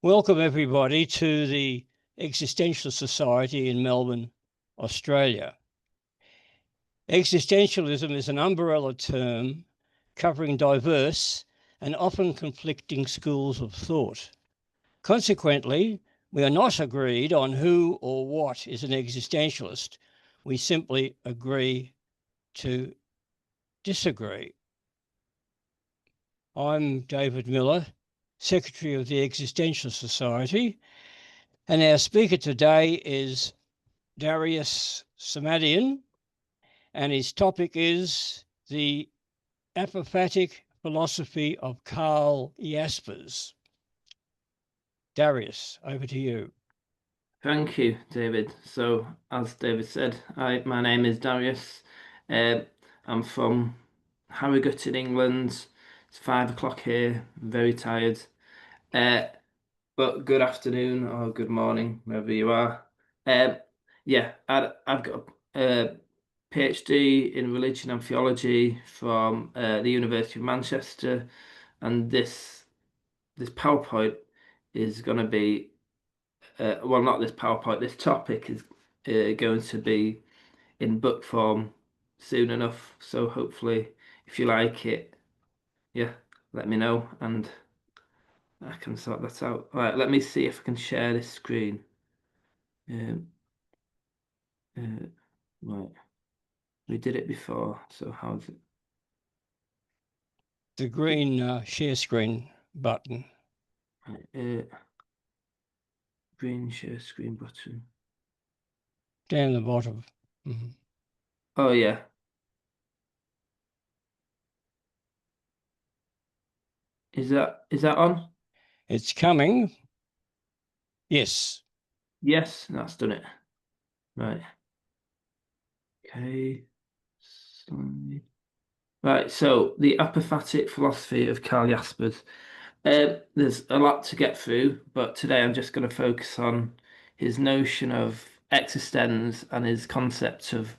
Welcome everybody to the Existentialist Society in Melbourne, Australia. Existentialism is an umbrella term covering diverse and often conflicting schools of thought. Consequently, we are not agreed on who or what is an existentialist. We simply agree to disagree. I'm David Miller, Secretary of the Existentialist Society, and our speaker today is Darius Samadian, and his topic is the Apophatic philosophy of Karl Jaspers. Darius, over to you. Thank you, David. So, as David said, my name is Darius. I'm from Harrogate in England. It's 5 o'clock here. I'm very tired. But good afternoon or good morning, wherever you are. Yeah, I've got a PhD in religion and theology from the University of Manchester, and this PowerPoint is going to be well, not this PowerPoint, this topic is going to be in book form soon enough. So hopefully, if you like it, yeah, let me know and I can sort that out. All right, let me see if I can share this screen. Um, right, we did it before, so how's it? The green share screen button. Right, green share screen button. Down the bottom. Oh yeah. Is that on? It's coming. Yes. Yes, that's done it. Right. Okay. Slide. Right, so the apophatic philosophy of Karl Jaspers. There's a lot to get through, but today I'm just going to focus on his notion of existence and his concept of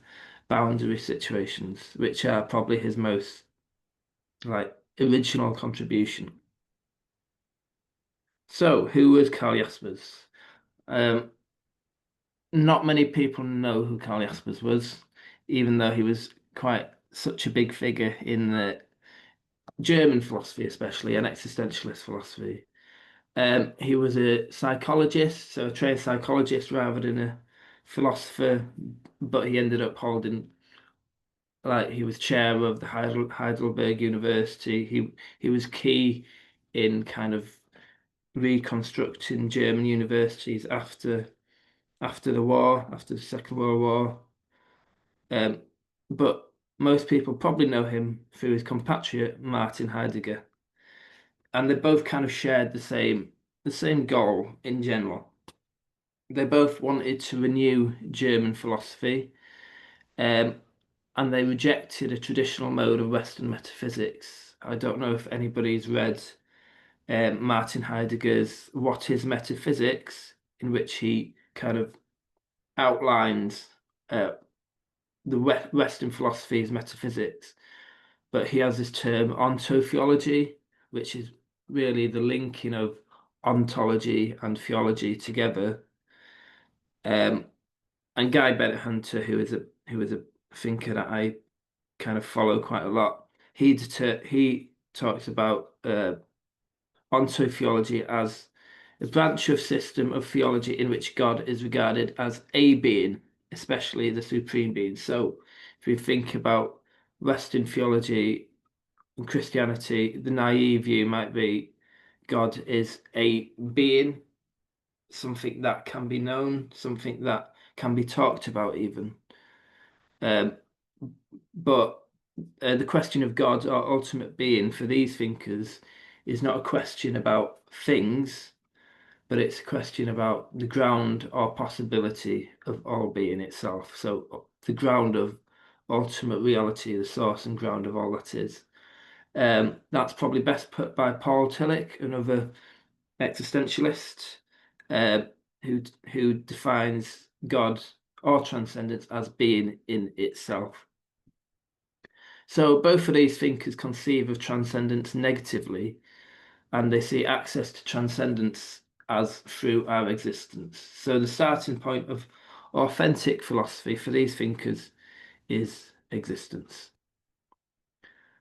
boundary situations, which are probably his most original contribution. So, who was Karl Jaspers? Not many people know who Karl Jaspers was, even though he was quite such a big figure in the German philosophy, especially, and existentialist philosophy. He was a psychologist, so a trained psychologist rather than a philosopher, but he ended up holding, he was chair of the Heidelberg University. He was key in kind of reconstructing German universities after the war, after the Second World War. But most people probably know him through his compatriot Martin Heidegger, and they both kind of shared the same goal in general. They both wanted to renew German philosophy, um, and they rejected a traditional mode of Western metaphysics. I don't know if anybody's read Martin Heidegger's What is Metaphysics, in which he kind of outlines the Western philosophy's metaphysics, but he has this term ontotheology, which is really the linking of ontology and theology together. And Guy Bennett Hunter, who is a thinker that I kind of follow quite a lot, he talks about ontotheology as a branch of system of theology in which God is regarded as a being, especially the supreme being. So if we think about Western theology and Christianity, the naive view might be God is a being, something that can be known, something that can be talked about even. But the question of God or ultimate being for these thinkers is not a question about things, but it's a question about the ground or possibility of all being itself. So the ground of ultimate reality, the source and ground of all that is. That's probably best put by Paul Tillich, another existentialist, who defines God or transcendence as being in itself. So both of these thinkers conceive of transcendence negatively, and they see access to transcendence as through our existence. So the starting point of authentic philosophy for these thinkers is existence.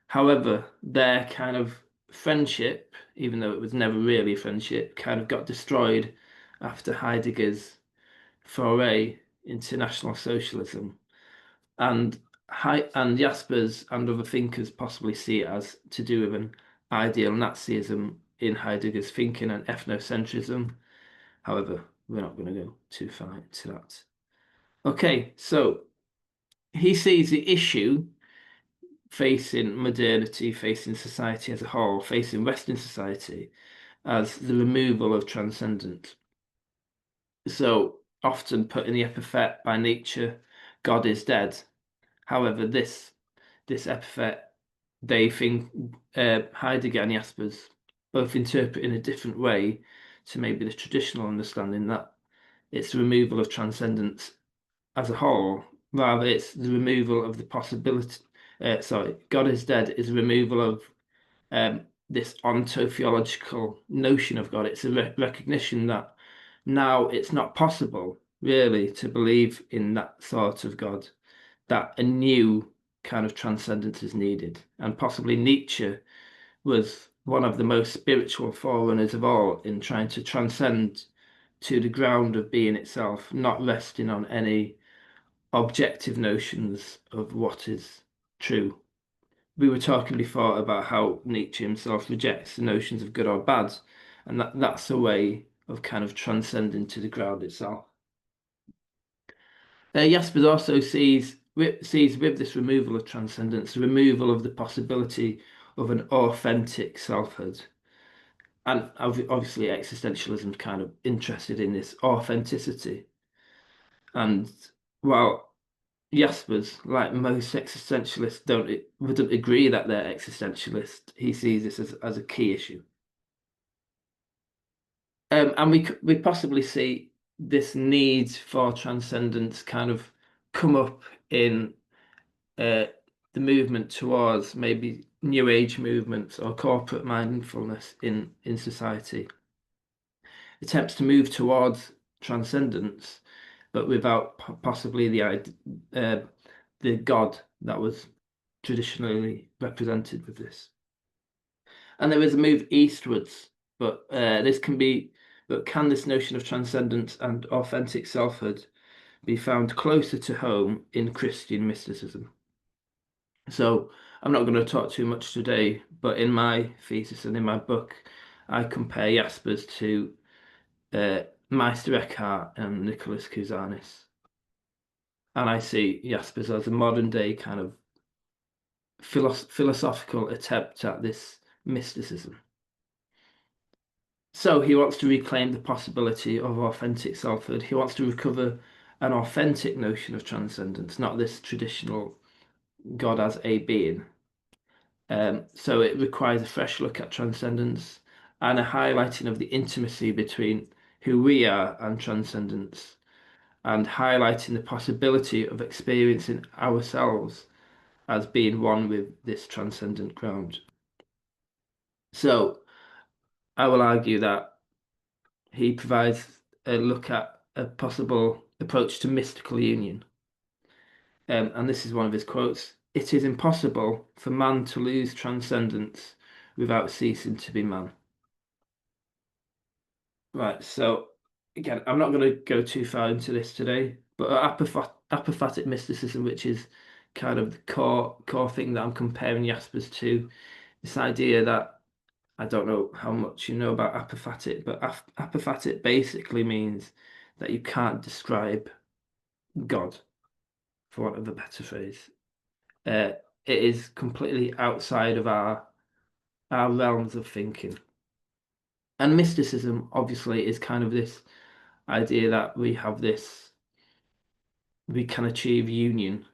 However, their kind of friendship, even though it was never really a friendship, kind of got destroyed after Heidegger's foray into National Socialism. And Jaspers and other thinkers possibly see it as to do with an ideal Nazism in Heidegger's thinking and ethnocentrism. However, we're not going to go too far into that. Okay, so he sees the issue facing modernity, facing society as a whole, facing Western society as the removal of transcendent. So often put in the epithet by Nietzsche, God is dead. However, this epithet, they think Heidegger and Jaspers both interpret in a different way to maybe the traditional understanding that it's the removal of transcendence as a whole. Rather, it's the removal of the possibility. God is dead is the removal of this ontotheological notion of God. It's a recognition that now it's not possible, really, to believe in that sort of God, that a new kind of transcendence is needed. And possibly Nietzsche was one of the most spiritual forerunners of all in trying to transcend to the ground of being itself, not resting on any objective notions of what is true. We were talking before about how Nietzsche himself rejects the notions of good or bad, and that's a way of kind of transcending to the ground itself. Jaspers also sees with this removal of transcendence, the removal of the possibility of an authentic selfhood. And obviously, existentialism is kind of interested in this authenticity. And while Jaspers, like most existentialists, wouldn't agree that they're existentialist, he sees this as a key issue. And we possibly see this need for transcendence kind of come up in the movement towards maybe New Age movements or corporate mindfulness in society. Attempts to move towards transcendence, but without possibly the God that was traditionally represented with this. And there is a move eastwards, but can this notion of transcendence and authentic selfhood be found closer to home in Christian mysticism? So I'm not going to talk too much today, but in my thesis and in my book, I compare Jaspers to Meister Eckhart and Nicholas Kouzanis. And I see Jaspers as a modern day kind of philosophical attempt at this mysticism. So he wants to reclaim the possibility of authentic selfhood. He wants to recover an authentic notion of transcendence, not this traditional God as a being. So it requires a fresh look at transcendence and a highlighting of the intimacy between who we are and transcendence, and highlighting the possibility of experiencing ourselves as being one with this transcendent ground. So I will argue that he provides a look at a possible approach to mystical union. And this is one of his quotes: "It is impossible for man to lose transcendence without ceasing to be man." Right, so again, I'm not going to go too far into this today, but apophatic mysticism, which is kind of the core thing that I'm comparing Jaspers to, this idea that I don't know how much you know about apophatic, but apophatic basically means that you can't describe God, for want of a better phrase. It is completely outside of our realms of thinking. And mysticism, obviously, is kind of this idea that we can achieve union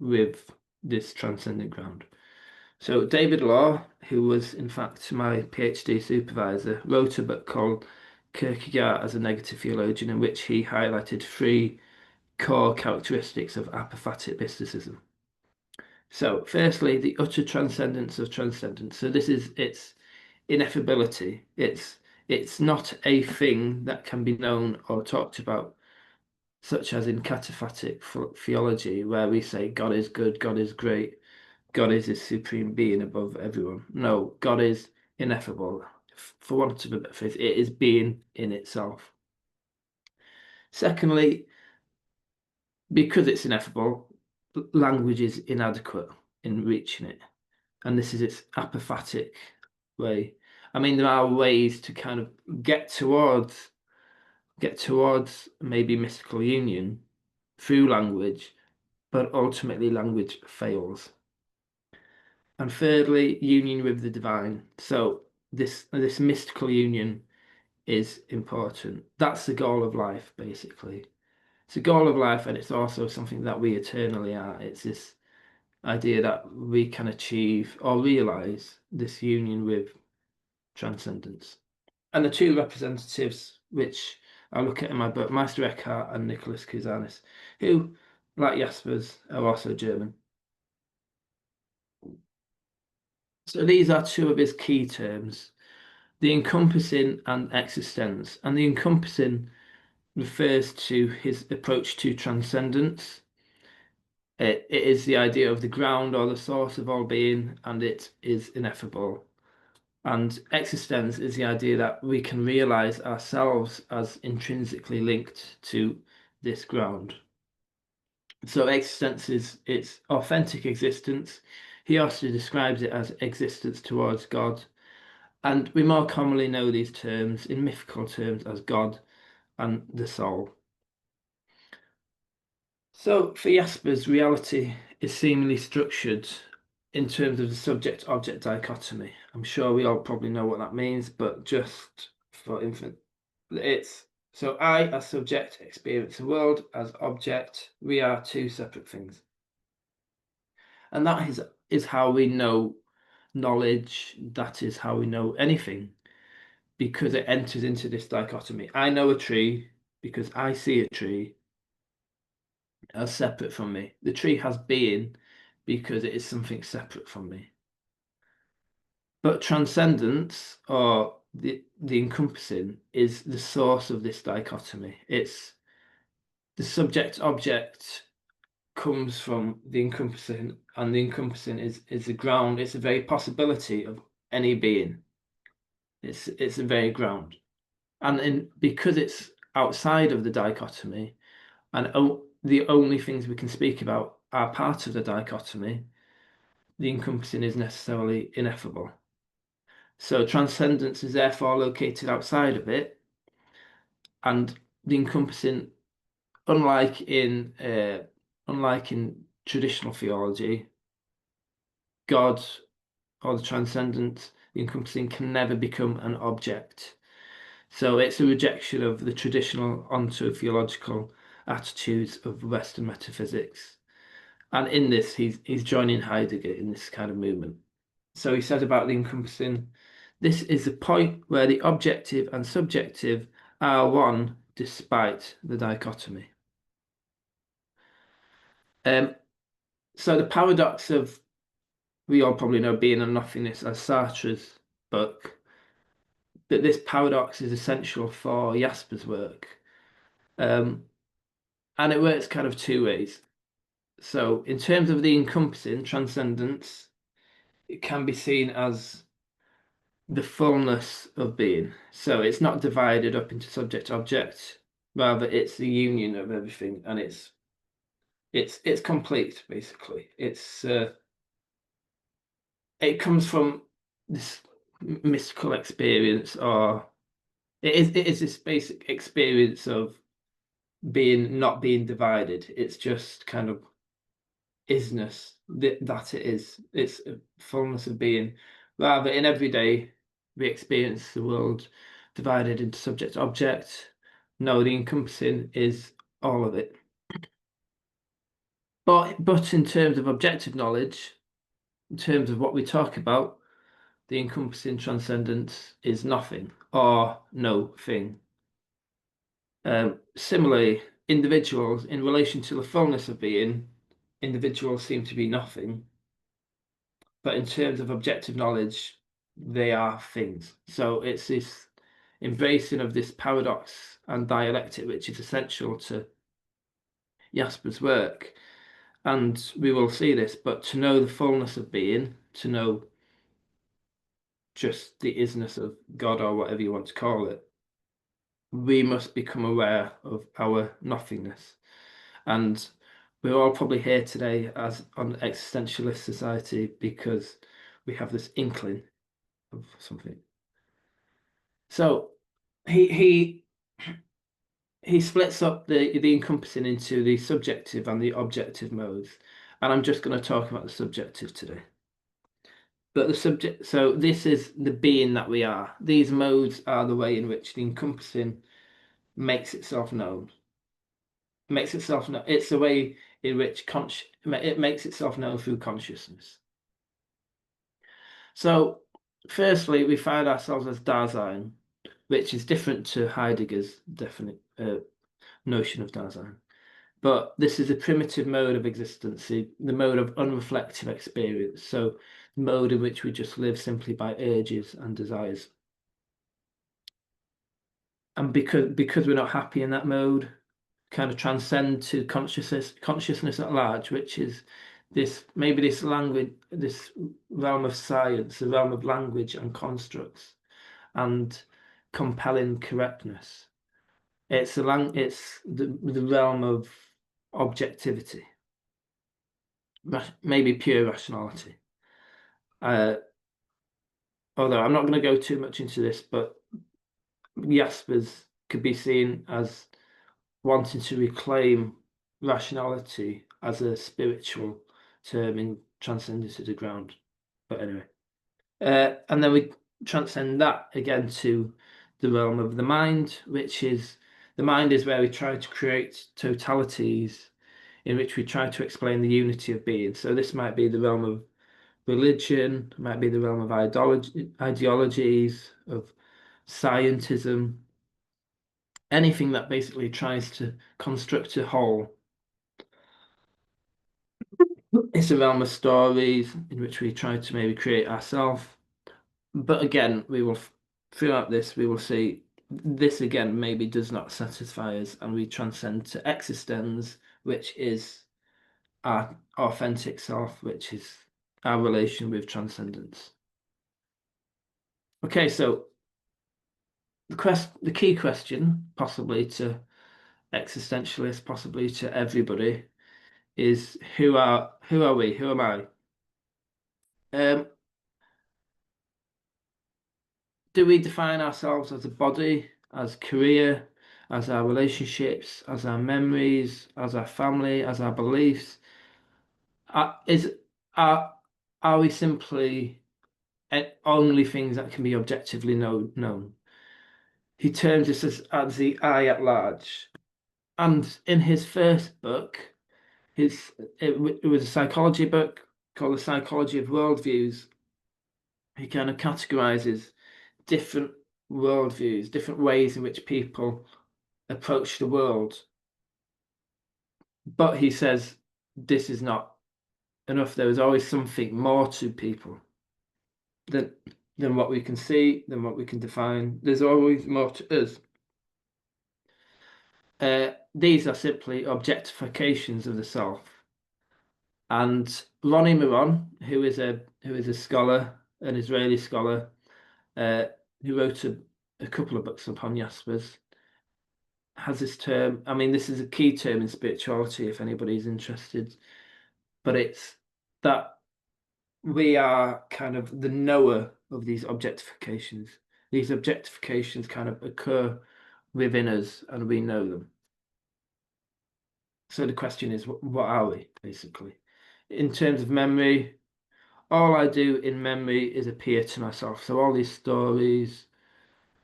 with this transcendent ground. So David Law, who was in fact my PhD supervisor, wrote a book called Kierkegaard as a Negative Theologian, in which he highlighted three core characteristics of apophatic mysticism. So firstly, the utter transcendence of transcendence. So this is its ineffability, its It's not a thing that can be known or talked about, such as in cataphatic theology, where we say God is good, God is great, God is His supreme being above everyone. No, God is ineffable. For want of a better phrase, it is being in itself. Secondly, because it's ineffable, language is inadequate in reaching it. And this is its apophatic way. I mean, there are ways to kind of get towards maybe mystical union through language, but ultimately language fails. And thirdly, union with the divine. So this mystical union is important. That's the goal of life, basically. It's a goal of life, and it's also something that we eternally are. It's this idea that we can achieve or realize this union with transcendence. And the two representatives, which I look at in my book, Meister Eckhart and Nicholas Cusanis, who, like Jaspers, are also German. So these are two of his key terms, the encompassing and existence. And the encompassing refers to his approach to transcendence. It is the idea of the ground or the source of all being, and it is ineffable. And existence is the idea that we can realize ourselves as intrinsically linked to this ground. So existence is its authentic existence. He also describes it as existence towards God. And we more commonly know these terms in mythical terms as God and the soul. So for Jaspers, reality is seemingly structured in terms of the subject-object dichotomy. I'm sure we all probably know what that means, but just for infant, it's so I as subject experience the world as object. We are two separate things, and that is how we know knowledge. That is how we know anything, because it enters into this dichotomy. I know a tree because I see a tree as separate from me. The tree has being because it is something separate from me. But transcendence, or the encompassing, is the source of this dichotomy. It's the subject object comes from the encompassing, and the encompassing is the ground. It's the very possibility of any being. It's the very ground. And because it's outside of the dichotomy, and the only things we can speak about are part of the dichotomy, the encompassing is necessarily ineffable. So transcendence is therefore located outside of it, and the encompassing, unlike in traditional theology, God or the transcendent, the encompassing can never become an object. So it's a rejection of the traditional onto-theological attitudes of Western metaphysics. And in this, he's joining Heidegger in this kind of movement. So he said about the encompassing, this is the point where the objective and subjective are one despite the dichotomy. So the paradox of, we all probably know being and nothingness as Sartre's book, but this paradox is essential for Jaspers' work. And it works kind of two ways. So in terms of the encompassing transcendence, it can be seen as the fullness of being. So it's not divided up into subject object, rather it's the union of everything, and it's complete basically. It comes from this mystical experience, or it is this basic experience of being not being divided. It's just kind of isness that it is. It's a fullness of being. Rather, in every day, we experience the world divided into subject object. No, the encompassing is all of it. But in terms of objective knowledge, in terms of what we talk about, the encompassing transcendence is nothing or no thing. Similarly, individuals in relation to the fullness of being, individuals seem to be nothing. But in terms of objective knowledge, they are things. So it's this embracing of this paradox and dialectic, which is essential to Jaspers' work. And we will see this, but to know the fullness of being, to know just the isness of God or whatever you want to call it, we must become aware of our nothingness. And we're all probably here today as on Existentialist Society because we have this inkling of something. So he splits up the encompassing into the subjective and the objective modes, and I'm just going to talk about the subjective today. But the subject, so this is the being that we are. These modes are the way in which the encompassing makes itself known. Makes itself known. It's the way in which it makes itself known through consciousness. So, firstly, we find ourselves as Dasein, which is different to Heidegger's definite notion of Dasein. But this is a primitive mode of existence, the mode of unreflective experience. So, the mode in which we just live simply by urges and desires. And because we're not happy in that mode, kind of transcend to consciousness at large, which is this maybe this language, this realm of science, the realm of language and constructs and compelling correctness. It's the realm of objectivity, maybe pure rationality. Although I'm not going to go too much into this, but Jaspers could be seen as wanting to reclaim rationality as a spiritual term in transcending to the ground. But anyway, and then we transcend that again to the realm of the mind, which is the mind is where we try to create totalities in which we try to explain the unity of being. So this might be the realm of religion, might be the realm of ideologies, of scientism, anything that basically tries to construct a whole. It's a realm of stories in which we try to maybe create ourselves. But again, throughout this, we will see this again maybe does not satisfy us, and we transcend to existence, which is our authentic self, which is our relation with transcendence. Okay, so the key question, possibly to existentialists, possibly to everybody, is who are we? Who am I? Do we define ourselves as a body, as career, as our relationships, as our memories, as our family, as our beliefs? Are, is are are we simply only things that can be objectively known? He terms this as the I at large. And in his first book, it was a psychology book called The Psychology of Worldviews. He kind of categorizes different worldviews, different ways in which people approach the world. But he says this is not enough. There is always something more to people than what we can see, than what we can define. There's always more to us. These are simply objectifications of the self. And Ronnie Moran, who is a scholar, an Israeli scholar, who wrote a couple of books upon Jaspers, has this term. I mean, this is a key term in spirituality if anybody's interested, but it's that we are kind of the knower of these objectifications. These objectifications kind of occur within us and we know them. So the question is, what are we, basically? In terms of memory, all I do in memory is appear to myself. So all these stories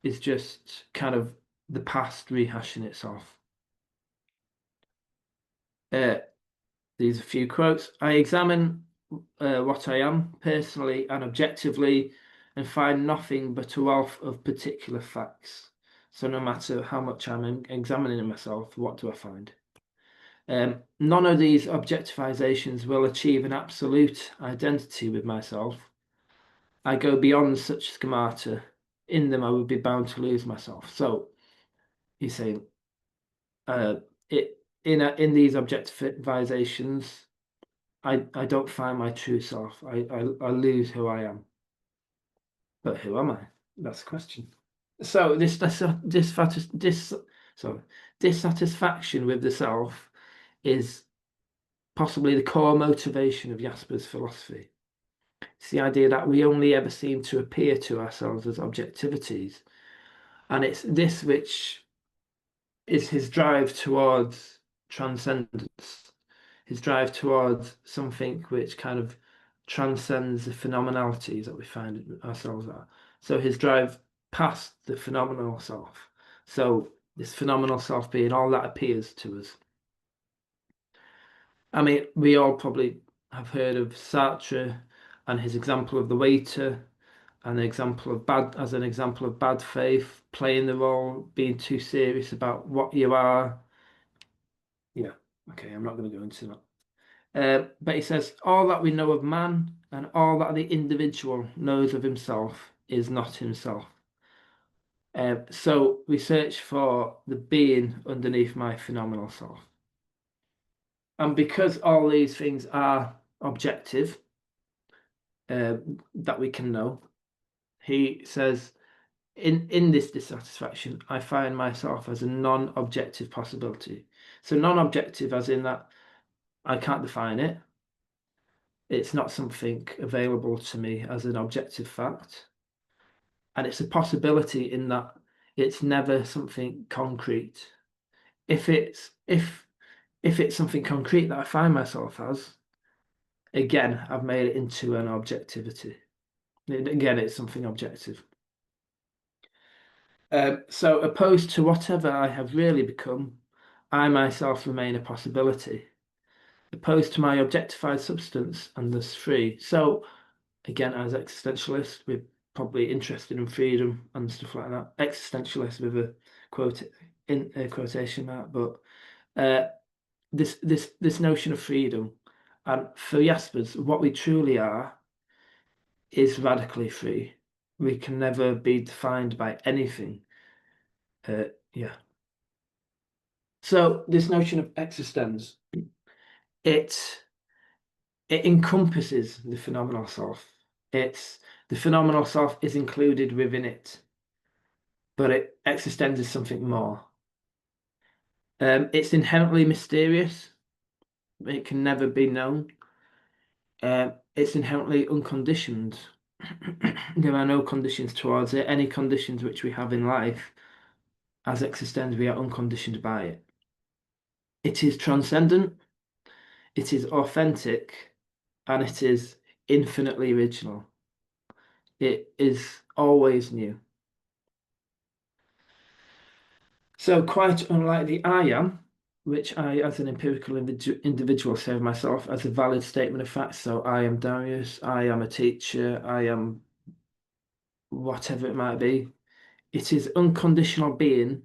is just kind of the past rehashing itself. These are a few quotes. I examine what I am personally and objectively and find nothing but a wealth of particular facts. So no matter how much I'm examining myself, what do I find? None of these objectivizations will achieve an absolute identity with myself. I go beyond such schemata in them I would be bound to lose myself. So he's saying, it in these objectivizations, I don't find my true self. I lose who I am. But who am I? That's the question. So dissatisfaction with the self is possibly the core motivation of Jaspers' philosophy. It's the idea that we only ever seem to appear to ourselves as objectivities. And it's this which is his drive towards transcendence, his drive towards something which kind of transcends the phenomenalities that we find ourselves at. So his drive past the phenomenal self. So this phenomenal self being all that appears to us. I mean, we all probably have heard of Sartre and his example of the waiter, an example of bad faith, playing the role, being too serious about what you are. Yeah, okay, I'm not going to go into that. But he says, all that we know of man and all that the individual knows of himself is not himself. So we search for the being underneath my phenomenal self. And because all these things are objective, that we can know, he says, in this dissatisfaction, I find myself as a non-objective possibility. So non-objective as in that I can't define it. It's not something available to me as an objective fact. And it's a possibility in that it's never something concrete. If it's something concrete that I find myself as, again, I've made it into an objectivity. Again, it's something objective. So opposed to whatever I have really become, I myself remain a possibility. Opposed to my objectified substance and thus free. So again, as existentialists, we're probably interested in freedom and stuff like that. Existentialist with a quote in a quotation mark, but this notion of freedom, and for Jaspers, what we truly are is radically free. We can never be defined by anything. Yeah. So this notion of existence, it it encompasses the phenomenal self. It's the phenomenal self is included within it, but it existence is something more. It's inherently mysterious. It can never be known. It's inherently unconditioned. There are no conditions towards it. Any conditions which we have in life, as existence, we are unconditioned by it. It is transcendent, it is authentic, and it is infinitely original. It is always new. So quite unlike the I am, which I, as an empirical individual, say of myself as a valid statement of fact. So I am Darius, I am a teacher, I am whatever it might be. It is unconditional being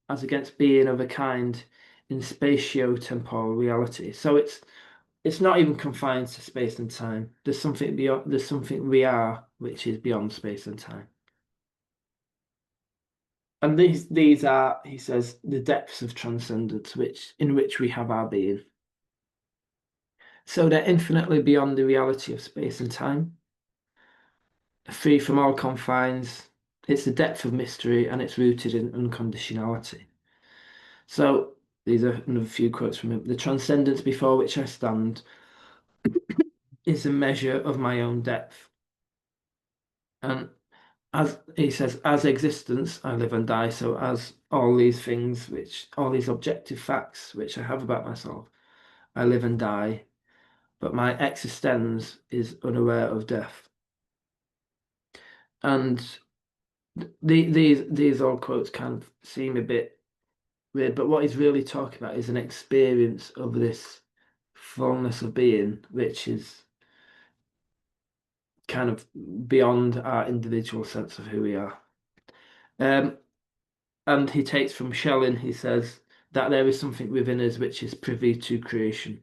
as against being of a kind in spatio-temporal reality. So it's not even confined to space and time. There's something beyond, there's something we are which is beyond space and time. And these are, he says, the depths of transcendence in which we have our being. So they're infinitely beyond the reality of space and time, free from all confines. It's the depth of mystery and it's rooted in unconditionality. So these are another few quotes from him. The transcendence before which I stand is a measure of my own depth. And as he says, as existence, I live and die. So as all these things, all these objective facts which I have about myself, I live and die, but my existence is unaware of death. And these old quotes kind of seem a bit weird, but what he's really talking about is an experience of this fullness of being, which is kind of beyond our individual sense of who we are. And he takes from Schelling, he says that there is something within us which is privy to creation.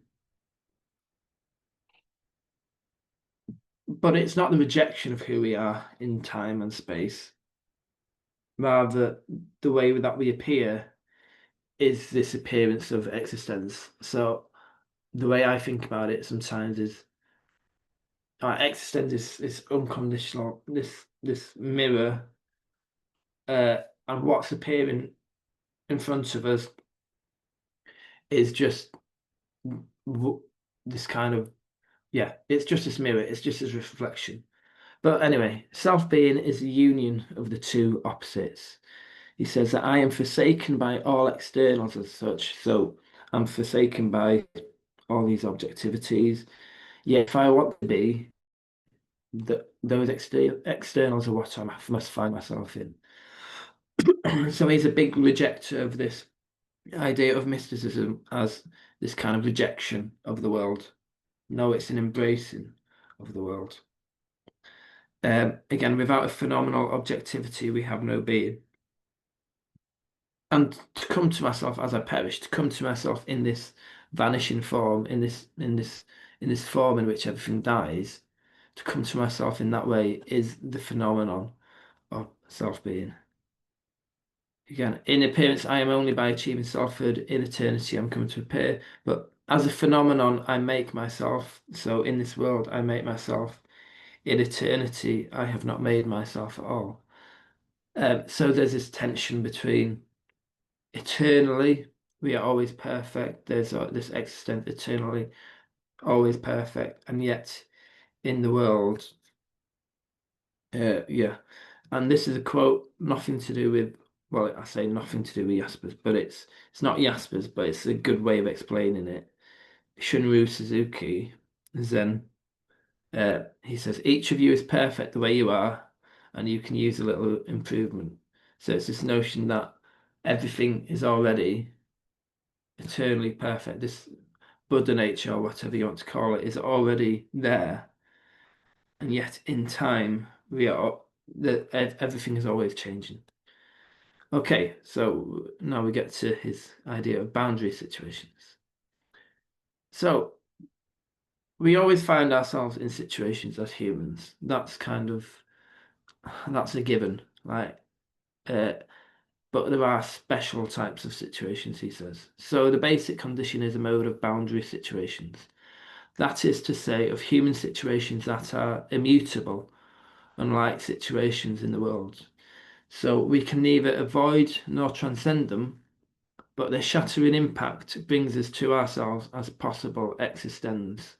But it's not the rejection of who we are in time and space. rather the way that we appear is this appearance of existence. So the way I think about it sometimes is existence is unconditional, this mirror, and what's appearing in front of us is just this kind of, yeah, it's just this mirror, it's just this reflection. But anyway, self-being is the union of the two opposites. He says that I am forsaken by all externals as such, so I'm forsaken by all these objectivities. Yet if I want to be, those externals are what I must find myself in. So he's a big rejecter of this idea of mysticism as this kind of rejection of the world. No, it's an embracing of the world. Again, without a phenomenal objectivity, we have no being. And to come to myself as I perish, to come to myself in this vanishing form, in this form in which everything dies, to come to myself in that way is the phenomenon of self-being. Again, in appearance, I am only by achieving selfhood. In eternity, I'm coming to appear. But as a phenomenon, I make myself. So in this world, I make myself. In eternity, I have not made myself at all. So there's this tension between eternally, we are always perfect. There's this existence eternally, always perfect, and yet in the world, yeah. And this is a quote, nothing to do with, well, I say nothing to do with Jaspers, but it's not Jaspers, but it's a good way of explaining it. Shunryu Suzuki, Zen, he says, each of you is perfect the way you are, and you can use a little improvement. So it's this notion that everything is already eternally perfect. This Buddha nature, or whatever you want to call it, is already there, and yet in time we are that everything is always changing. Okay, so now we get to his idea of boundary situations. So we always find ourselves in situations as humans. That's a given, right? Uh, but there are special types of situations, he says. So the basic condition is a mode of boundary situations. That is to say, of human situations that are immutable, unlike situations in the world. So we can neither avoid nor transcend them, but their shattering impact brings us to ourselves as possible existence.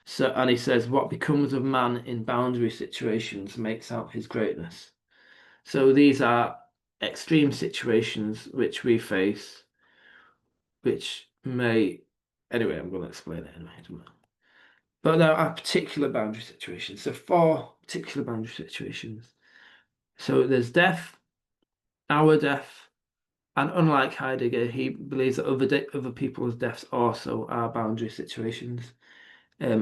So, and he says, what becomes of man in boundary situations makes out his greatness. So these are extreme situations which we face, which may, anyway, I'm going to explain it anyway. But there are particular boundary situations. So four particular boundary situations. So there's death, our death, and unlike Heidegger, he believes that other people's deaths also are boundary situations.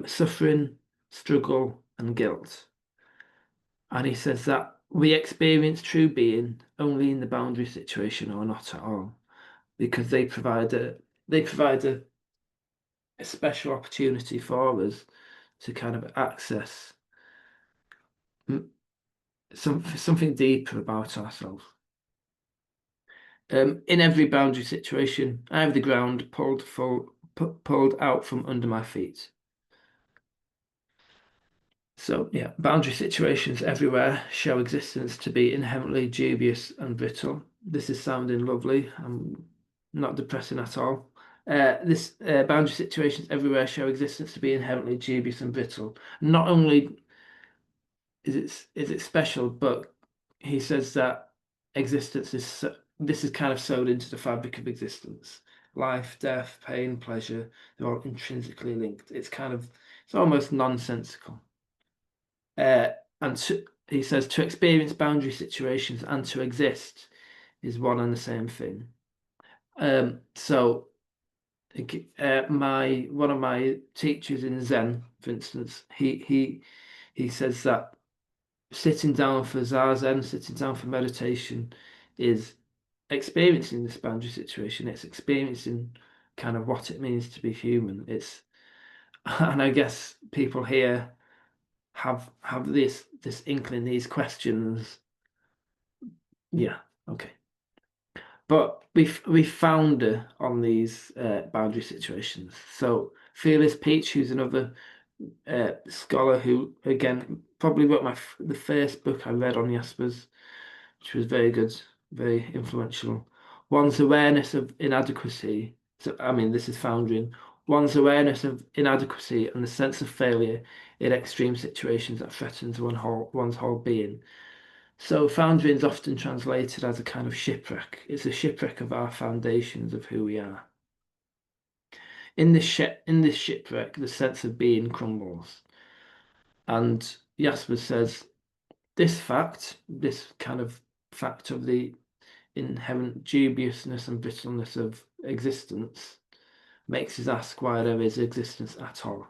Suffering, struggle, and guilt. And he says that we experience true being only in the boundary situation or not at all, because they provide a special opportunity for us to kind of access something deeper about ourselves. In every boundary situation, I have the ground pulled out from under my feet. So yeah, boundary situations everywhere show existence to be inherently dubious and brittle. This is sounding lovely. I'm not depressing at all. This boundary situations everywhere show existence to be inherently dubious and brittle. Not only is it special, but he says that existence this is kind of sewed into the fabric of existence. Life, death, pain, pleasure, they're all intrinsically linked. It's almost nonsensical. Uh, he says to experience boundary situations and to exist is one and the same thing. So my one of my teachers in Zen, for instance, he says that sitting down for Zazen, sitting down for meditation, is experiencing this boundary situation. It's experiencing kind of what it means to be human. And I guess people here have this inkling, these questions Yeah, okay. But we founder on these boundary situations. So Fearless Peach, who's another scholar who, again, probably wrote the first book I read on Jaspers, which was very good, very influential. One's awareness of inadequacy. So, I mean, this is foundering. One's awareness of inadequacy and the sense of failure in extreme situations that threatens one's whole being. So foundering is often translated as a kind of shipwreck. It's a shipwreck of our foundations of who we are. In this shipwreck, the sense of being crumbles. And Jasper says this kind of fact of the inherent dubiousness and brittleness of existence, makes us ask why there is existence at all.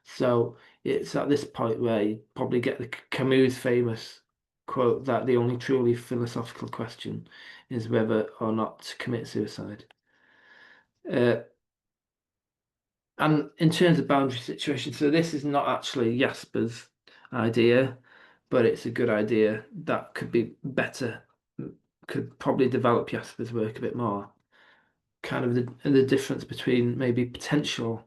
So it's at this point where you probably get the Camus' famous quote that the only truly philosophical question is whether or not to commit suicide. Uh, and in terms of boundary situations, so this is not actually Jasper's idea, but it's a good idea that could be better, could probably develop Jasper's work a bit more. Kind of the difference between maybe potential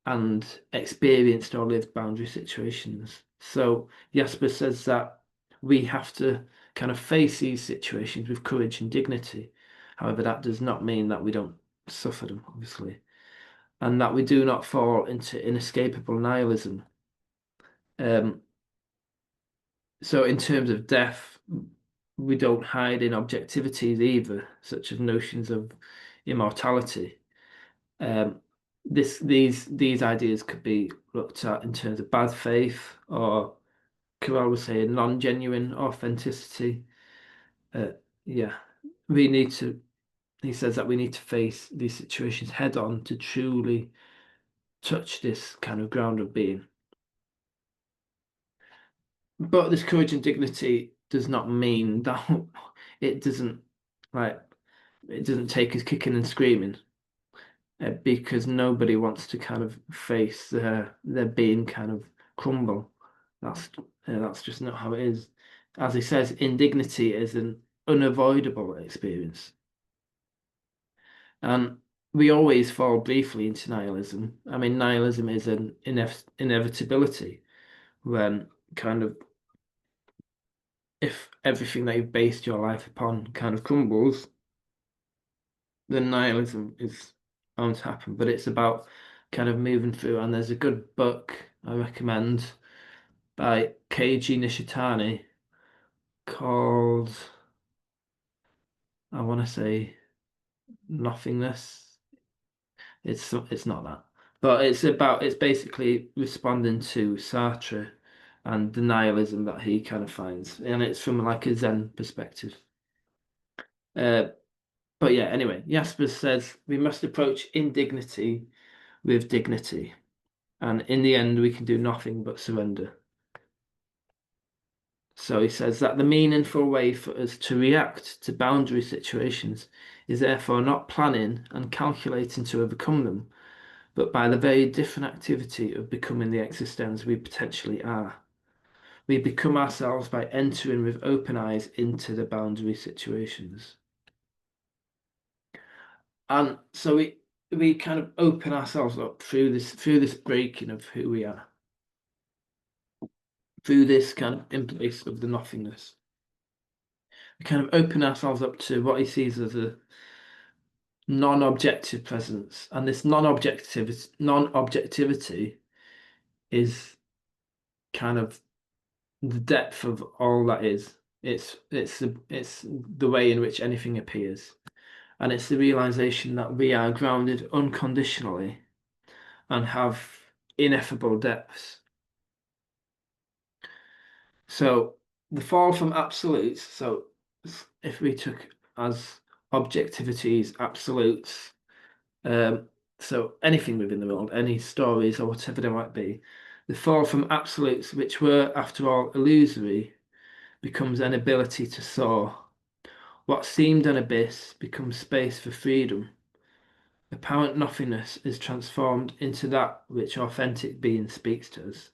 and experienced or lived boundary situations. So Jasper says that we have to kind of face these situations with courage and dignity. However, that does not mean that we don't suffer them, obviously, and that we do not fall into inescapable nihilism. Um, so in terms of death, we don't hide in objectivities either, such as notions of immortality. Um, these ideas could be looked at in terms of bad faith, or Karl would say non-genuine authenticity. Uh, yeah, we need to. He says that we need to face these situations head on to truly touch this kind of ground of being. But this courage and dignity does not mean that it doesn't like it doesn't take us kicking and screaming. Because nobody wants to kind of face their being kind of crumble. That's just not how it is. As he says, indignity is an unavoidable experience, and we always fall briefly into nihilism. I mean, nihilism is an inevitability when kind of if everything that you've based your life upon kind of crumbles, then nihilism is bound to happen. But it's about kind of moving through. And there's a good book I recommend by Keiji Nishitani called, I want to say, Nothingness. It's not that, but it's basically responding to Sartre and the nihilism that he kind of finds, and it's from like a Zen perspective. Uh, but yeah, anyway, Jaspers says we must approach indignity with dignity. And in the end, we can do nothing but surrender. So he says that the meaningful way for us to react to boundary situations is therefore not planning and calculating to overcome them, but by the very different activity of becoming the existence we potentially are. We become ourselves by entering with open eyes into the boundary situations. And so we kind of open ourselves up through this breaking of who we are, through this kind of embrace of the nothingness. We kind of open ourselves up to what he sees as a non-objective presence, and this non-objectivity is kind of the depth of all that is. It's the way in which anything appears, and it's the realization that we are grounded unconditionally and have ineffable depths. So the fall from absolutes. So if we took as objectivities absolutes. So anything within the world, any stories or whatever they might be, the fall from absolutes, which were, after all, illusory, becomes an ability to soar. What seemed an abyss becomes space for freedom. Apparent nothingness is transformed into that which authentic being speaks to us.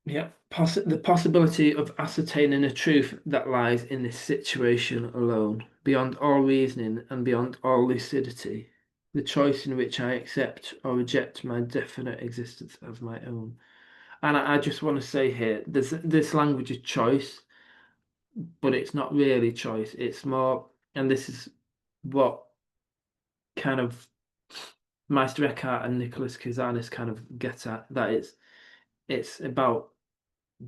Yeah, the possibility of ascertaining a truth that lies in this situation alone, beyond all reasoning and beyond all lucidity, the choice in which I accept or reject my definite existence as my own. And I just want to say here, there's this language of choice, but it's not really choice. It's more, and this is what kind of Meister Eckhart and Nicholas Kizanis kind of get at, that it's about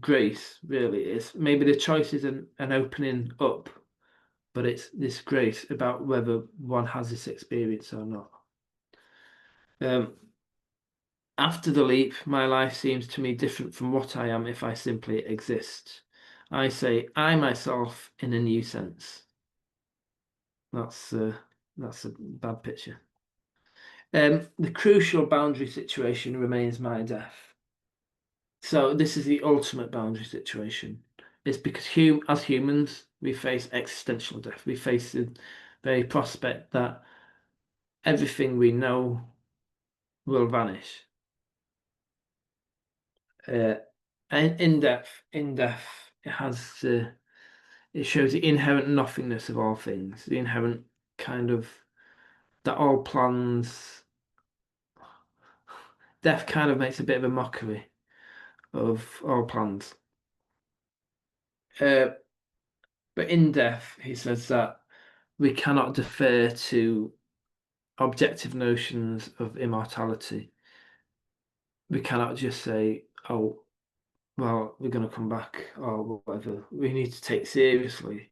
grace, really. It's maybe the choice is an opening up, but it's this grace about whether one has this experience or not. Um, After the leap, my life seems to me different from what I am if I simply exist. I say I myself in a new sense. That's that's a bad picture. The crucial boundary situation remains my death. So this is the ultimate boundary situation. It's because as humans, we face existential death. We face the very prospect that everything we know will vanish. Uh, and in death, it has it shows the inherent nothingness of all things, the inherent kind of that all plans. Death kind of makes a bit of a mockery of all plans. Uh, but in death, he says that we cannot defer to objective notions of immortality. We cannot just say, oh, well, we're going to come back or whatever. We need to take seriously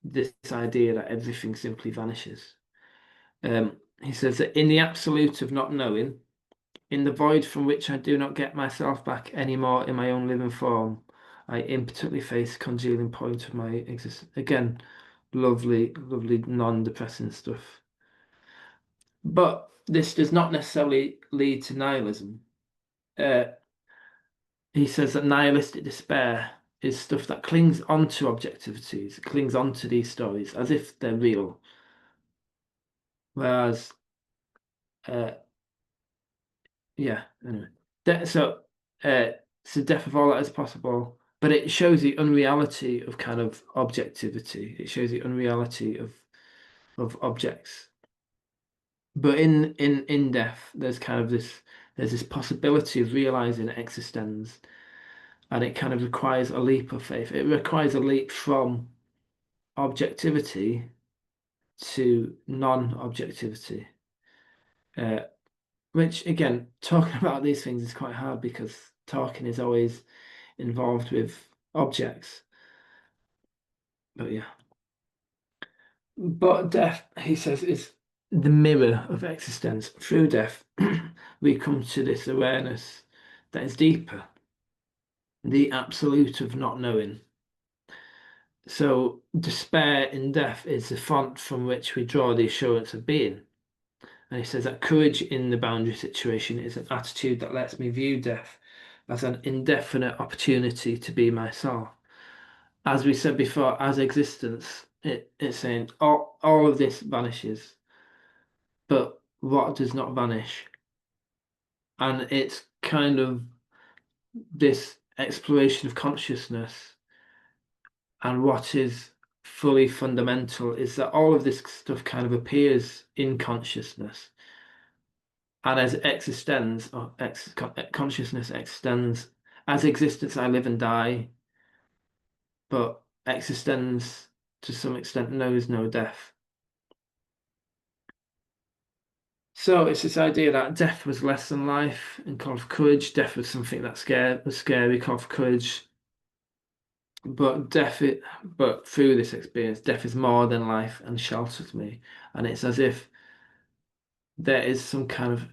this idea that everything simply vanishes. He says that in the absolute of not knowing, in the void from which I do not get myself back anymore in my own living form, I impotently face the congealing point of my existence. Again, lovely, lovely non-depressing stuff. But this does not necessarily lead to nihilism. Uh, he says that nihilistic despair is stuff that clings onto objectivities, clings onto these stories as if they're real. Whereas, uh, yeah, anyway. De so, uh, so death of all that is possible, but it shows the unreality of kind of objectivity. It shows the unreality of objects. But in death, there's this possibility of realizing existence, and it kind of requires a leap of faith. It requires a leap from objectivity to non-objectivity. Uh, which again, talking about these things is quite hard because talking is always involved with objects. But yeah. But death, he says, is the mirror of existence. Through death, we come to this awareness that is deeper, the absolute of not knowing. So despair in death is the font from which we draw the assurance of being. And he says that courage in the boundary situation is an attitude that lets me view death as an indefinite opportunity to be myself. As we said before, as existence, it's saying all of this vanishes, but what does not vanish? And it's kind of this exploration of consciousness, and what is fully fundamental is that all of this stuff kind of appears in consciousness. And as existence, or consciousness extends, as existence, I live and die, but existence to some extent knows no death. So it's this idea that death was less than life and call for courage. Death was something that was scary, call for courage. But but through this experience, death is more than life and shelters me. And it's as if there is some kind of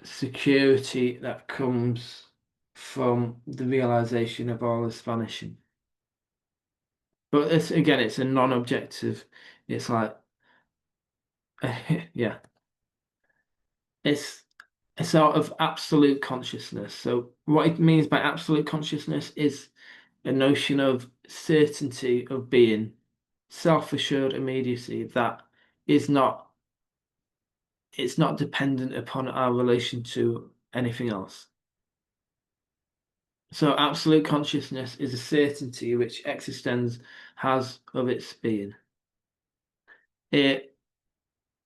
security that comes from the realization of all this vanishing. But it's again, it's a non-objective. It's like, yeah, it's a sort of absolute consciousness. So what it means by absolute consciousness is a notion of certainty of being, self-assured immediacy that is not, it's not dependent upon our relation to anything else. So absolute consciousness is a certainty which existence has of its being. It,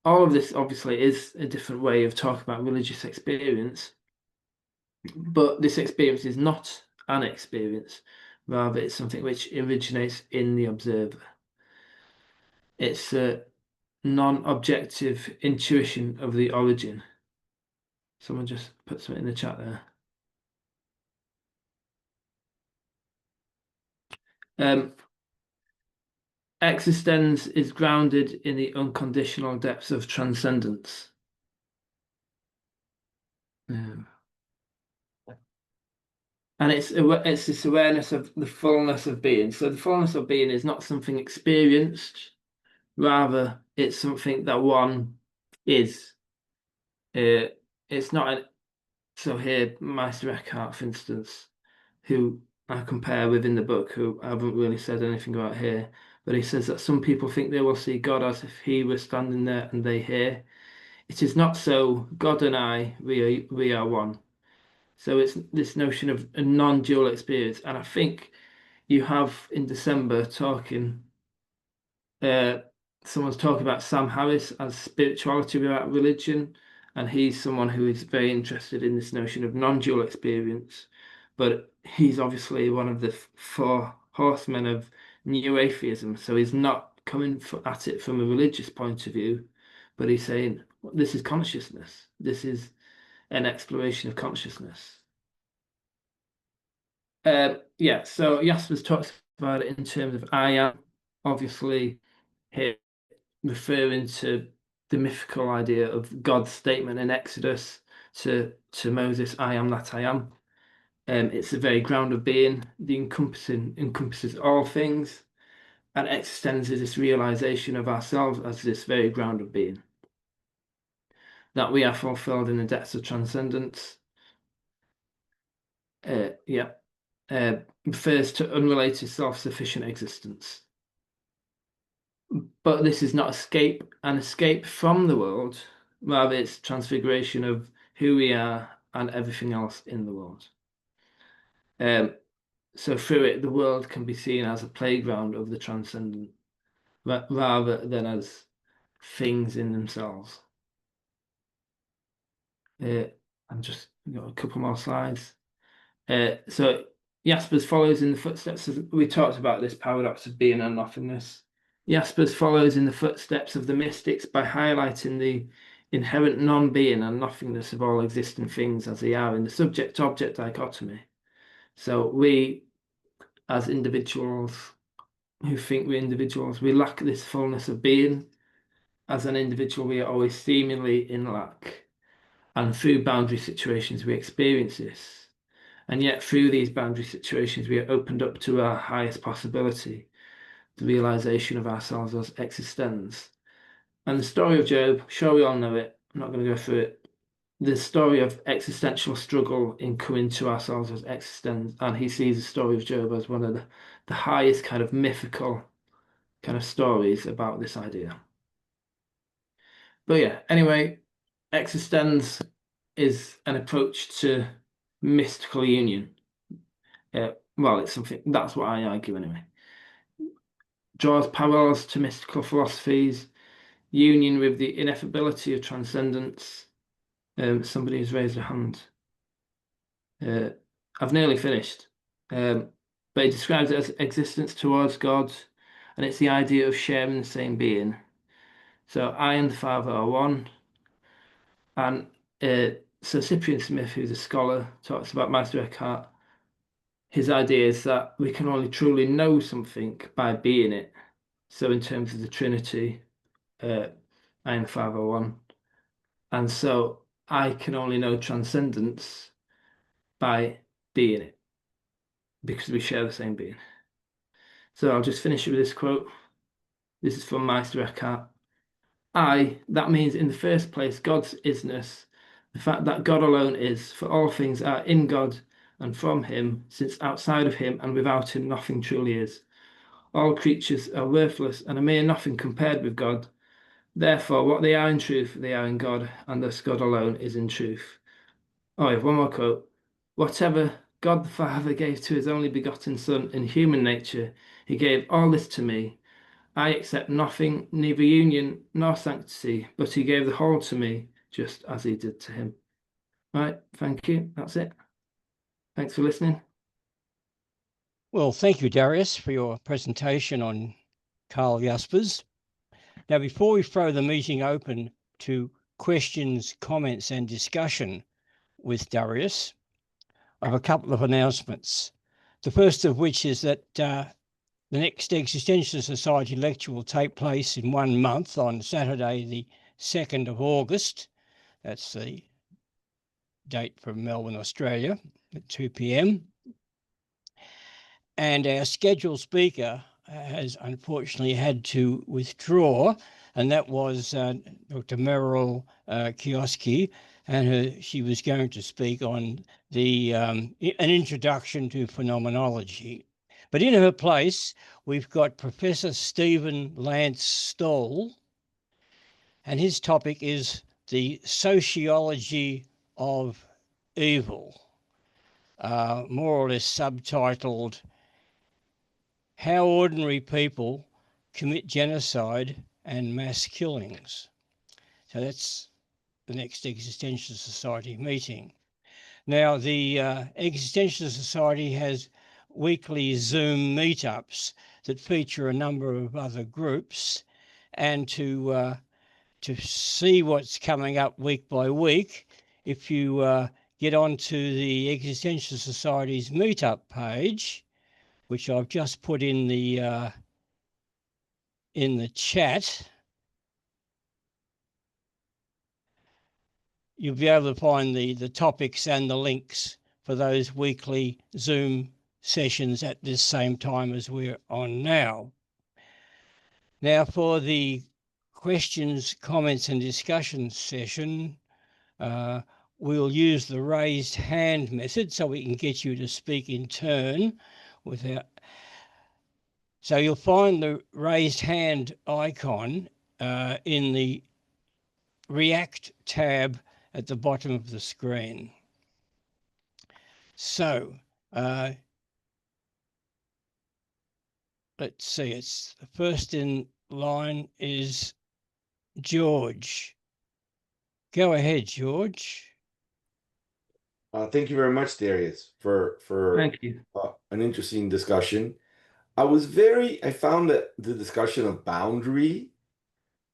all of this obviously is a different way of talking about religious experience, but this experience is not an experience, rather it's something which originates in the observer. It's a non-objective intuition of the origin. Someone just put something in the chat there. Existence is grounded in the unconditional depths of transcendence. And it's this awareness of the fullness of being. So the fullness of being is not something experienced, rather it's something that one is. It's not an, so here, Meister Eckhart, for instance, who I compare with in the book, who I haven't really said anything about here, but he says that some people think they will see God as if he were standing there and they hear. It is not so. God and I, we are one. So it's this notion of a non-dual experience. And I think you have in December talking, uh, someone's talking about Sam Harris as spirituality without religion. And he's someone who is very interested in this notion of non-dual experience. But he's obviously one of the four horsemen of new atheism. So he's not coming at it from a religious point of view, but he's saying, this is consciousness. This is an exploration of consciousness. Yeah, so Jaspers talks about it in terms of I am, obviously here referring to the mythical idea of God's statement in Exodus to Moses, I am that I am. It's the very ground of being, the encompasses all things, and extends to this realization of ourselves as this very ground of being. That we are fulfilled in the depths of transcendence. Yeah. Refers to unrelated self-sufficient existence. But this is not an escape from the world, rather it's transfiguration of who we are and everything else in the world. So through it, the world can be seen as a playground of the transcendent, rather than as things in themselves. I'm just got a couple more slides. So Jaspers follows in the footsteps of, we talked about this paradox of being and nothingness. Jaspers follows in the footsteps of the mystics by highlighting the inherent non-being and nothingness of all existing things as they are in the subject-object dichotomy. So we, as individuals who think we're individuals, we lack this fullness of being. As an individual, we are always seemingly in lack. And through boundary situations, we experience this. And yet, through these boundary situations, we are opened up to our highest possibility, the realization of ourselves as existence. And the story of Job, sure, we all know it. I'm not going to go through it. The story of existential struggle in coming to ourselves as existence. And he sees the story of Job as one of the highest kind of mythical kind of stories about this idea. But yeah, anyway, existence is an approach to mystical union. Well, it's something, that's what I argue anyway. Draws parallels to mystical philosophies, union with the ineffability of transcendence. Somebody has raised a hand. I've nearly finished. But he describes it as existence towards God, and it's the idea of sharing the same being. So I and the Father are one. And so Cyprian Smith, who's a scholar, talks about Meister Eckhart. His idea is that we can only truly know something by being it. So in terms of the Trinity, I and the Father are one. And so I can only know transcendence by being it, because we share the same being. So I'll just finish with this quote. This is from Meister Eckhart. That means in the first place, God's isness, the fact that God alone is, for all things are in God and from him, since outside of him and without him nothing truly is. All creatures are worthless and a mere nothing compared with God. Therefore, what they are in truth, they are in God, and thus God alone is in truth. Oh, I have one more quote. Whatever God the Father gave to his only begotten Son in human nature. He gave all this to me. I accept nothing, neither union nor sanctity, but he gave the whole to me, just as he did to him. Right, thank you. That's it. Thanks for listening. Well, thank you, Darius, for your presentation on Karl Jaspers. Now, before we throw the meeting open to questions, comments, and discussion with Darius, I have a couple of announcements. The first of which is that the next Existentialist Society lecture will take place in 1 month on Saturday, the 2nd of August. That's the date from Melbourne, Australia, at 2 p.m. And our scheduled speaker has unfortunately had to withdraw, and that was Dr. Meryl Kioski, and she was going to speak on an introduction to phenomenology. But in her place, we've got Professor Stephen Lance Stoll, and his topic is the sociology of evil, more or less subtitled How Ordinary People Commit Genocide and Mass Killings. So that's the next Existentialist Society meeting. Now, the Existentialist Society has weekly Zoom meetups that feature a number of other groups, and to see what's coming up week by week, if you get onto the Existentialist Society's meetup page, which I've just put in the chat, you'll be able to find the topics and the links for those weekly Zoom sessions at this same time as we're on now. Now, for the questions, comments, and discussion session, we'll use the raised hand method so we can get you to speak in turn without. So you'll find the raised hand icon in the React tab at the bottom of the screen. So let's see, it's the first in line is George. Go ahead, George. Thank you very much, Darius, for Thank you. An interesting discussion. I found that the discussion of boundary,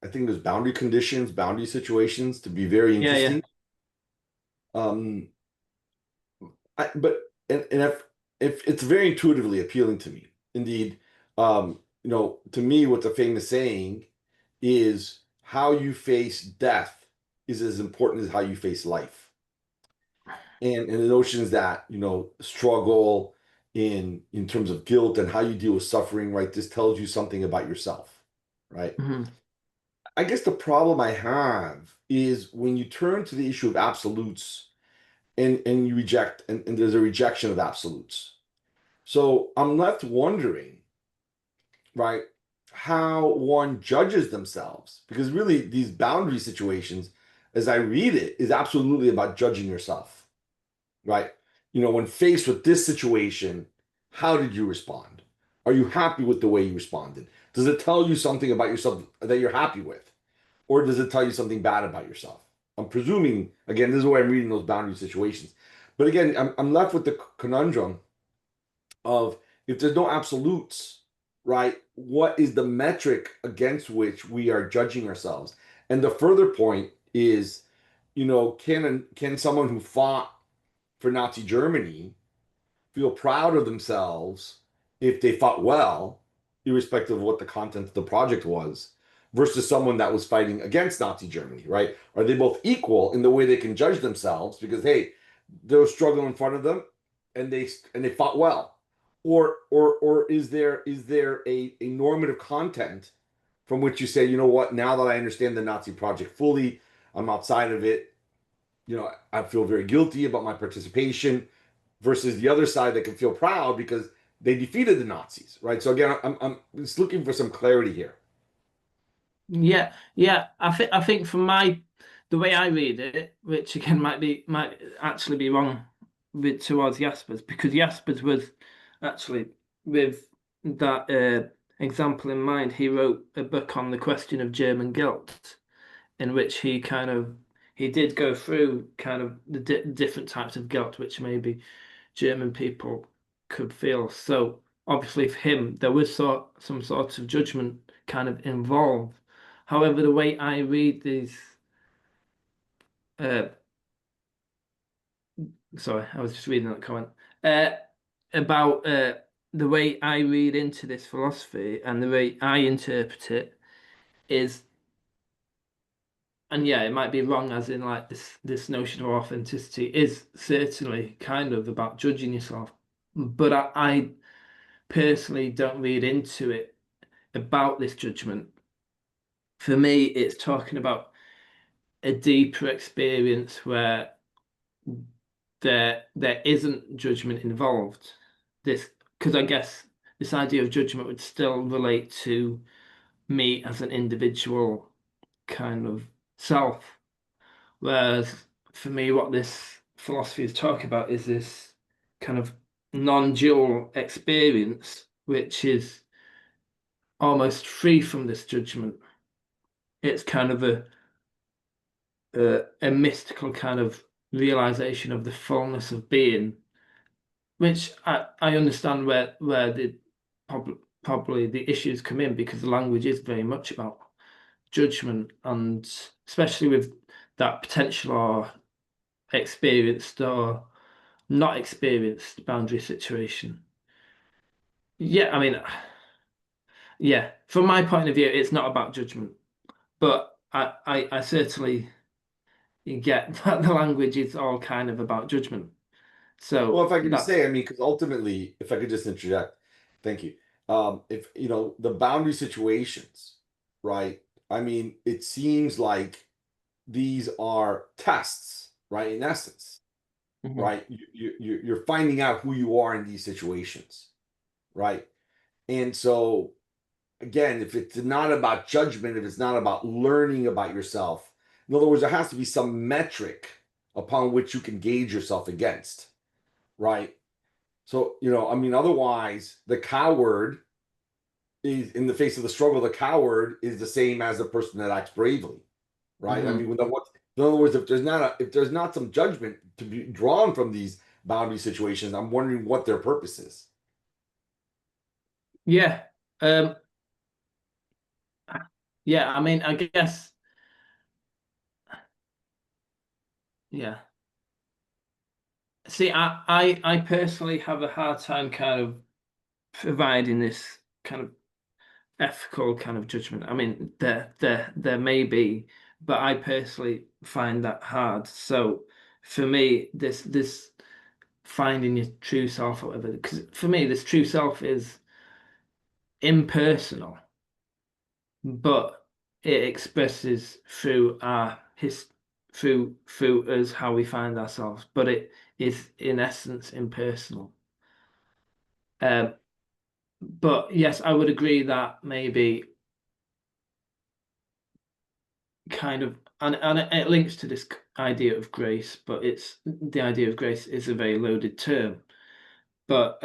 I think there's boundary conditions, boundary situations, to be very interesting. But if it's very intuitively appealing to me. Indeed, to me, what's a famous saying is how you face death is as important as how you face life. And the notions that, struggle in terms of guilt and how you deal with suffering, right? This tells you something about yourself, right? Mm-hmm. I guess the problem I have is when you turn to the issue of absolutes and you reject, and there's a rejection of absolutes. So I'm left wondering, right, how one judges themselves, because really these boundary situations, as I read it, is absolutely about judging yourself, right? When faced with this situation, how did you respond? Are you happy with the way you responded? Does it tell you something about yourself that you're happy with? Or does it tell you something bad about yourself? I'm presuming, again, this is why I'm reading those boundary situations. But again, I'm left with the conundrum of, if there's no absolutes, right, what is the metric against which we are judging ourselves? And the further point is, can someone who fought for Nazi Germany feel proud of themselves if they fought well, irrespective of what the content of the project was, versus someone that was fighting against Nazi Germany, right? Are they both equal in the way they can judge themselves because, hey, there was struggle in front of them and they fought well? Or is there a normative content from which you say, you know what, now that I understand the Nazi project fully, I'm outside of it, I feel very guilty about my participation, versus the other side that can feel proud because they defeated the Nazis, right? So again, I'm just looking for some clarity here. Yeah. I think from the way I read it, which again might actually be wrong, towards Jaspers, because Jaspers was actually, with that example in mind, he wrote a book on the question of German guilt, in which he did go through kind of the different types of guilt which maybe German people could feel. So obviously for him there was some sort of judgment kind of involved. However, the way I read these sorry, I was just reading that comment about the way I read into this philosophy and the way I interpret it is, and yeah, it might be wrong, as in like this notion of authenticity is certainly kind of about judging yourself, but I personally don't read into it about this judgment. For me, it's talking about a deeper experience where there isn't judgment involved. This, because I guess this idea of judgment would still relate to me as an individual kind of self. Whereas for me, what this philosophy is talking about is this kind of non-dual experience, which is almost free from this judgment. It's kind of a mystical kind of realization of the fullness of being, which I understand where the probably the issues come in, because the language is very much about judgment, and especially with that potential or experienced or not experienced boundary situation. Yeah, I mean, yeah, from my point of view, it's not about judgment, but I certainly get that the language is all kind of about judgment. So Well, if I could just that's say, I mean, because ultimately, if I could just interject, thank you. If you know the boundary situations, right? I mean, it seems like these are tests, right? In essence, Mhm. right? You're finding out who you are in these situations, right? And so, again, if it's not about judgment, if it's not about learning about yourself, in other words, there has to be some metric upon which you can gauge yourself against, right? So, you know, I mean, otherwise, the coward is in the face of the struggle, the coward is the same as the person that acts bravely, right? I Mhm. mean, in other words, if there's not some judgment to be drawn from these boundary situations, I'm wondering what their purpose is. Yeah. Um, yeah, I mean, I guess, yeah. See, I personally have a hard time kind of providing this kind of ethical kind of judgment. I mean, there may be, but I personally find that hard. So for me, this finding your true self or whatever, because for me, this true self is impersonal, but it expresses through through us how we find ourselves, but it is in essence impersonal. Um, but yes, I would agree that maybe kind of, and it links to this idea of grace, but it's the idea of grace is a very loaded term. But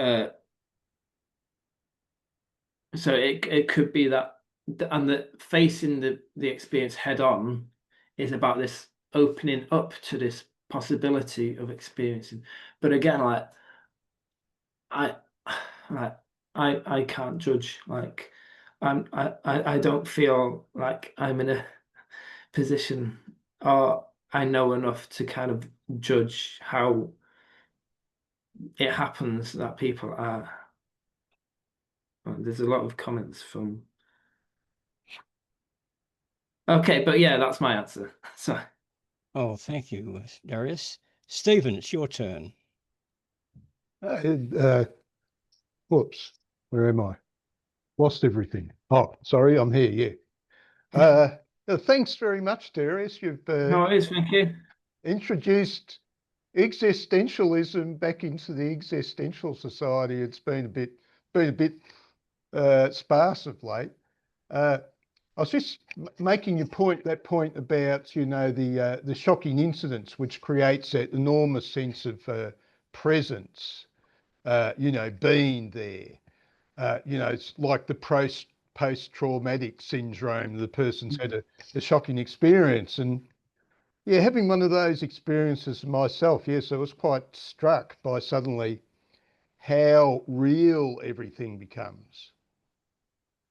so it could be that, and the facing the experience head on is about this opening up to this possibility of experiencing. But again, like I like I can't judge. Like I don't feel like I'm in a position, or I know enough to kind of judge how it happens that people are. Well, there's a lot of comments from. Okay, but yeah, that's my answer. So. Oh, thank you, Darius. Stephen, it's your turn. Whoops, where am I? Lost everything. Oh, sorry, I'm here. Yeah. Thanks very much, Darius. You've No worries, thank you. introduced existentialism back into the existential society. It's been a bit sparse of late. I was just making that point about, you know, the shocking incidents, which creates that enormous sense of presence, being there. It's like the post-traumatic syndrome. The person's had a shocking experience. And yeah, having one of those experiences myself, yes, I was quite struck by suddenly how real everything becomes.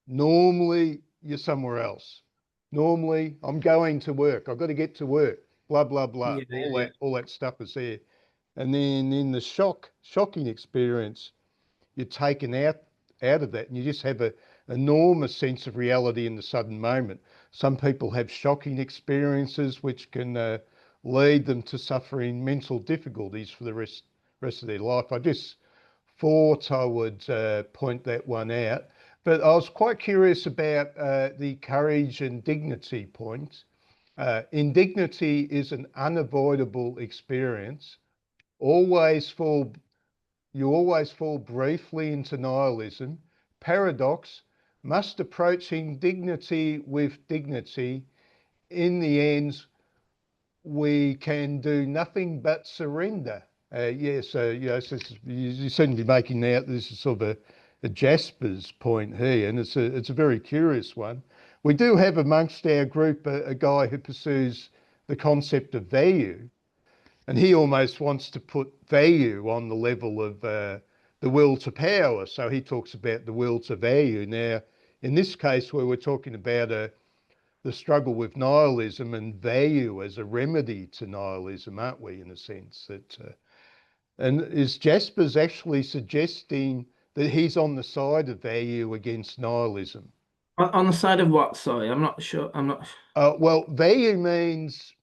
Normally, you're somewhere else. Normally, I'm going to work. I've got to get to work. Blah, blah, blah. All that stuff is there. And then in the shocking experience, you're taken out of that, and you just have an enormous sense of reality in the sudden moment. Some people have shocking experiences which can lead them to suffering mental difficulties for the rest of their life. I just thought I would point that one out. But I was quite curious about the courage and dignity point. Indignity is an unavoidable experience. You always fall briefly into nihilism. Paradox, must approach indignity with dignity. In the end, we can do nothing but surrender. So you seem to be making out this is sort of a Jaspers point here, and it's a very curious one. We do have amongst our group a guy who pursues the concept of value, and he almost wants to put value on the level of the will to power. So he talks about the will to value. Now, in this case, where we're talking about the struggle with nihilism and value as a remedy to nihilism, aren't we, in a sense? And is Jaspers actually suggesting that he's on the side of value against nihilism? On the side of what? Sorry, I'm not sure. Well, value means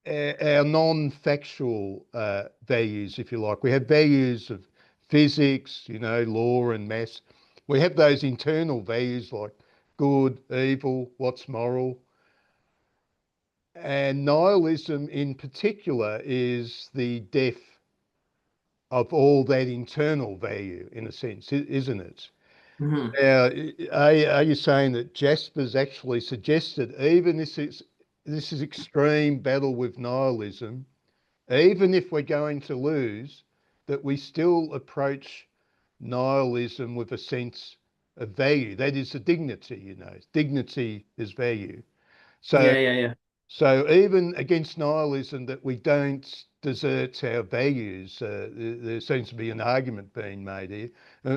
our non-factual values, if you like. We have values of physics, law and maths. We have those internal values like good, evil, what's moral. And nihilism in particular is the death of all that internal value, in a sense, isn't it? Mm-hmm. Now, are you saying that Jaspers actually suggested even this is extreme battle with nihilism, even if we're going to lose, that we still approach nihilism with a sense of value? That is the dignity, Dignity is value. So Yeah. So even against nihilism, that we don't desert our values, there seems to be an argument being made here.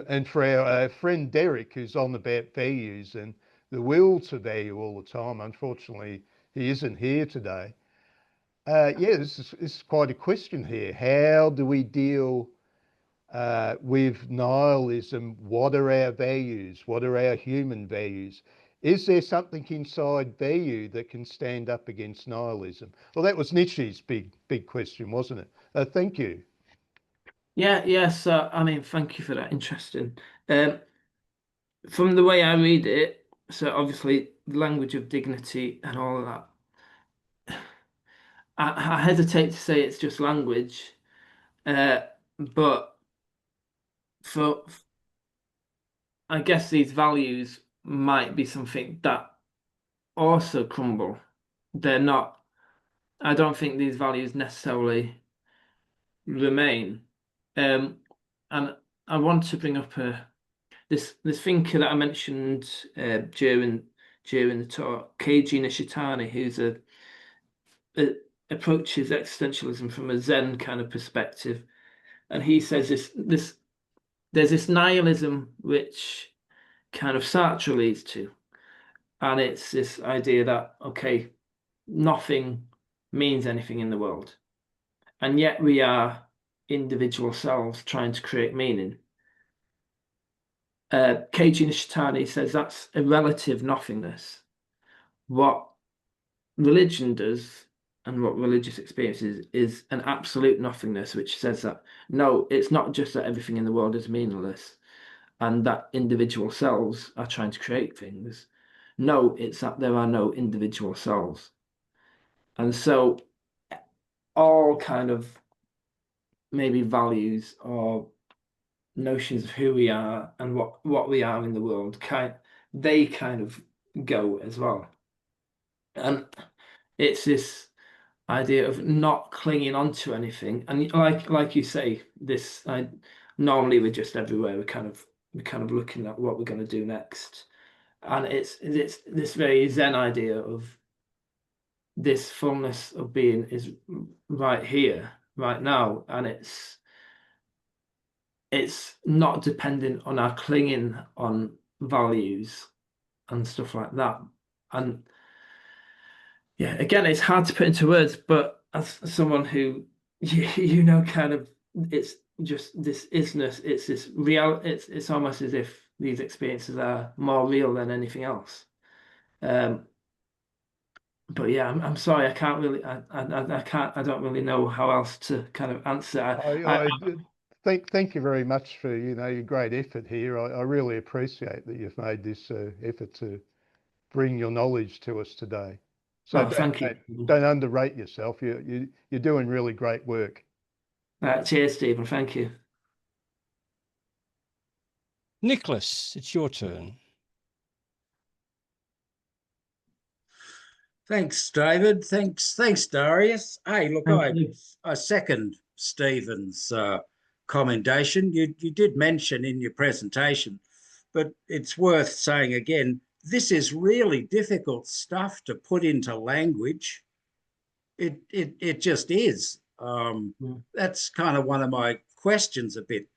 And for our friend Derek, who's on about values and the will to value all the time, unfortunately, he isn't here today. This is quite a question here. How do we deal with nihilism? What are our values? What are our human values? Is there something inside value that can stand up against nihilism? Well, that was Nietzsche's big question, wasn't it? Thank you. Yes. Thank you for that. Interesting. From the way I read it, so obviously the language of dignity and all of that. I hesitate to say it's just language, but for I guess these values might be something that also crumble. They're not. I don't think these values necessarily remain. And I want to bring up this thinker that I mentioned during the talk, Keiji Nishitani, who's approaches existentialism from a Zen kind of perspective, and he says there's this nihilism which kind of Sartre leads to, and it's this idea that okay, nothing means anything in the world, and yet we are individual selves trying to create meaning. Keiji Nishitani says that's a relative nothingness. What religion does and what religious experience is an absolute nothingness, which says that no, it's not just that everything in the world is meaningless and that individual selves are trying to create things. No, it's that there are no individual selves. And so all kind of maybe values or notions of who we are and what we are in the world they kind of go as well. And it's this idea of not clinging on to anything. And like you say, this I normally we're just everywhere. We're kind of looking at what we're going to do next. And it's this very Zen idea of this fullness of being is right here, right now, and it's not dependent on our clinging on values and stuff like that. And yeah, again, it's hard to put into words, but as someone who kind of it's just this isness, it's this real, it's almost as if these experiences are more real than anything else. But yeah, I'm sorry, I can't really, I can't, I don't really know how else to kind of answer. Thank you very much for your great effort here. I really appreciate that you've made this effort to bring your knowledge to us today. So thank you. Don't underrate yourself. You're doing really great work. Cheers, Stephen. Thank you. Nicholas, it's your turn. Thanks, David. Thanks, Darius. Hey, look, I second Stephen's commendation. You did mention in your presentation, but it's worth saying again, this is really difficult stuff to put into language. It just is. That's kind of one of my questions a bit.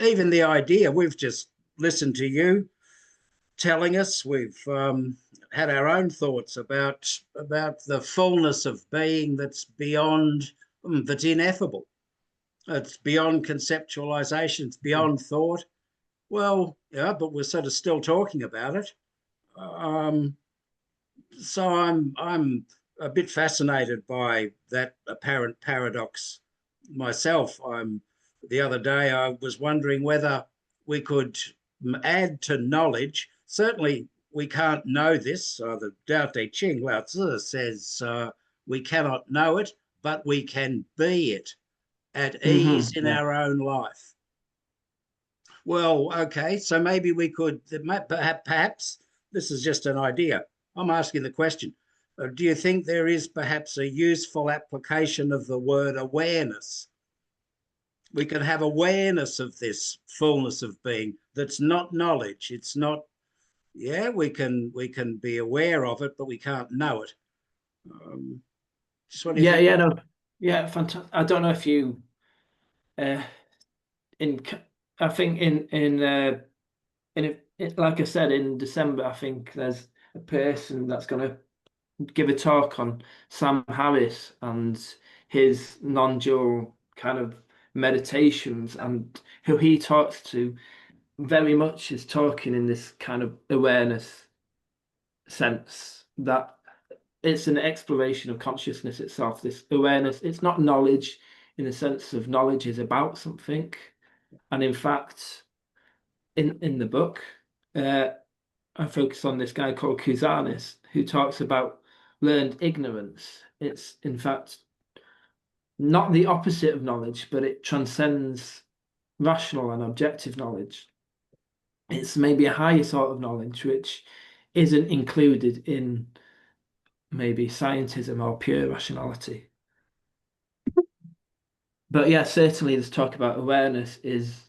Even the idea, we've just listened to you telling us, we've had our own thoughts about the fullness of being that's beyond, that's ineffable. It's beyond conceptualization, it's beyond thought. Well, yeah, but we're sort of still talking about it. So I'm a bit fascinated by that apparent paradox myself. The other day I was wondering whether we could add to knowledge. Certainly we can't know this. The Tao Te Ching, Lao Tzu says we cannot know it, but we can be it at ease in our own life. Well, okay, so maybe we could, perhaps this is just an idea. I'm asking the question. Do you think there is perhaps a useful application of the word awareness? We can have awareness of this fullness of being that's not knowledge. It's not, yeah, we can be aware of it, but we can't know it. Just what do you think? Yeah, fantastic. I don't know if you, I think like I said, in December, I think there's a person that's going to give a talk on Sam Harris and his non-dual kind of meditations, and who he talks to very much is talking in this kind of awareness sense, that it's an exploration of consciousness itself, this awareness. It's not knowledge in the sense of knowledge is about something. And in fact, in the book, I focus on this guy called Kuzanis, who talks about learned ignorance. It's in fact not the opposite of knowledge, but it transcends rational and objective knowledge. It's maybe a higher sort of knowledge which isn't included in maybe scientism or pure rationality. But yeah, certainly this talk about awareness is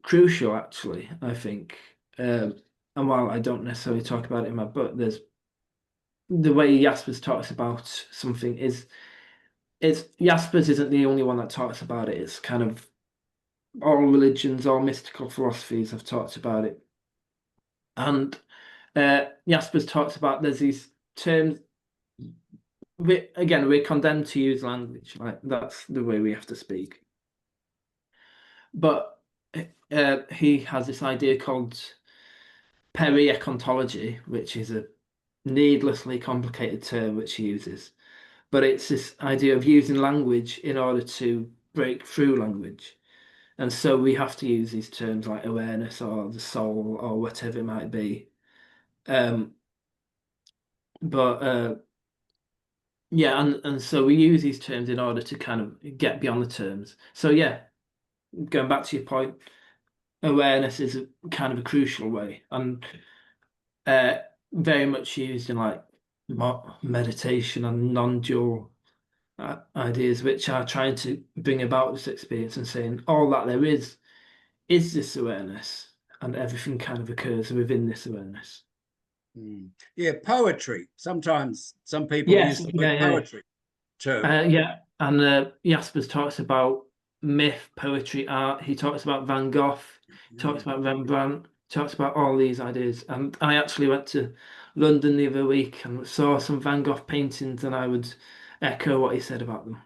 crucial, actually, I think. And while I don't necessarily talk about it in my book, there's the way Jaspers talks about something Jaspers isn't the only one that talks about it. It's kind of all religions, all mystical philosophies have talked about it. And Jaspers talks about there's these terms. We're condemned to use language, like that's the way we have to speak. But he has this idea called periecontology, which is a needlessly complicated term which he uses. But it's this idea of using language in order to break through language. And so we have to use these terms like awareness or the soul or whatever it might be. Yeah, and so we use these terms in order to kind of get beyond the terms. So yeah, going back to your point, awareness is kind of a crucial way. And very much used in like meditation and non-dual ideas, which are trying to bring about this experience and saying all that there is this awareness, and everything kind of occurs within this awareness. Yeah, poetry. Sometimes some people Yes, use the yeah, word poetry too. yeah. And Jaspers talks about myth, poetry, art. He talks about Van Gogh. He talks about Rembrandt. Talks about all these ideas. And I actually went to London the other week and saw some Van Gogh paintings, and I would echo what he said about them.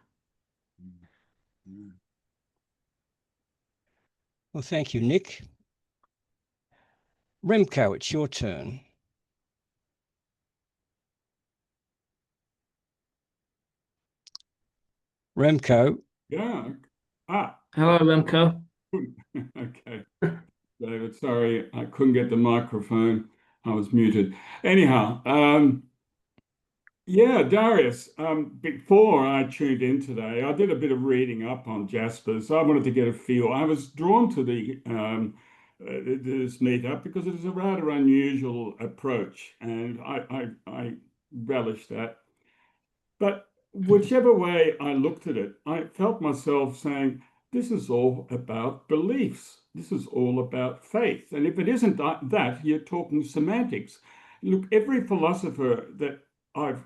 Well, thank you, Nick. Remco, it's your turn. Remco. Yeah. Hello, Remco. Okay. David, sorry, I couldn't get the microphone. I was muted. Anyhow, yeah, Darius, before I tuned in today, I did a bit of reading up on Jaspers. I wanted to get a feel. I was drawn to this meetup because it is a rather unusual approach, and I relish that. But whichever way I looked at it, I felt myself saying, this is all about beliefs. This is all about faith. And if it isn't that, you're talking semantics. Look, every philosopher that I've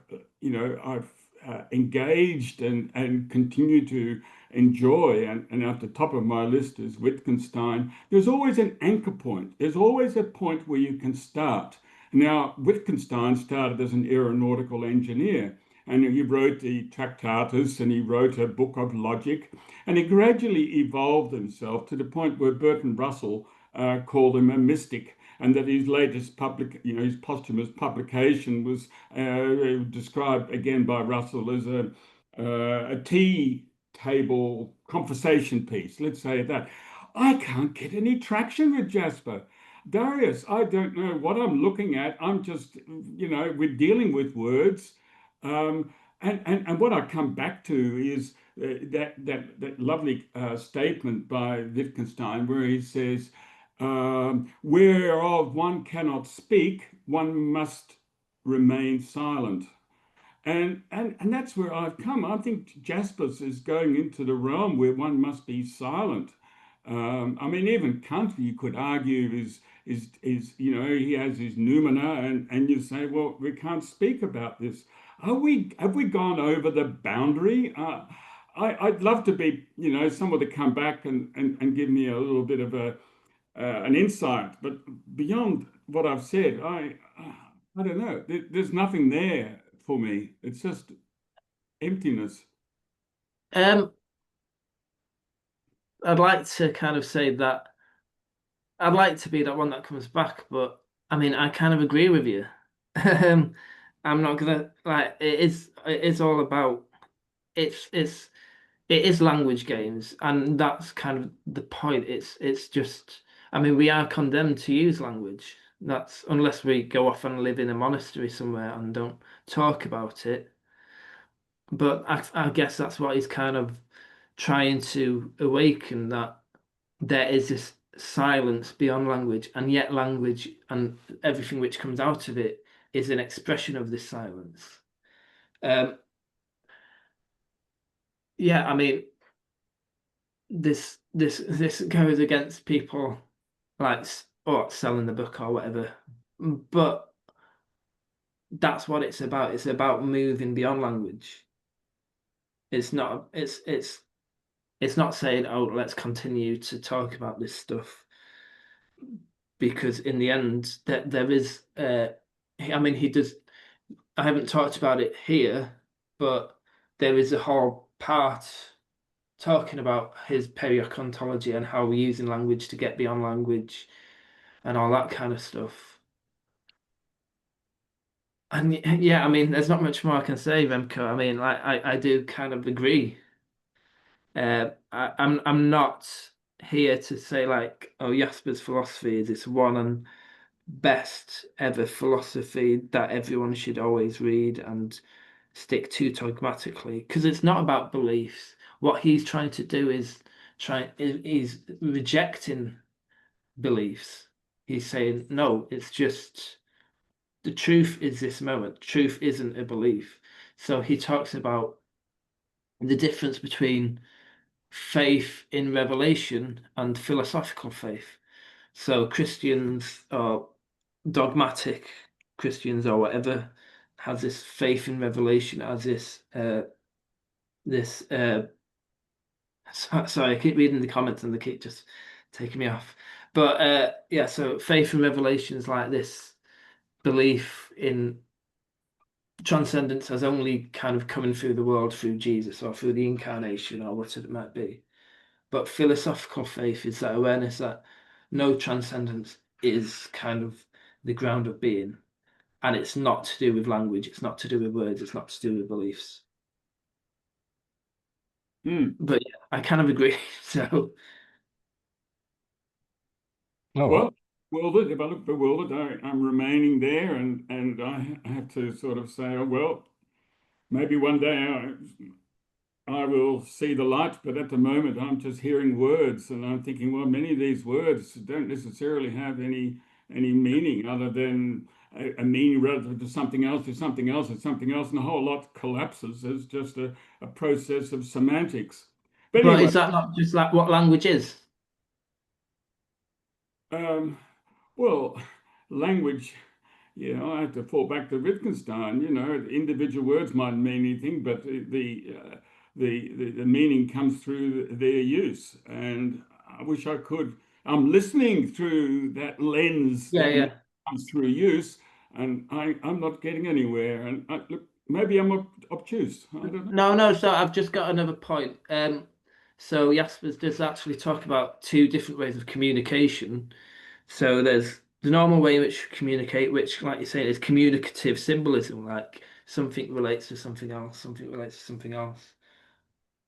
engaged and continue to enjoy, and at the top of my list is Wittgenstein, there's always an anchor point. There's always a point where you can start. Now, Wittgenstein started as an aeronautical engineer, and he wrote the Tractatus, and he wrote a book of logic, and he gradually evolved himself to the point where Bertrand Russell called him a mystic, and that his latest his posthumous publication was described again by Russell as a tea table conversation piece. Let's say that. I can't get any traction with Jasper. Darius, I don't know what I'm looking at. I'm just, we're dealing with words. And what I come back to is that lovely statement by Wittgenstein where he says, whereof one cannot speak, one must remain silent. And that's where I've come. I think Jaspers is going into the realm where one must be silent. I mean, even Kant, you could argue, is he has his noumena, and you say, well, we can't speak about this. Have we gone over the boundary? I'd love to be, someone to come back and give me a little bit of an insight. But beyond what I've said, I don't know. There's nothing there for me. It's just emptiness. I'd like to kind of say that I'd like to be that one that comes back, but I mean, I kind of agree with you. I'm not gonna like it is all about it is language games, and that's kind of the point. It's just, I mean, we are condemned to use language. That's unless we go off and live in a monastery somewhere and don't talk about it. But I guess that's what he's kind of trying to awaken, that there is this silence beyond language, and yet language and everything which comes out of it is an expression of this silence. Yeah, I mean, this goes against people like selling the book or whatever, but that's what it's about. It's about moving beyond language. It's not. It's not saying, oh, let's continue to talk about this stuff, because in the end, there is. I mean, he does. I haven't talked about it here, but there is a whole part talking about his periodontology and how we're using language to get beyond language and all that kind of stuff. And yeah, I mean, there's not much more I can say, Remco. I mean, like I do kind of agree. I'm not here to say like, oh, Jaspers' philosophy is this one and best ever philosophy that everyone should always read and stick to dogmatically, because it's not about beliefs. What he's trying to do is he's rejecting beliefs. He's saying no, it's just the truth is this moment. Truth isn't a belief. So he talks about the difference between faith in revelation and philosophical faith. So Christians or dogmatic Christians or whatever has this faith in revelation as this sorry, I keep reading the comments and they keep just taking me off. But yeah, so faith in revelation is like this belief in transcendence as only kind of coming through the world through Jesus or through the incarnation or whatever it might be. But philosophical faith is that awareness that no transcendence is kind of the ground of being. And it's not to do with language, it's not to do with words, it's not to do with beliefs. But yeah, I kind of agree. So well, if I look bewildered, I'm remaining there, and I have to sort of say, oh, well, maybe one day I will see the light, but at the moment I'm just hearing words, and I'm thinking, well, many of these words don't necessarily have any meaning other than a meaning relative to something else, and something else, and a whole lot collapses as just a process of semantics. But But anyway, is that not just like what language is? Well, language, I have to fall back to Wittgenstein. Individual words might mean anything, but the meaning comes through their use. And I wish I could. I'm listening through that lens that comes through use, and I'm not getting anywhere. And look, maybe I'm obtuse. I don't know. No. So I've just got another point. So Jaspers does actually talk about two different ways of communication. So there's the normal way in which you communicate, which, like you say, is communicative symbolism, like something relates to something else, something relates to something else.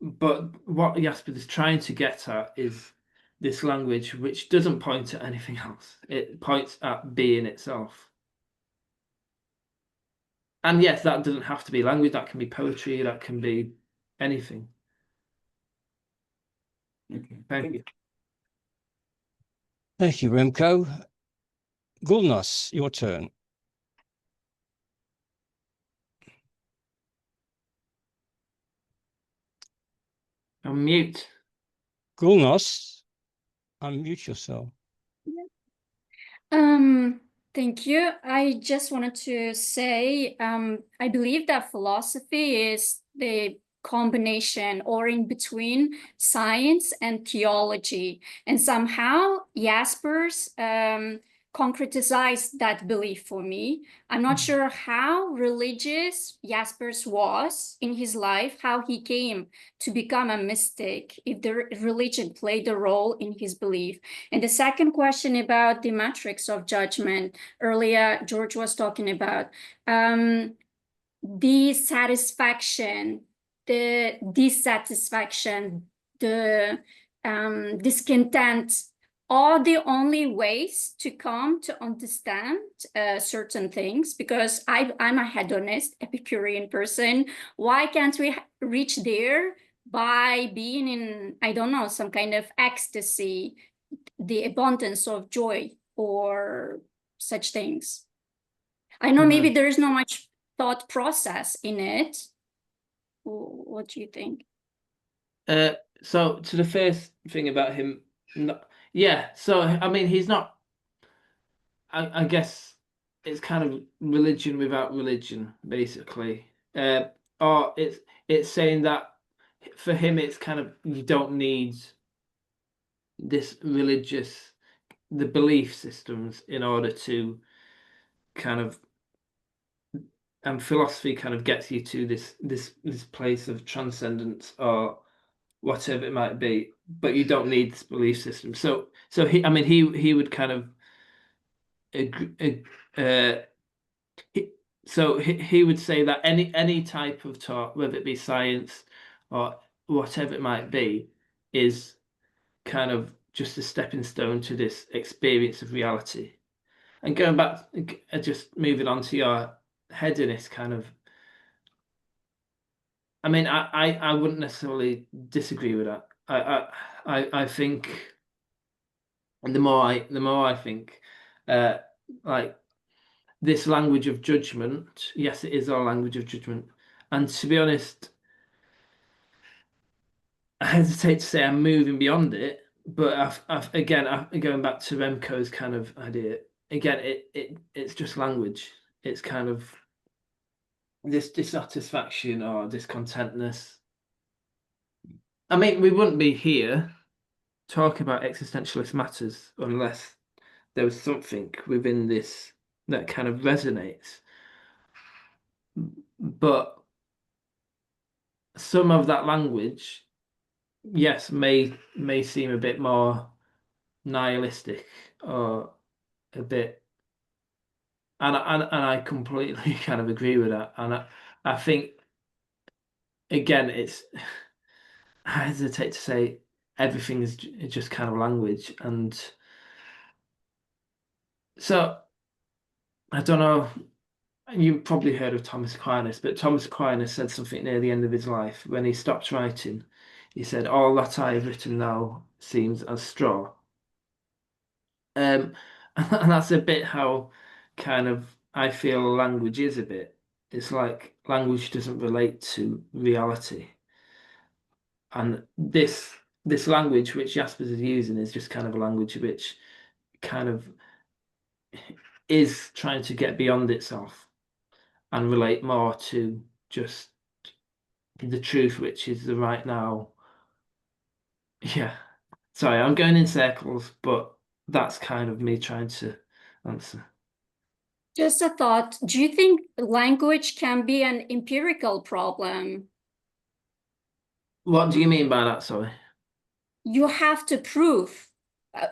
But what Jaspers is trying to get at is this language which doesn't point at anything else. It points at being itself. And yes, that doesn't have to be language, that can be poetry, that can be anything. Okay. Thank you. Thank you, Remco. Gulnas, your turn. Unmute. Gulnas, unmute yourself. Thank you. I just wanted to say, I believe that philosophy is the combination or in between science and theology. And somehow Jaspers concretized that belief for me. I'm not sure how religious Jaspers was in his life, how he came to become a mystic, if the religion played a role in his belief. And the second question about the matrix of judgment, earlier George was talking about, the satisfaction, the dissatisfaction, the discontent are the only ways to come to understand certain things, because I'm a hedonist, Epicurean person. Why can't we reach there by being in, I don't know, some kind of ecstasy, the abundance of joy or such things? I know maybe there is not much thought process in it. What do you think? So to the first thing about him, yeah, so I mean he's not, I guess it's kind of religion without religion, basically. Or it's saying that for him it's kind of, you don't need this the belief systems in order to kind of, and philosophy kind of gets you to this place of transcendence or whatever it might be, but you don't need this belief system. So he would kind of he would say that any type of talk, whether it be science or whatever it might be, is kind of just a stepping stone to this experience of reality. And going back, just moving on to your hedonist kind of, I mean, I wouldn't necessarily disagree with that. I think, and the more I think, like this language of judgment. Yes, it is our language of judgment. And to be honest, I hesitate to say I'm moving beyond it, but going back to Remco's kind of idea, again, it's just language. It's kind of this dissatisfaction or discontentness. I mean, we wouldn't be here talking about existentialist matters unless there was something within this that kind of resonates. But some of that language, yes, may seem a bit more nihilistic or a bit, and I completely kind of agree with that. And I think again, I hesitate to say everything is just kind of language, and so I don't know. You've probably heard of Thomas Aquinas, but Thomas Aquinas said something near the end of his life when he stopped writing. He said, "All that I have written now seems as straw." And that's a bit how kind of I feel language is a bit. It's like language doesn't relate to reality. And this language which Jaspers is using is just kind of a language which kind of is trying to get beyond itself and relate more to just the truth, which is the right now. Yeah. Sorry, I'm going in circles, but that's kind of me trying to answer. Just a thought. Do you think language can be an empirical problem? What do you mean by that? Sorry. You have to prove.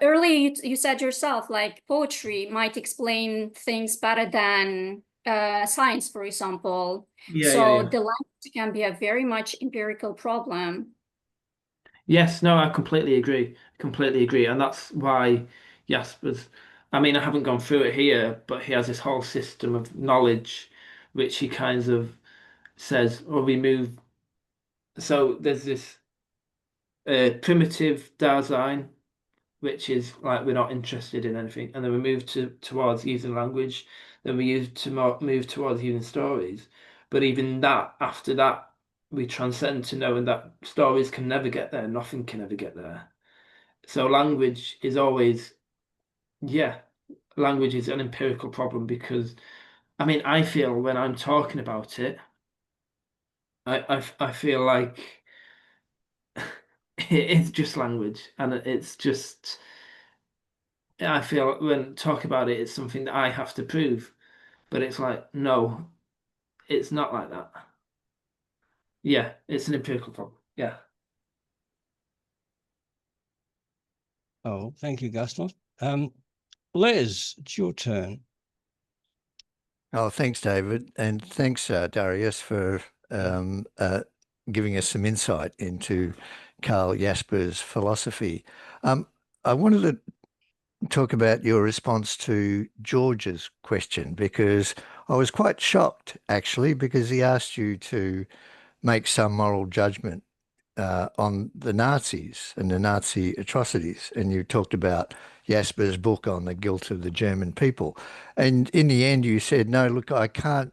Earlier, you said yourself, like poetry might explain things better than science, for example. So the language can be a very much empirical problem. Yes, no, I completely agree. Completely agree. And that's why Jaspers, I mean, I haven't gone through it here, but he has this whole system of knowledge, which he kind of says, or we move. So there's this primitive Dasein, which is like we're not interested in anything, and then we move towards using language, then we move towards using stories. But even that, after that, we transcend to knowing that stories can never get there, nothing can ever get there. So language is always, yeah, language is an empirical problem because, I mean, I feel when I'm talking about it, I feel like it's just language, and it's just. I feel when talk about it, it's something that I have to prove, but it's like, no, it's not like that. Yeah, it's an empirical problem. Yeah. Oh, thank you, Gustav. Les, it's your turn. Oh, thanks, David, and thanks, Darius, for giving us some insight into Karl Jaspers' philosophy. I wanted to talk about your response to George's question, because I was quite shocked, actually, because he asked you to make some moral judgment on the Nazis and the Nazi atrocities. And you talked about Jaspers' book on the guilt of the German people. And in the end, you said, no, look, I can't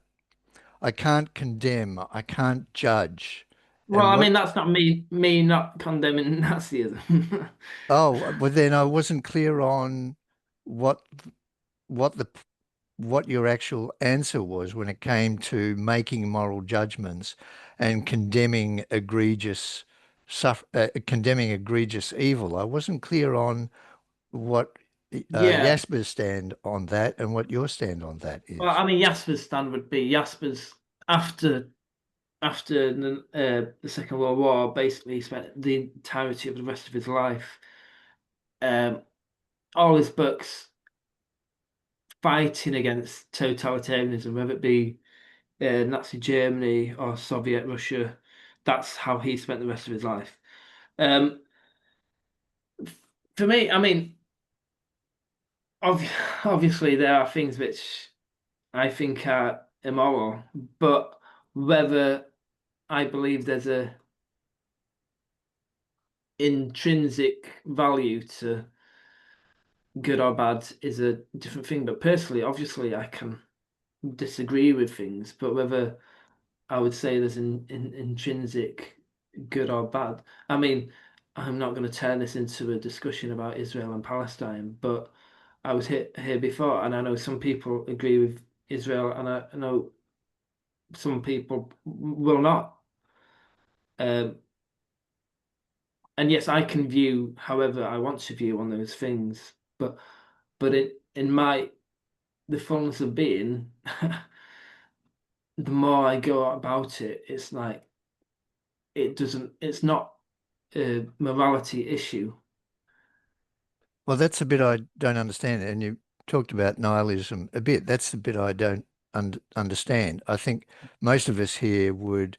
condemn, I can't judge. Well, I mean, that's not me not condemning Nazism. Oh, well, then I wasn't clear on what the what your actual answer was when it came to making moral judgments and condemning egregious evil. I wasn't clear on what Yeah. Jasper's stand on that and what your stand on that is. Well, I mean, Jaspers' stand would be Jaspers after the Second World War, basically spent the entirety of the rest of his life, all his books fighting against totalitarianism, whether it be Nazi Germany or Soviet Russia. That's how he spent the rest of his life. For me, I mean, obviously there are things which I think are immoral, but whether I believe there's a intrinsic value to good or bad is a different thing. But personally, obviously, I can disagree with things, but whether I would say there's an intrinsic good or bad. I mean, I'm not going to turn this into a discussion about Israel and Palestine, but I was here before, and I know some people agree with Israel, and I know some people will not. And yes, I can view however I want to view on those things, but in my the fullness of being, the more I go about it, it's like it's not a morality issue. Well, that's a bit I don't understand. And you talked about nihilism a bit. That's the bit I don't understand. I think most of us here would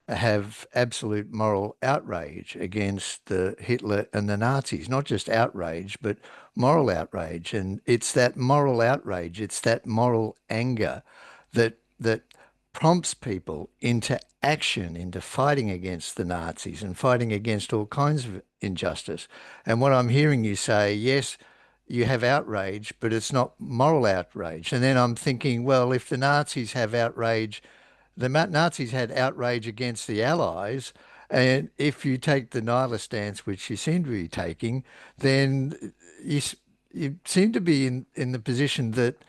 have absolute moral outrage against the Hitler and the Nazis, not just outrage, but moral outrage. And it's that moral outrage, it's that moral anger that prompts people into action, into fighting against the Nazis and fighting against all kinds of injustice. And what I'm hearing you say, yes, you have outrage, but it's not moral outrage. And then I'm thinking, well, if the Nazis have outrage, the Nazis had outrage against the Allies. And if you take the nihilist stance, which you seem to be taking, then you seem to be in the position that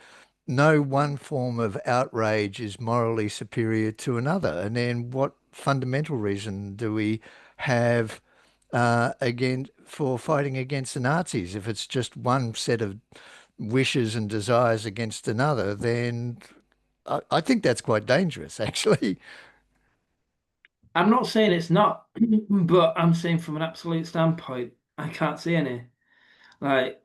no one form of outrage is morally superior to another. And then what fundamental reason do we have again for fighting against the Nazis? If it's just one set of wishes and desires against another, then I think that's quite dangerous, actually. I'm not saying it's not, but I'm saying from an absolute standpoint, I can't see any. Like,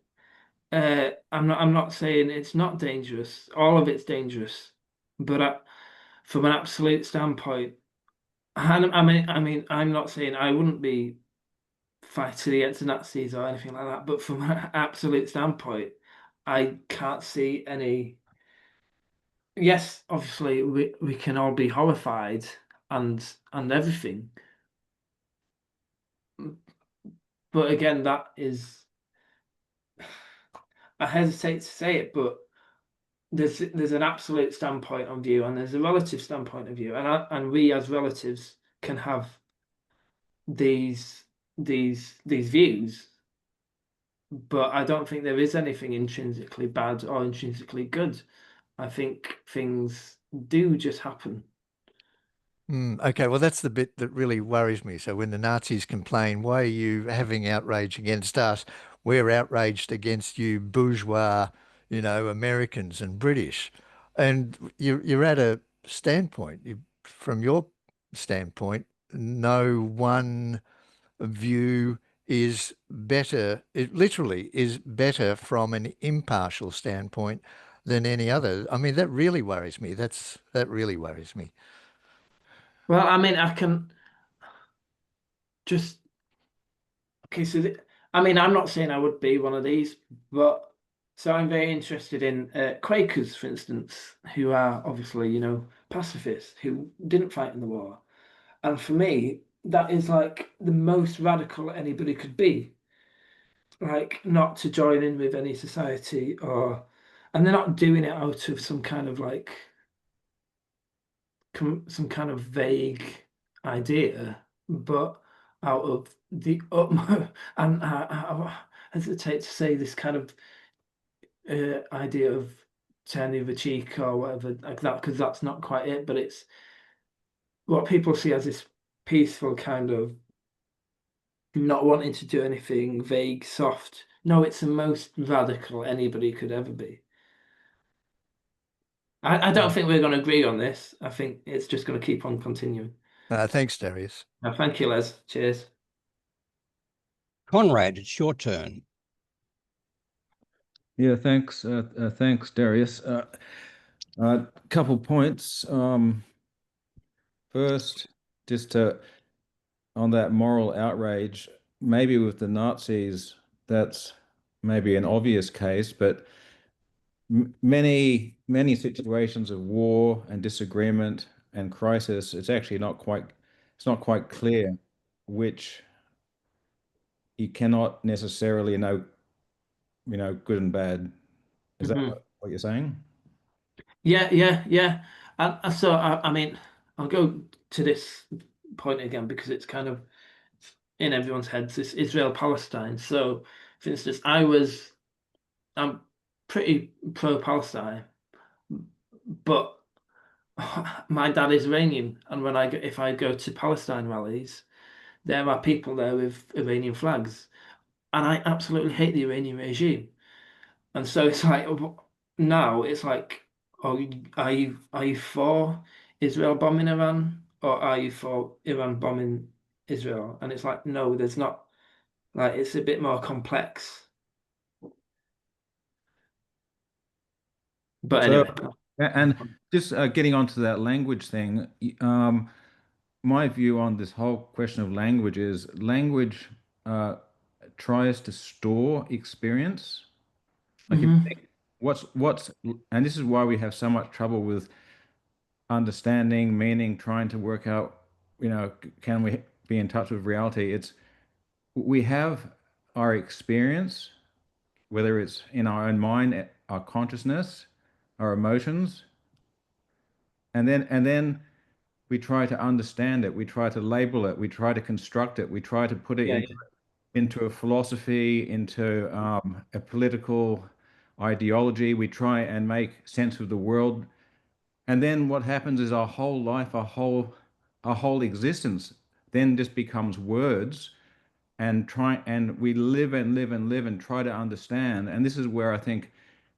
I'm not saying it's not dangerous. All of it's dangerous, but from an absolute standpoint, and I'm not saying I wouldn't be fighting against the Nazis or anything like that, but from an absolute standpoint, I can't see any. Yes, obviously we can all be horrified and everything, but again, that is I hesitate to say it, but there's an absolute standpoint on view and there's a relative standpoint of view, and we as relatives can have these these views, but I don't think there is anything intrinsically bad or intrinsically good. I think things do just happen. Okay, well, that's the bit that really worries me. So when the Nazis complain, why are you having outrage against us? We're outraged against you bourgeois, Americans and British. And you're at a standpoint. From your standpoint, no one view is better. It literally is better from an impartial standpoint than any other. I mean, that really worries me. That really worries me. Well, I mean, I can just okay. I'm not saying I would be one of these, but so I'm very interested in Quakers, for instance, who are obviously, pacifists who didn't fight in the war. And for me, that is like the most radical anybody could be. Like not to join in with any society and they're not doing it out of some kind of like some kind of vague idea, but out of the utmost, and I hesitate to say this kind of idea of turn the other cheek or whatever like that, because that's not quite it, but it's what people see as this peaceful kind of not wanting to do anything vague, soft. No, it's the most radical anybody could ever be. I don't think we're going to agree on this. I think it's just going to keep on continuing. Thanks, Darius. Thank you, Les. Cheers. Conrad, it's your turn. Yeah, thanks. Thanks, Darius. Couple points. First, just on that moral outrage, maybe with the Nazis, that's maybe an obvious case, but many situations of war and disagreement and crisis, it's not quite clear which you cannot necessarily know, good and bad. Is that what you're saying? Yeah. And so I mean, I'll go to this point again because it's kind of in everyone's heads. This Israel-Palestine. So, for instance, I'm pretty pro-Palestine, but my dad is Iranian, and if I go to Palestine rallies, there are people there with Iranian flags, and I absolutely hate the Iranian regime. And so it's like now it's like, oh, are you for Israel bombing Iran, or are you for Iran bombing Israel? And it's like, no, there's not. Like, it's a bit more complex. But So, anyway, and just getting onto that language thing, my view on this whole question of language is language tries to store experience. Like if you hmm think what's and this is why we have so much trouble with understanding, meaning, trying to work out, can we be in touch with reality? It's we have our experience, whether it's in our own mind, our consciousness, our emotions, and then we try to understand it, we try to label it, we try to construct it, we try to put it yeah, into a philosophy, into a political ideology. We try and make sense of the world. And then what happens is our whole life, our whole existence then just becomes words and we live and live and live and try to understand. And this is where I think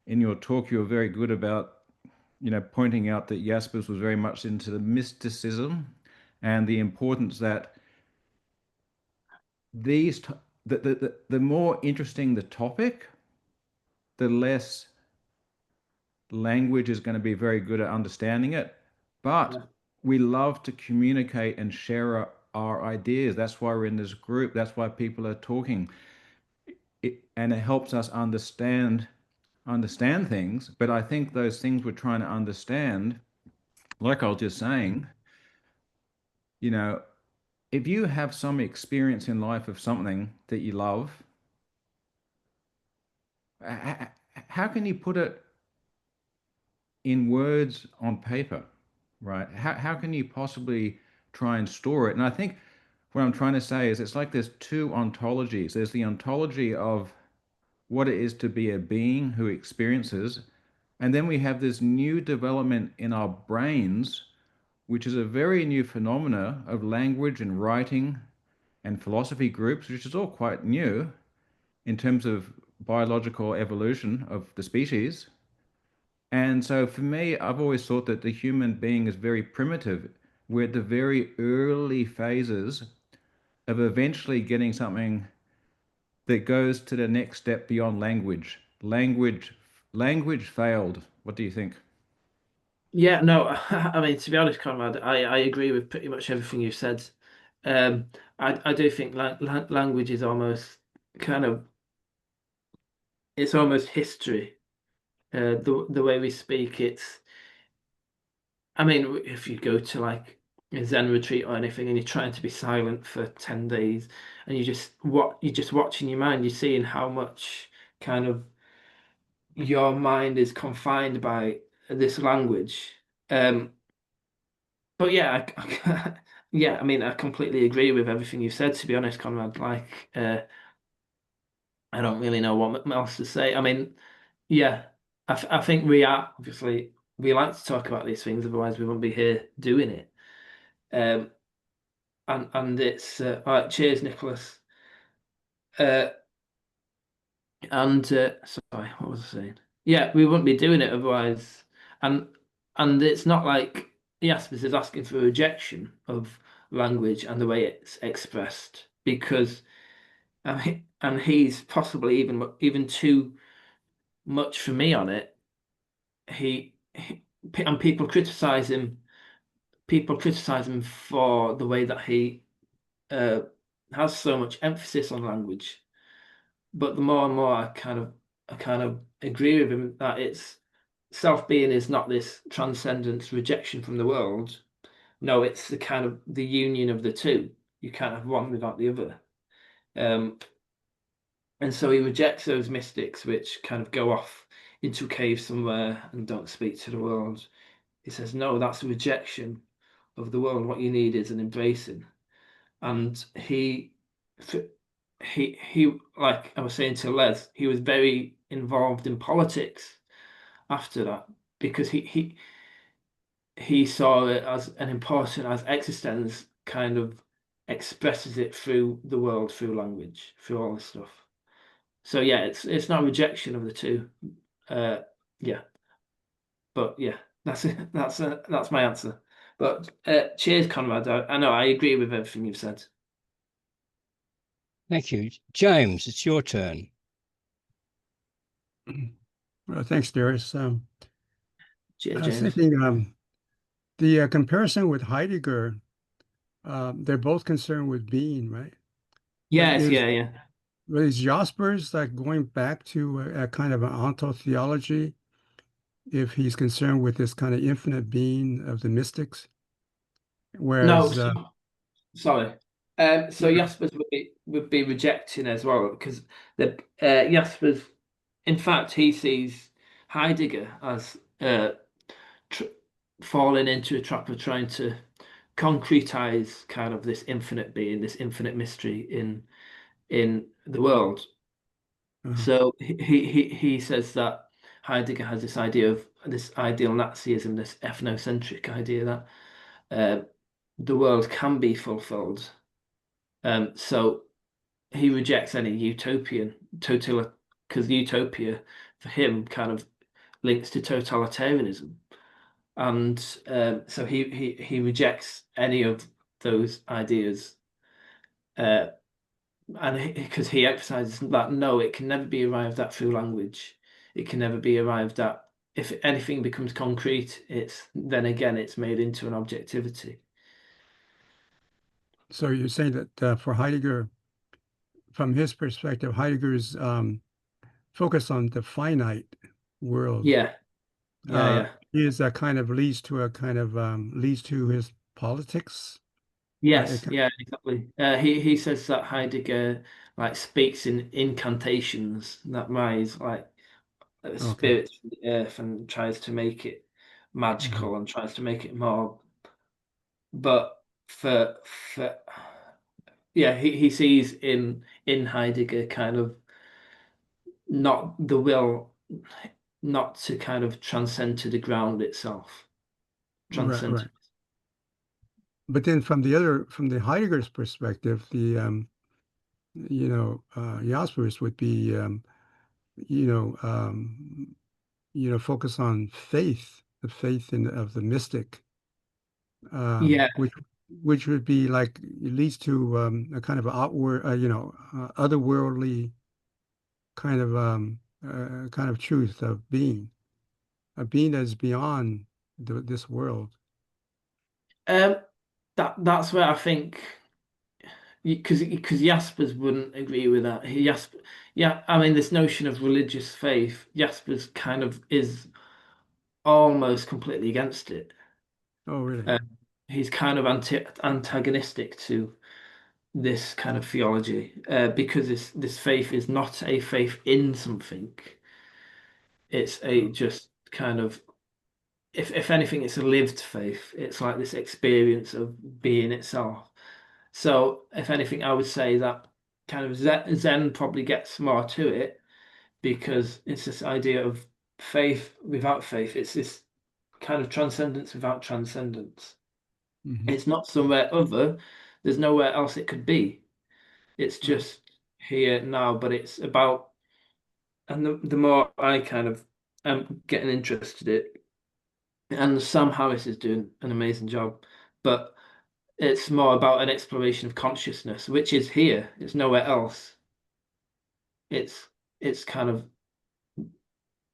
in your talk you were very good about, pointing out that Jaspers was very much into the mysticism and the importance that these the more interesting the topic, the less language is going to be very good at understanding it. But yeah, we love to communicate and share our ideas. That's why we're in this group. That's why people are talking. And it helps us understand things. But I think those things we're trying to understand, like I was just saying, you know, if you have some experience in life of something that you love, how can you put it in words on paper, right? How can you possibly try and store it? And I think what I'm trying to say is it's like there's two ontologies. There's the ontology of what it is to be a being who experiences, and then we have this new development in our brains, which is a very new phenomena of language and writing and philosophy groups, which is all quite new in terms of biological evolution of the species. And so for me, I've always thought that the human being is very primitive. We're at the very early phases of eventually getting something that goes to the next step beyond language. Language failed. What do you think? yeah. No, I mean, to be honest, Conrad, I agree with pretty much everything you said. Um, I do think language is almost kind of it's almost history. The way we speak, I mean, if you go to like a Zen retreat or anything, and you're trying to be silent for 10 days, and you're just watching your mind, you're seeing how much kind of your mind is confined by this language. Um, but yeah, yeah, I mean, I completely agree with everything you said. To be honest, Conrad, like, I don't really know what else to say. I mean, yeah, I think we are obviously we like to talk about these things, otherwise we wouldn't be here doing it. Um, and it's all right. Cheers, Nicholas. Uh, and sorry, what was I saying? Yeah, we wouldn't be doing it otherwise. And and it's not like Jaspers is asking for rejection of language and the way it's expressed, because I mean, and he's possibly even too much for me on it. And people criticize him for the way that he uh, has so much emphasis on language. But the more and more I kind of agree with him that it's self-being is not this transcendence rejection from the world. No, it's the kind of the union of the two. You can't have one without the other. Um, and so he rejects those mystics which kind of go off into a cave somewhere and don't speak to the world. He says, no, that's a rejection of the world. What you need is an embracing. And he, like I was saying to Les, he was very involved in politics after that, because he saw it as an important, as existence kind of expresses it through the world, through language, through all this stuff. So yeah, it's not a rejection of the two. Yeah, but yeah, that's it. That's my answer. But cheers, Conrad. I know I agree with everything you've said. Thank you. James, it's your turn. Well, thanks, Darius. Cheers, I was James. thinking the comparison with Heidegger, they're both concerned with being, right? Yes, is, yeah. But is Jaspers like going back to a kind of an ontotheology if he's concerned with this kind of infinite being of the mystics? No, Whereas, sorry. So Jaspers would be rejecting as well, because the Jaspers, in fact, he sees Heidegger as falling into a trap of trying to concretize kind of this infinite being, this infinite mystery in the world. So he says that Heidegger has this idea of this ideal Nazism, this ethnocentric idea that the world can be fulfilled. So he rejects any utopian because utopia for him kind of links to totalitarianism, and so he rejects any of those ideas, and because he emphasizes that no, it can never be arrived at through language. It can never be arrived at. If anything becomes concrete, it's made into an objectivity. so you're saying that for Heidegger, from his perspective, Heidegger's focus on the finite world. Yeah. Is that kind of leads to his politics. Yes, yeah, exactly. He says that Heidegger like speaks in incantations that rise like spirits from the earth and tries to make it magical and tries to make it more. But for yeah, he sees in Heidegger kind of not the will, not to kind of transcend to the ground itself. Transcend. Right. But then from the Heidegger's perspective, the Jaspers would be focus on faith, the faith of the mystic, Yeah. which would be like it leads to a kind of outward, otherworldly kind of truth of being, a being that is beyond this world. That's where I think, because Jaspers wouldn't agree with that. I mean, this notion of religious faith, Jaspers kind of is almost completely against it. Oh, really? He's kind of antagonistic to this kind of theology, because this faith is not a faith in something. It's a just kind of, if anything, it's a lived faith. It's like this experience of being itself. So, if anything, I would say that kind of Zen probably gets more to it, because it's this idea of faith without faith. It's this kind of transcendence without transcendence. It's not somewhere other. There's nowhere else it could be. It's just here now, but it's about, and the more I kind of am getting interested in it, and Sam Harris is doing an amazing job, but it's more about an exploration of consciousness, which is here. It's nowhere else. It's kind of,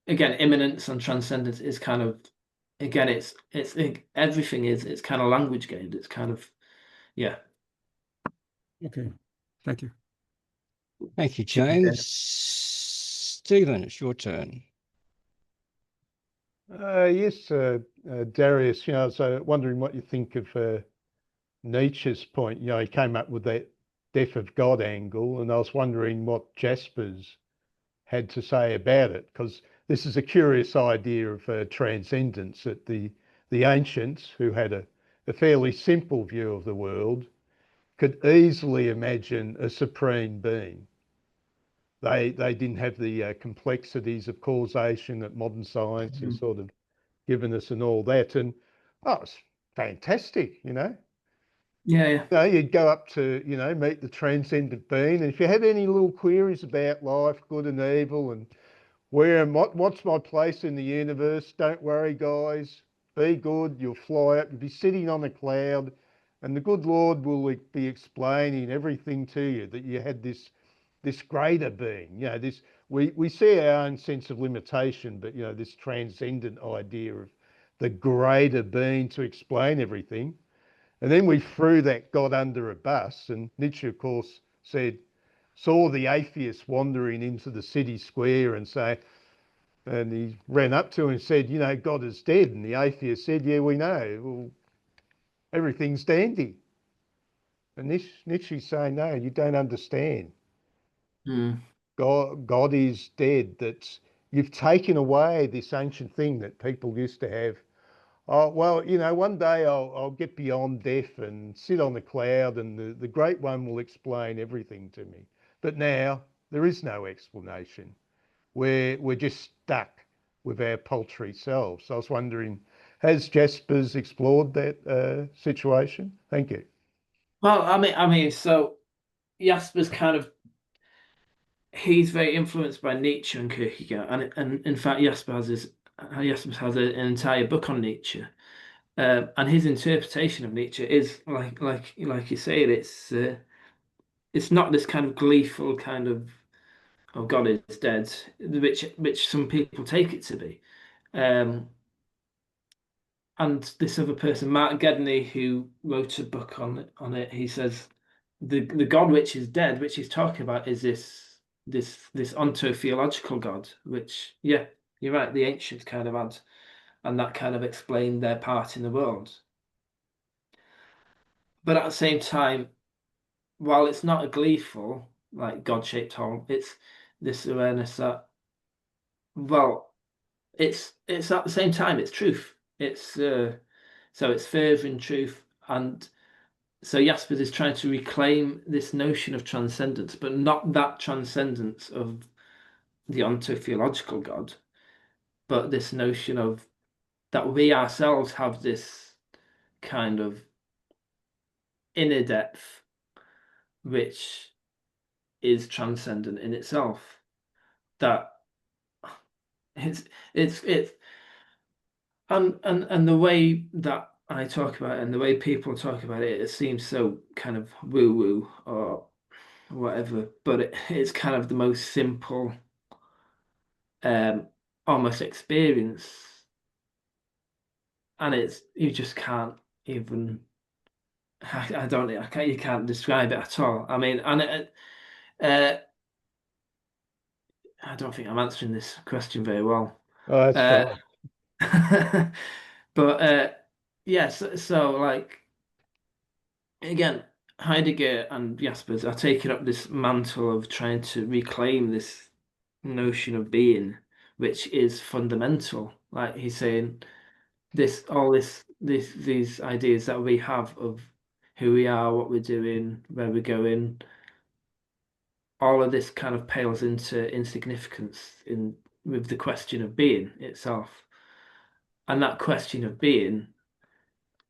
again, immanence and transcendence is kind of, again, it's everything is, it's kind of language gained. It's kind of, yeah. Okay, thank you. Thank you, James. Stephen, it's your turn. Yes, Darius, so wondering what you think of Nietzsche's point. He came up with that death of God angle, and I was wondering what Jaspers had to say about it, because this is a curious idea of transcendence that the ancients, who had a fairly simple view of the world, could easily imagine a supreme being. They didn't have the complexities of causation that modern science has sort of given us and all that. And it's fantastic, you know. Yeah, You know, you'd go up to, you know, meet the transcendent being, and if you had any little queries about life, good and evil, and what's my place in the universe, don't worry, guys, be good, you'll fly up, you'll be sitting on a cloud, and the good Lord will be explaining everything to you, that you had this greater being, you know, this, we see our own sense of limitation, but, you know, this transcendent idea of the greater being to explain everything. And then we threw that God under a bus, and Nietzsche, of course, saw the atheist wandering into the city square and he ran up to him and said, you know, God is dead. And the atheist said, yeah, we know. Well, everything's dandy. And Nietzsche's saying, no, you don't understand. God is dead. You've taken away this ancient thing that people used to have. Oh, well, you know, one day I'll get beyond death and sit on the cloud, and the Great One will explain everything to me. But now there is no explanation. We're just stuck with our paltry selves. So I was wondering, has Jaspers explored that situation? Thank you. Well, I mean, so Jaspers he's very influenced by Nietzsche and Kierkegaard, and in fact, Jaspers has an entire book on Nietzsche. And his interpretation of Nietzsche is like you say, it's not this kind of gleeful kind of, oh, God is dead, which some people take it to be. And this other person, Mark Gedney, who wrote a book on it, he says the God which is dead, which he's talking about, is this ontotheological God, which, yeah, you're right, the ancients kind of had, and that kind of explained their part in the world. But at the same time, while it's not a gleeful, like God-shaped hole, it's this awareness that, well, it's at the same time, it's truth. So it's furthering truth, and so Jaspers is trying to reclaim this notion of transcendence, but not that transcendence of the ontotheological God, but this notion of that we ourselves have this kind of inner depth which is transcendent in itself. That it's and the way that I talk about it and the way people talk about it, it seems so kind of woo-woo or whatever, but it's kind of the most simple almost experience, and you just can't even you can't describe it at all. I mean, and I don't think I'm answering this question very well. Oh, that's fine. But yes, so like again, Heidegger and Jaspers are taking up this mantle of trying to reclaim this notion of being, which is fundamental. Like he's saying, these ideas that we have of who we are, what we're doing, where we're going, all of this kind of pales into insignificance with the question of being itself. And that question of being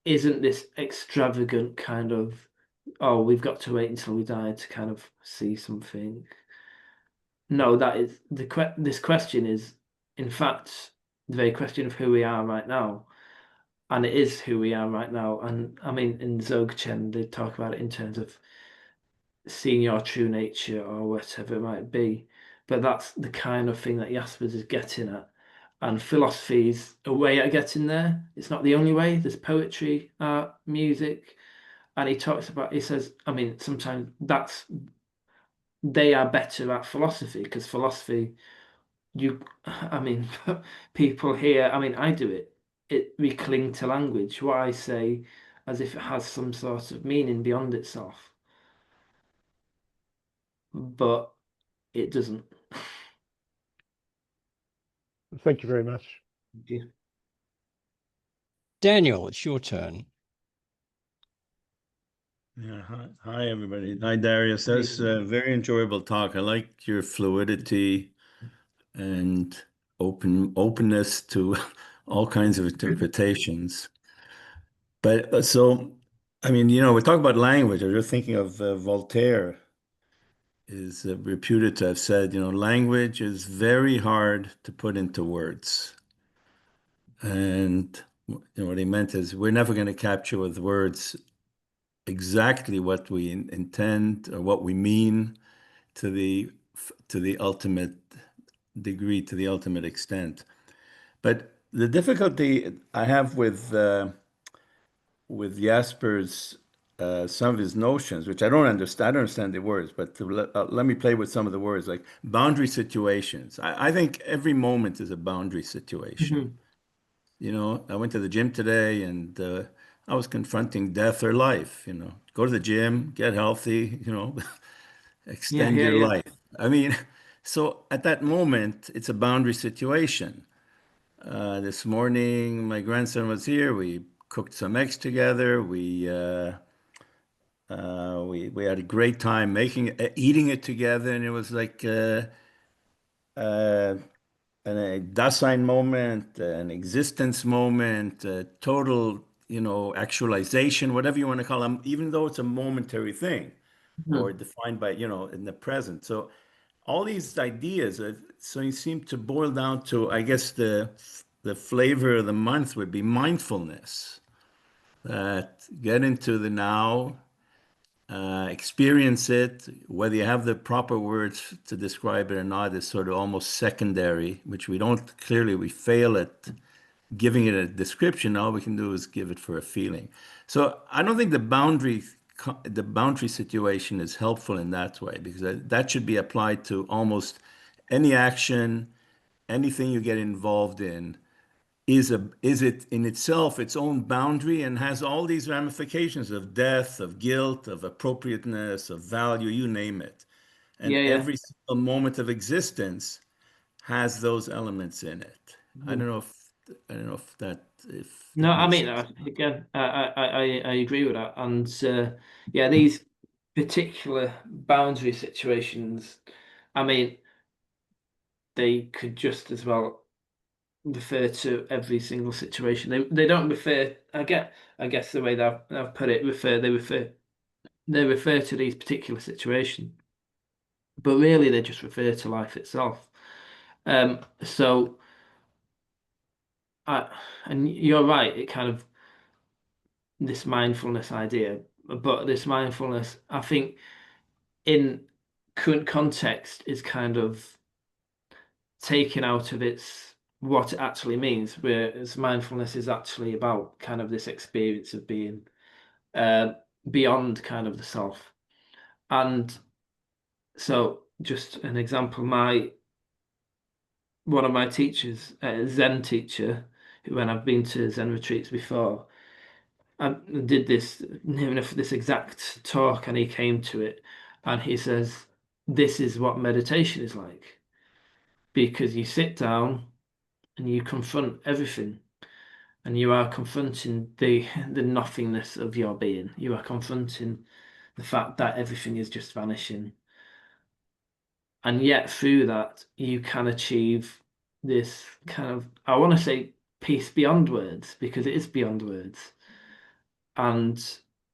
isn't this extravagant kind of, oh, we've got to wait until we die to kind of see something. No, that is this question is, in fact, the very question of who we are right now. And it is who we are right now. And I mean, in Dzogchen, they talk about it in terms of seeing your true nature or whatever it might be. But that's the kind of thing that Jaspers is getting at. And philosophy is a way at getting there. It's not the only way. There's poetry, art, music. And he says, I mean, sometimes they are better at philosophy because philosophy, I mean, people here, I mean, I do it. We cling to language, what I say, as if it has some sort of meaning beyond itself. But it doesn't. Thank you very much. Thank you. Daniel, it's your turn. Yeah, hi everybody. Hi Darius. That's a very enjoyable talk. I like your fluidity and openness to all kinds of interpretations. But so, I mean, we talk about language. I was just thinking of Voltaire is reputed to have said, language is very hard to put into words. And what he meant is we're never going to capture with words exactly what we intend or what we mean to the ultimate degree, to the ultimate extent. But the difficulty I have with Jaspers, some of his notions, which I don't understand. I don't understand the words, but let me play with some of the words, like boundary situations. I think every moment is a boundary situation. I went to the gym today and I was confronting death or life. Go to the gym, get healthy, extend your life. I mean, so at that moment, it's a boundary situation. This morning, my grandson was here. We cooked some eggs together. We had a great time eating it together, and it was like a Dasein moment, an existence moment, a total, actualization, whatever you want to call them, even though it's a momentary thing or defined by, in the present. So all these ideas, so you seem to boil down to, I guess, the flavor of the month would be mindfulness. That get into the now, experience it, whether you have the proper words to describe it or not is sort of almost secondary, which we fail at giving it a description. All we can do is give it for a feeling. So I don't think the boundary situation is helpful in that way, because that should be applied to almost any action, anything you get involved in. Is it in itself its own boundary and has all these ramifications of death, of guilt, of appropriateness, of value, you name it. And every single moment of existence has those elements in it. I don't know if that No, I makes mean, sense. again, I agree with that. And these particular boundary situations, I mean, they could just as well refer to every single situation. They don't refer. I guess the way that I've put it, they refer to these particular situations, but really they just refer to life itself. So and you're right. It kind of this mindfulness idea, but this mindfulness, I think, in current context, is kind of taken out of its what it actually means, whereas mindfulness is actually about kind of this experience of being beyond kind of the self. And so just an example, one of my teachers, a Zen teacher, when I've been to Zen retreats before, I did this near enough this exact talk, and he came to it and he says, this is what meditation is like, because you sit down and you confront everything, and you are confronting the nothingness of your being. You are confronting the fact that everything is just vanishing. And yet through that you can achieve this kind of, I want to say, peace beyond words, because it is beyond words. And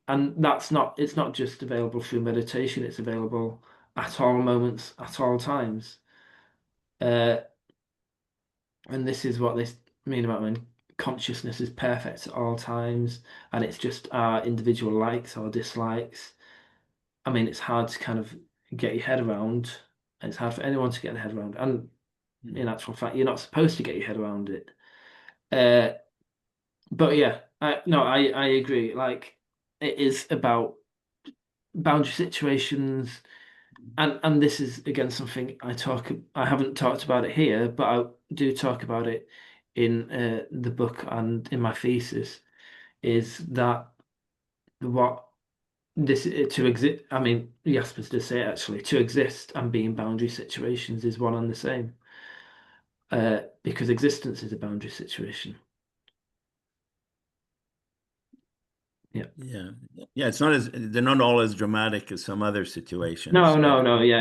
it's not just available through meditation, it's available at all moments, at all times. And this is what they mean about when consciousness is perfect at all times, and it's just our individual likes or dislikes. I mean, it's hard to kind of get your head around. It's hard for anyone to get their head around, and in actual fact, you're not supposed to get your head around it. But yeah, I agree. Like, it is about boundary situations, and this is again something I haven't talked about it here, but I do talk about it in the book and in my thesis, is that what this to exist. I mean, Jaspers does say it, actually, to exist and be in boundary situations is one and the same. because existence is a boundary situation. Yeah. It's not they're not all as dramatic as some other situations. No. Yeah.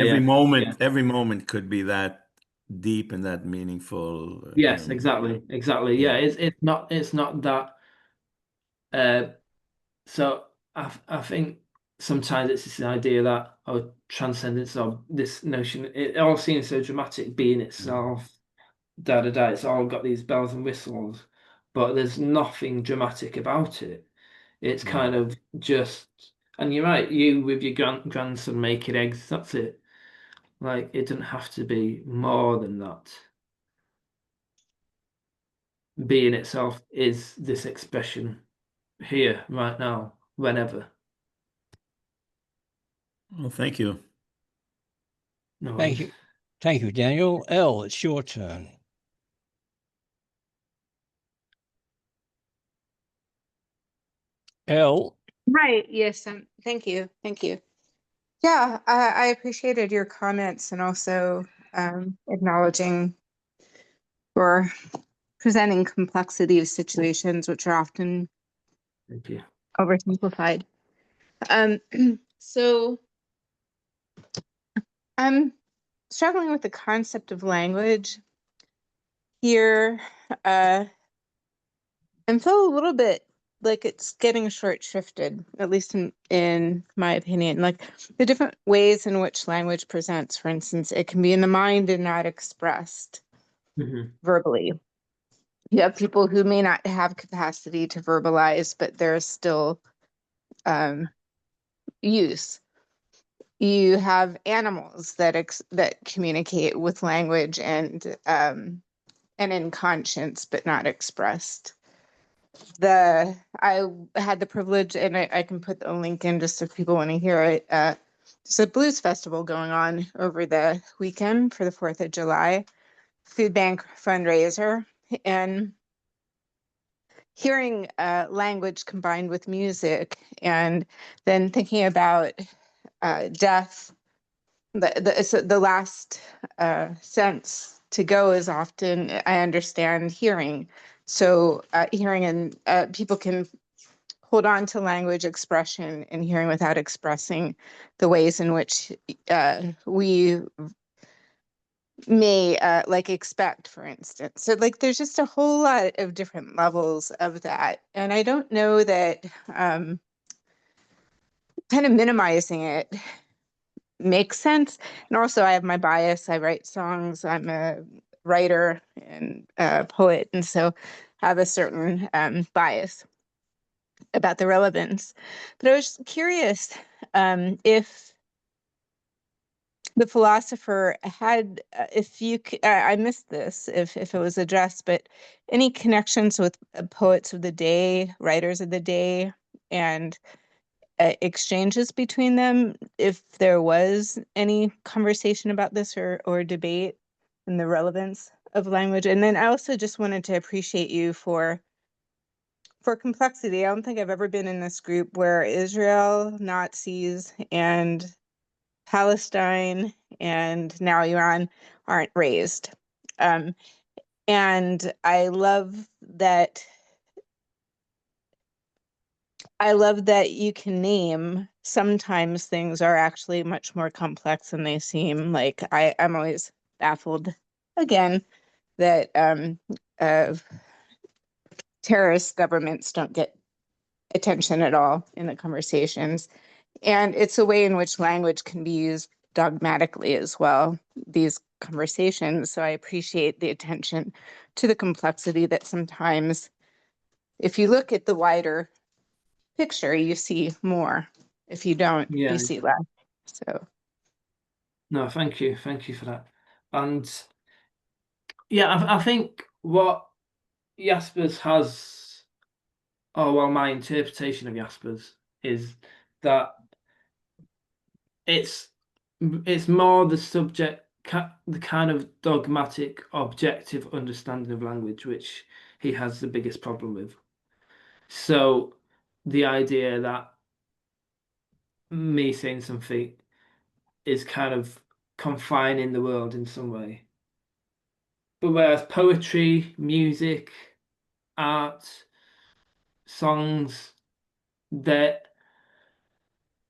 Every moment could be that deep and that meaningful. Yes, exactly. Yeah, it's not that. So I think sometimes it's this idea that transcendence of this notion. It all seems so dramatic, being itself. It's all got these bells and whistles, but there's nothing dramatic about it. It's kind of just, and you're right, you with your grandson making eggs, that's it. Like, it doesn't have to be more than that. Being itself is this expression here, right now, whenever. Well, thank you. No Thank worries. you. Thank you, Daniel. Elle, it's your turn. Elle. Right. Yes. Thank you. Thank you. Yeah, I appreciated your comments and also acknowledging or presenting complexity of situations, which are often Thank you. oversimplified. So I'm struggling with the concept of language here. I feel a little bit like it's getting short shrifted, at least in my opinion. Like the different ways in which language presents, for instance, it can be in the mind and not expressed verbally. You have people who may not have capacity to verbalize, but there's still use. You have animals that communicate with language and in conscience, but not expressed. I had the privilege, and I can put the link in just if people want to hear it. There's a blues festival going on over the weekend for the 4th of July, food bank fundraiser, and hearing language combined with music, and then thinking about death. The last sense to go is often, I understand, hearing. So hearing and people can hold on to language expression and hearing without expressing the ways in which we may like expect, for instance. So like there's just a whole lot of different levels of that. And I don't know that kind of minimizing it makes sense. And also I have my bias. I write songs. I'm a writer and a poet. And so I have a certain bias about the relevance. But I was curious if the philosopher had, I missed this, if it was addressed, but any connections with poets of the day, writers of the day, and exchanges between them, if there was any conversation about this or debate and the relevance of language. And then I also just wanted to appreciate you for complexity. I don't think I've ever been in this group where Israel, Nazis, and Palestine, and now Iran aren't raised. And I love that you can name sometimes things are actually much more complex than they seem. Like I'm always baffled again that terrorist governments don't get attention at all in the conversations. And it's a way in which language can be used dogmatically as well, these conversations. So I appreciate the attention to the complexity that sometimes, if you look at the wider picture, you see more. If you don't, you see less. So no, thank you for that. And yeah, I think what Jaspers has, my interpretation of Jaspers is that it's more the subject, the kind of dogmatic, objective understanding of language, which he has the biggest problem with. So the idea that me saying something is kind of confining the world in some way. But whereas poetry, music, art, songs, they're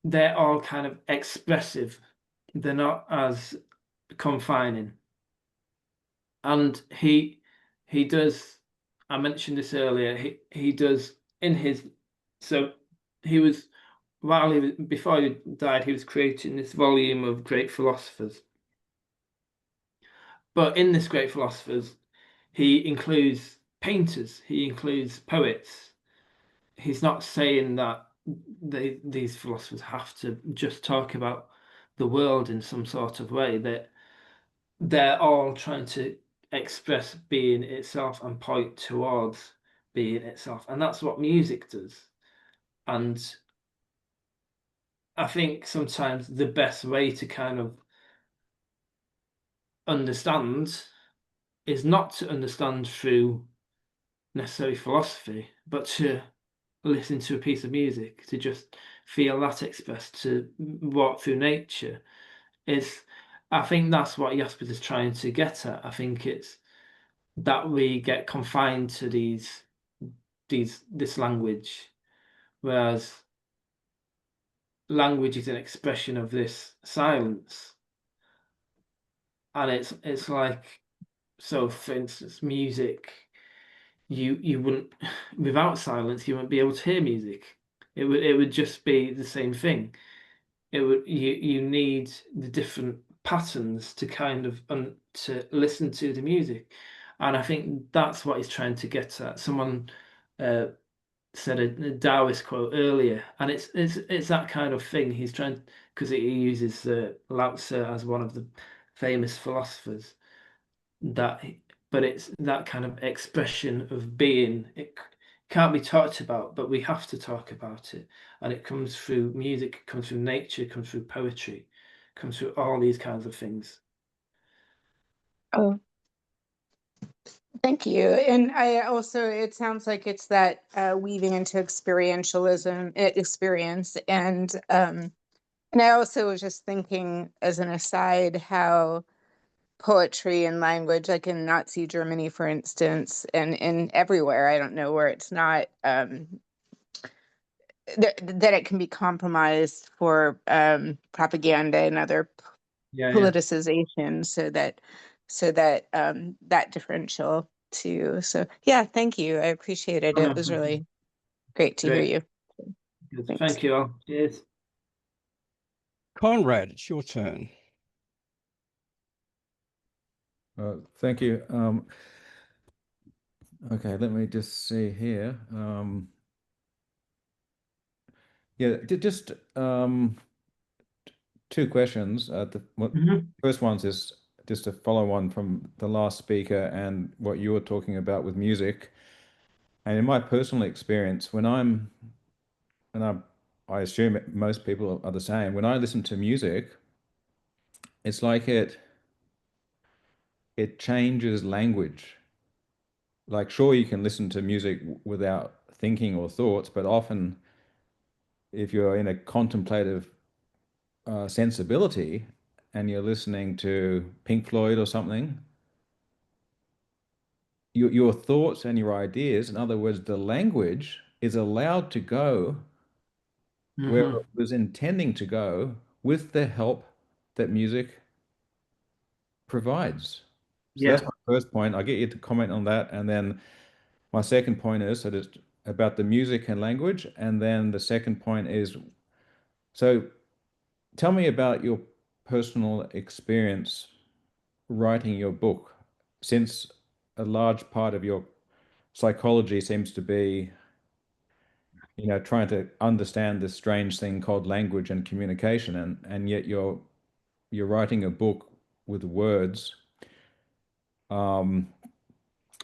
they're all kind of expressive. They're not as confining. And he does, I mentioned this earlier, he does in his, so he was, while he was, before he died, he was creating this volume of great philosophers. But in this great philosophers, he includes painters, he includes poets. He's not saying that these philosophers have to just talk about the world in some sort of way. That they're all trying to express being itself and point towards being itself, and that's what music does. And I think sometimes the best way to kind of understand is not to understand through necessary philosophy, but to listen to a piece of music, to just feel that expressed, to walk through nature. Is, I think that's what Jaspers is trying to get at. I think it's that we get confined to this language, whereas language is an expression of this silence. And it's like, so for instance, music, you wouldn't, without silence you wouldn't be able to hear music. It would just be the same thing. You need the different patterns to kind of to listen to the music, and I think that's what he's trying to get at. Someone said a Darius quote earlier, and it's that kind of thing he's trying, because he uses Lao Tzu as one of the famous philosophers, that but it's that kind of expression of being. It can't be talked about, but we have to talk about it, and it comes through music, it comes through nature, it comes through poetry, it comes through all these kinds of things. Oh, thank you. And I also, it sounds like it's that weaving into experientialism, experience. And I also was just thinking, as an aside, how poetry and language, like in Nazi Germany, for instance, and in everywhere, I don't know where it's not, that it can be compromised for propaganda and other Yeah, politicization, so that that differential too. So yeah, thank you. I appreciate it. It was really great to hear great. you. Good. Thanks. Thank you all. Cheers. Conrad, it's your turn. Thank you. Okay, let me just see here. Yeah, just two questions. The first one is just to follow on from the last speaker and what you were talking about with music. And in my personal experience, I assume most people are the same. When I listen to music, it's like it changes language. Like, sure, you can listen to music without thinking or thoughts, but often if you're in a contemplative sensibility and you're listening to Pink Floyd or something, your thoughts and your ideas, in other words, the language is allowed to go where it was intending to go with the help that music provides. So that's Yeah. my first point. I'll get you to comment on that. And then my second point is so just about the music and language. And then the second point is, so tell me about your personal experience writing your book, since a large part of your psychology seems to be, trying to understand this strange thing called language and communication, and yet you're writing a book with words,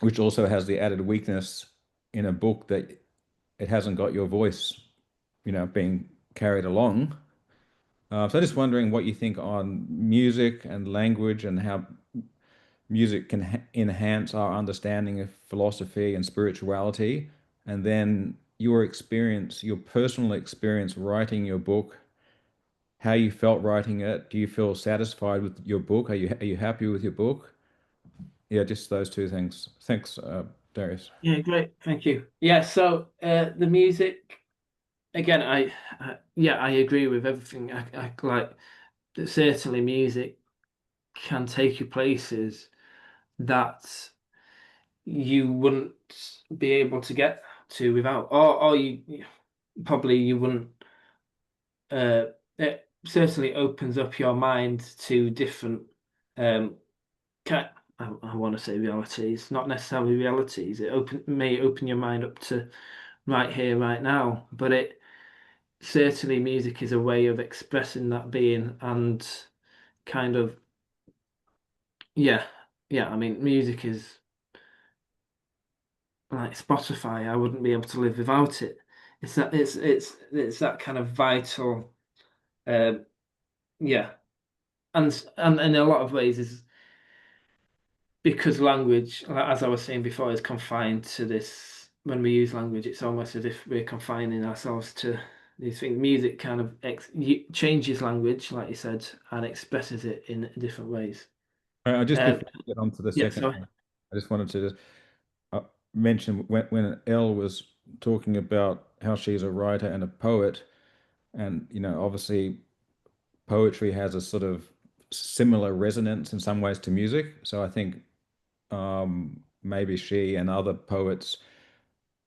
which also has the added weakness in a book that it hasn't got your voice, being carried along. So I'm just wondering what you think on music and language and how music can enhance our understanding of philosophy and spirituality, and then your experience, your personal experience writing your book, how you felt writing it. Do you feel satisfied with your book? Are you happy with your book? yeah, just those two things. Thanks, Darius. Yeah, great. Thank you. Yeah, so the music, again, I agree with everything. I like that certainly music can take you places that you wouldn't be able to get to without, or you probably you wouldn't. It certainly opens up your mind to different I want to say realities, not necessarily realities. It may open your mind up to right here, right now, but it certainly music is a way of expressing that being and kind of yeah. I mean, music is like Spotify. I wouldn't be able to live without it. It's that kind of vital, um, yeah, and in a lot of ways is because language, as I was saying before, is confined to this. When we use language, it's almost as if we're confining ourselves to these things. Music kind of changes language, like you said, and expresses it in different ways. I just Uh, before we get on to the yeah, second sorry. one, I just wanted to mention when Elle was talking about how she's a writer and a poet, and obviously poetry has a sort of similar resonance in some ways to music. So I think maybe she and other poets,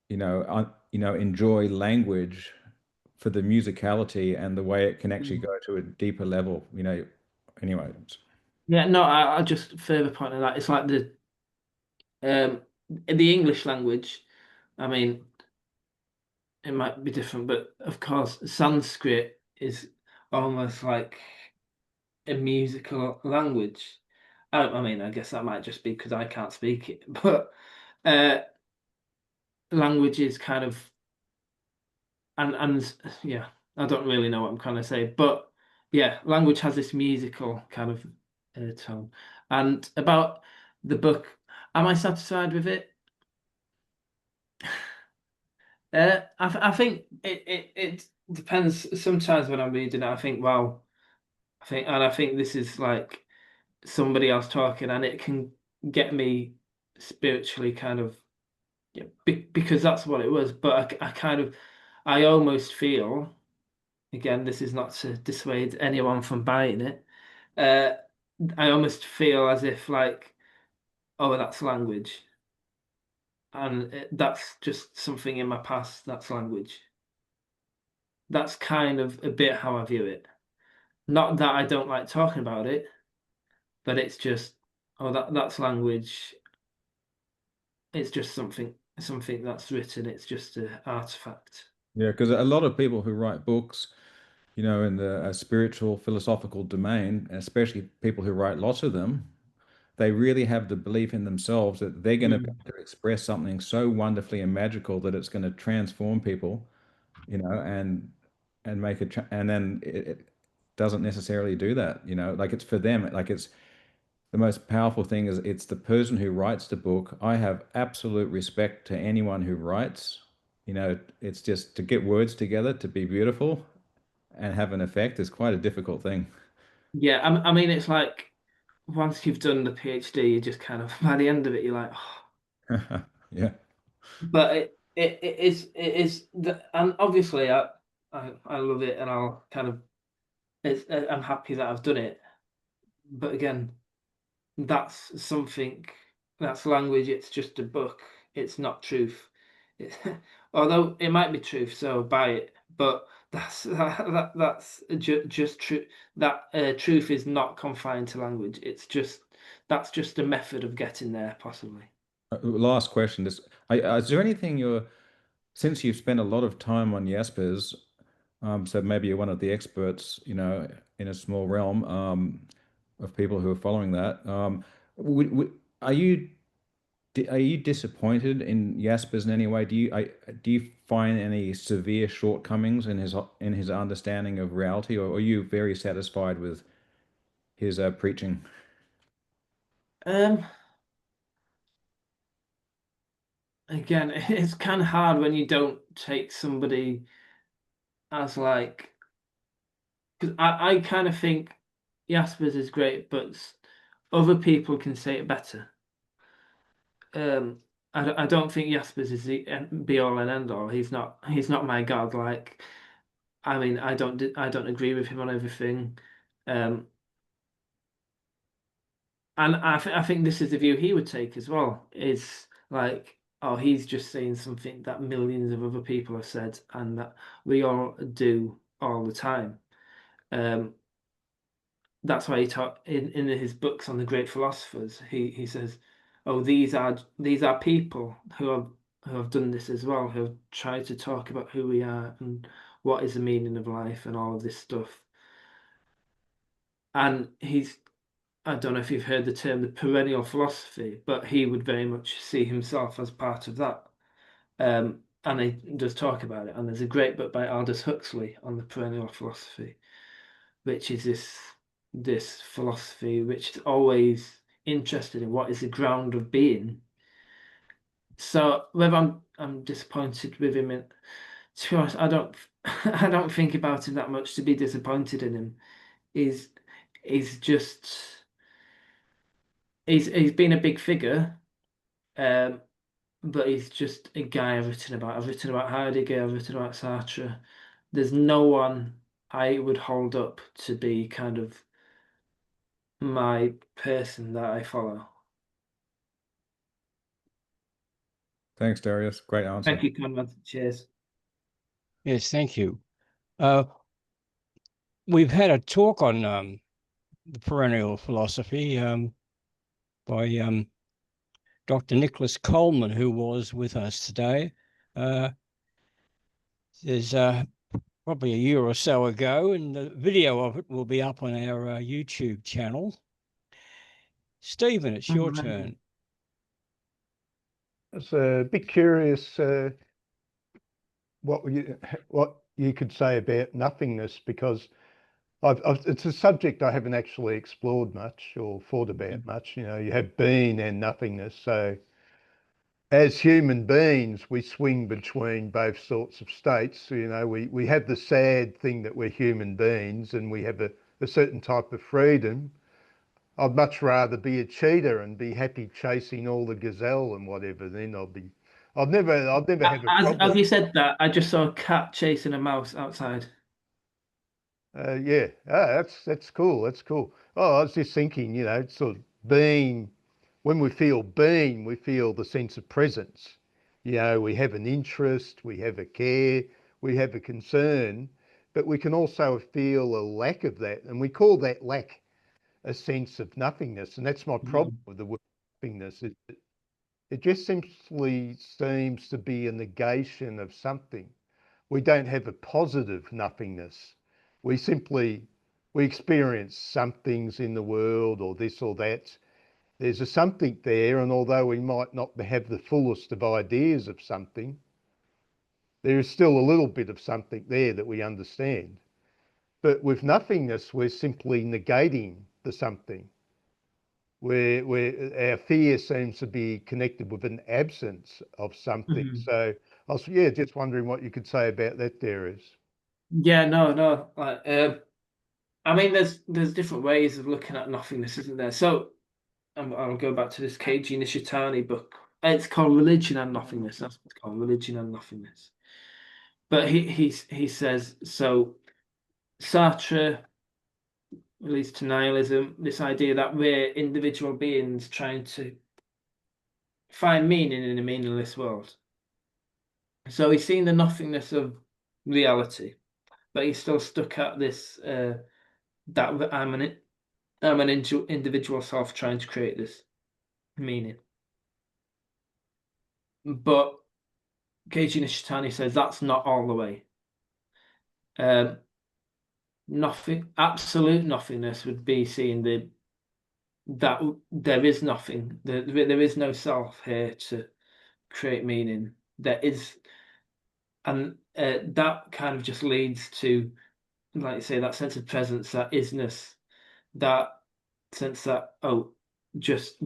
enjoy language for the musicality and the way it can actually go to a deeper level. Anyway. Yeah, no, I just further point on that. It's like the English language. I mean, it might be different, but of course, Sanskrit is almost like a musical language. I mean, I guess that might just be because I can't speak it, but uh, language is kind of and yeah, I don't really know what I'm trying to say, but yeah, language has this musical kind of tone. And about the book, am I satisfied with it? I think it depends. Sometimes when I'm reading it, I think, wow, I think this is like somebody else talking, and it can get me spiritually kind of yeah, because that's what it was. But I kind of I almost feel again, this is not to dissuade anyone from buying it. Uh, I almost feel as if like, oh, that's language, and that's just something in my past. That's language. That's kind of a bit how I view it. Not that I don't like talking about it, but it's just, oh, that's language. It's just something that's written. It's just an artifact. Yeah, because a lot of people who write books, in the spiritual, philosophical domain, especially people who write lots of them, they really have the belief in themselves that they're going to be able to express something so wonderfully and magical that it's going to transform people, and make and then it doesn't necessarily do that, like it's for them, like it's the most powerful thing is it's the person who writes the book. I have absolute respect to anyone who writes. It's just to get words together to be beautiful and have an effect is quite a difficult thing. Yeah, I mean, it's like once you've done the PhD, you just kind of by the end of it, you're like, oh. Yeah. But it is and obviously I love it, and I'll kind of I'm happy that I've done it. But again, that's something that's language. It's just a book. It's not truth. It, although it might be truth, so buy it. But that's just true. That truth is not confined to language. That's just a method of getting there, possibly. Last question is there anything since you've spent a lot of time on Jaspers, so maybe you're one of the experts, in a small realm, of people who are following that. Are you disappointed in Jaspers in any way? Do you find any severe shortcomings in his understanding of reality, or are you very satisfied with his preaching? Um, Again, it's kind of hard when you don't take somebody as like, because I kind of think Jaspers is great, but other people can say it better. I don't think Jaspers is the be all and end all. He's not my God. Like, I mean, I don't agree with him on everything. And I think this is the view he would take as well. Is like, oh, he's just saying something that millions of other people have said and that we all do all the time. That's why he taught in his books on the great philosophers. He says, oh, these are people who have done this as well, who have tried to talk about who we are and what is the meaning of life and all of this stuff. And I don't know if you've heard the term the perennial philosophy, but he would very much see himself as part of that. And he does talk about it. And there's a great book by Aldous Huxley on the perennial philosophy, which is this philosophy which is always interested in what is the ground of being. So whether I'm disappointed with him, to be honest, I don't think about him that much to be disappointed in him. He's been a big figure, but he's just a guy I've written about. I've written about Heidegger, I've written about Sartre. There's no one I would hold up to be kind of my person that I follow. Thanks, Darius. Great answer. Thank you, Conrad. Cheers. Yes, thank you. We've had a talk on the perennial philosophy by Dr. Nicholas Coleman, who was with us today. There's probably a year or so ago, and the video of it will be up on our YouTube channel. Stephen, it's your turn. I was a bit curious what you could say about nothingness, because it's a subject I haven't actually explored much or thought about much. You know, you have being and nothingness. So as human beings, we swing between both sorts of states. You know, we have the sad thing that we're human beings and we have a certain type of freedom. I'd much rather be a cheetah and be happy chasing all the gazelle and whatever. Then I'd never have a problem. As you said that, I just saw a cat chasing a mouse outside. Yeah, that's cool. That's cool. Oh, I was just thinking, you know, sort of being, when we feel being, we feel the sense of presence. You know, we have an interest, we have a care, we have a concern, but we can also feel a lack of that, and we call that lack a sense of nothingness. And that's my problem with the word nothingness. It just simply seems to be a negation of something. We don't have a positive nothingness. We experience some things in the world or this or that. There's a something there, and although we might not have the fullest of ideas of something, there is still a little bit of something there that we understand. But with nothingness, we're simply negating the something. Where our fear seems to be connected with an absence of something. So I was just wondering what you could say about that, Darius. Yeah, no. I mean, there's different ways of looking at nothingness, isn't there? So I'll go back to this Keiji Nishitani book. It's called Religion and Nothingness. That's what it's called, Religion and Nothingness. But he says, so Sartre leads to nihilism, this idea that we're individual beings trying to find meaning in a meaningless world. So he's seen the nothingness of reality, but he's still stuck at this that I'm an individual self trying to create this meaning. But Keiji Nishitani says that's not all the way. Absolute nothingness would be seeing that there is nothing, there is no self here to create meaning. There is, and that kind of just leads to, like you say, that sense of presence, that isness, that sense that, oh, just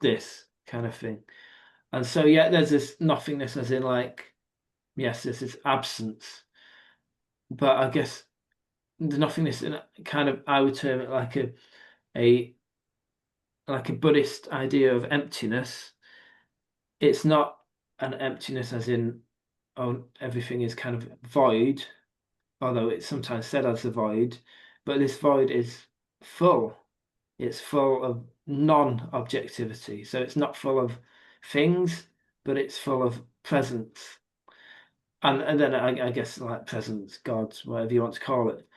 this kind of thing. And so yeah, there's this nothingness as in like, yes, this is absence, but I guess the nothingness in kind of, I would term it like a Buddhist idea of emptiness. it's not an emptiness as in, oh, everything is kind of void, although it's sometimes said as the void, but this void is full. It's full of non-objectivity. So it's not full of things, but it's full of presence. And then I guess like presence, gods, whatever you want to call it.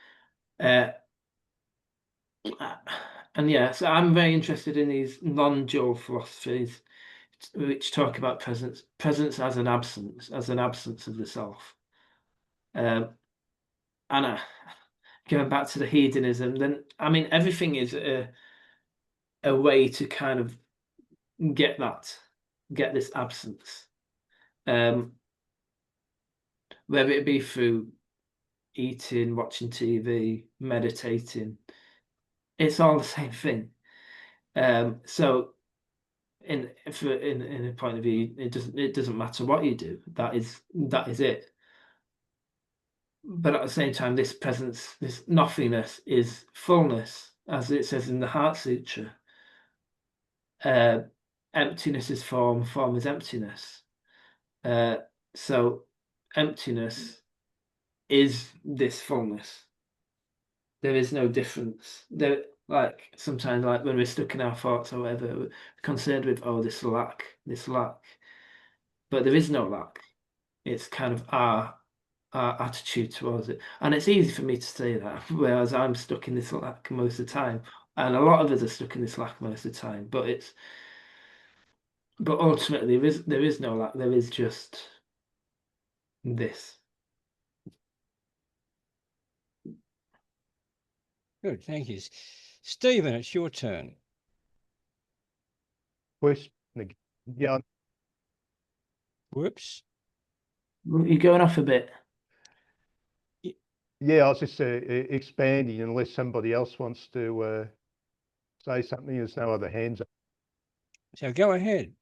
And yeah, so I'm very interested in these non-dual philosophies which talk about presence as an absence of the self. And going back to the hedonism, then I mean everything is a way to kind of get this absence, whether it be through eating, watching TV, meditating. It's all the same thing. So in a point of view, it doesn't matter what you do. That is it. But at the same time, this presence, this nothingness, is fullness, as it says in the Heart Sutra. Emptiness is form, form is emptiness. So emptiness is this fullness. There is no difference. There, like sometimes, like when we're stuck in our thoughts or whatever, we're concerned with, oh, this lack. But there is no lack. It's kind of our attitude towards it. And it's easy for me to say that, whereas I'm stuck in this lack most of the time. And a lot of us are stuck in this lack most of the time. But ultimately there is no lack, there is just this. Good, thank you. Stephen, it's your turn. Question. Yeah. Whoops. You're going off a bit. Yeah, I was just expanding unless somebody else wants to say something. There's no other hands up. So go ahead.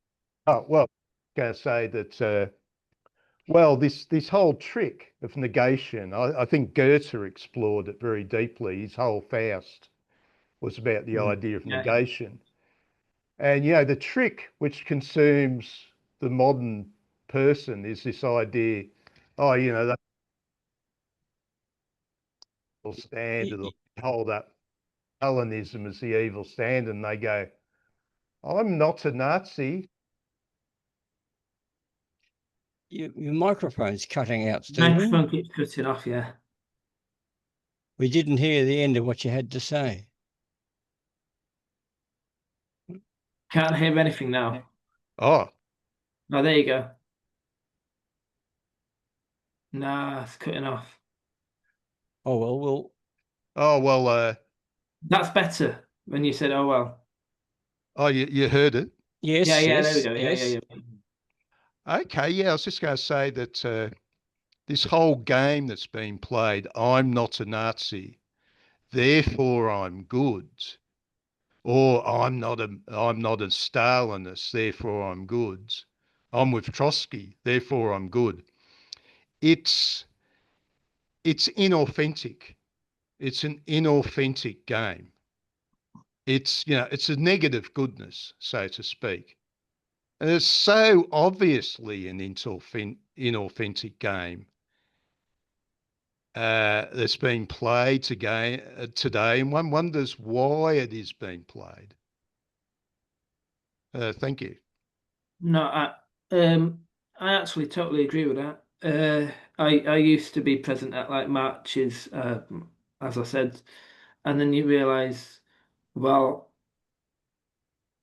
Oh, well, I'm going to say that, well, this whole trick of negation, I think Goethe explored it very deeply. His whole Faust was about the idea of negation. And, you know, the trick which consumes the modern person is this idea, oh, you know, that standard, or hold up Hellenism as the evil standard, and they go, I'm not a Nazi. Your microphone's cutting out, Stephen. Microphone keeps cutting off, yeah. We didn't hear the end of what you had to say. Can't hear anything now. Oh. Oh, there you go. Nah, it's cutting off. Oh, well, Oh, well, that's better when you said, oh, well. Oh, you heard it? Yes, yeah, there we yes, go. yes. Yeah. Okay, yeah, I was just going to say that this whole game that's been played, I'm not a Nazi, therefore I'm good, or I'm not a Stalinist, therefore I'm good. I'm with Trotsky, therefore I'm good. It's inauthentic. It's an inauthentic game. It's, you know, it's a negative goodness, so to speak. And it's so obviously an inauthentic game that's being played today, and one wonders why it is being played. Thank you. No, I actually totally agree with that. I used to be present at like marches, as I said, and then you realise, well,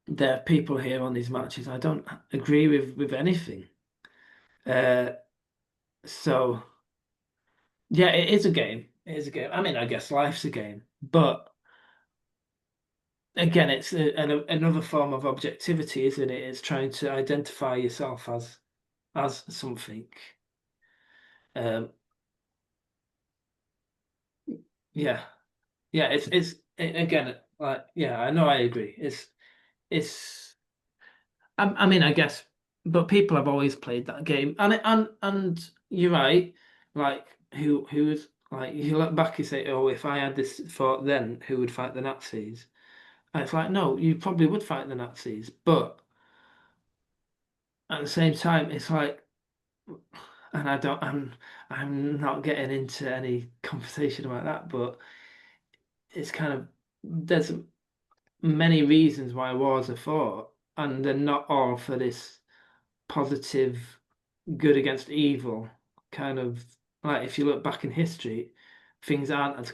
there are people here on these marches. I don't agree with anything. So yeah, it is a game. It is a game. I mean, I guess life's a game, but again, it's another form of objectivity, isn't it? It's trying to identify yourself as something. Yeah, it's again, like, yeah, I know, I agree. It's I mean, I guess, but people have always played that game, and you're right. Like, who's like, you look back, you say, oh, if I had this thought then, who would fight the Nazis? And it's like, no, you probably would fight the Nazis, but at the same time, it's like, and I'm not getting into any conversation about that, but it's kind of, there's many reasons why wars are fought, and they're not all for this positive good against evil kind of, like, if you look back in history, things aren't as,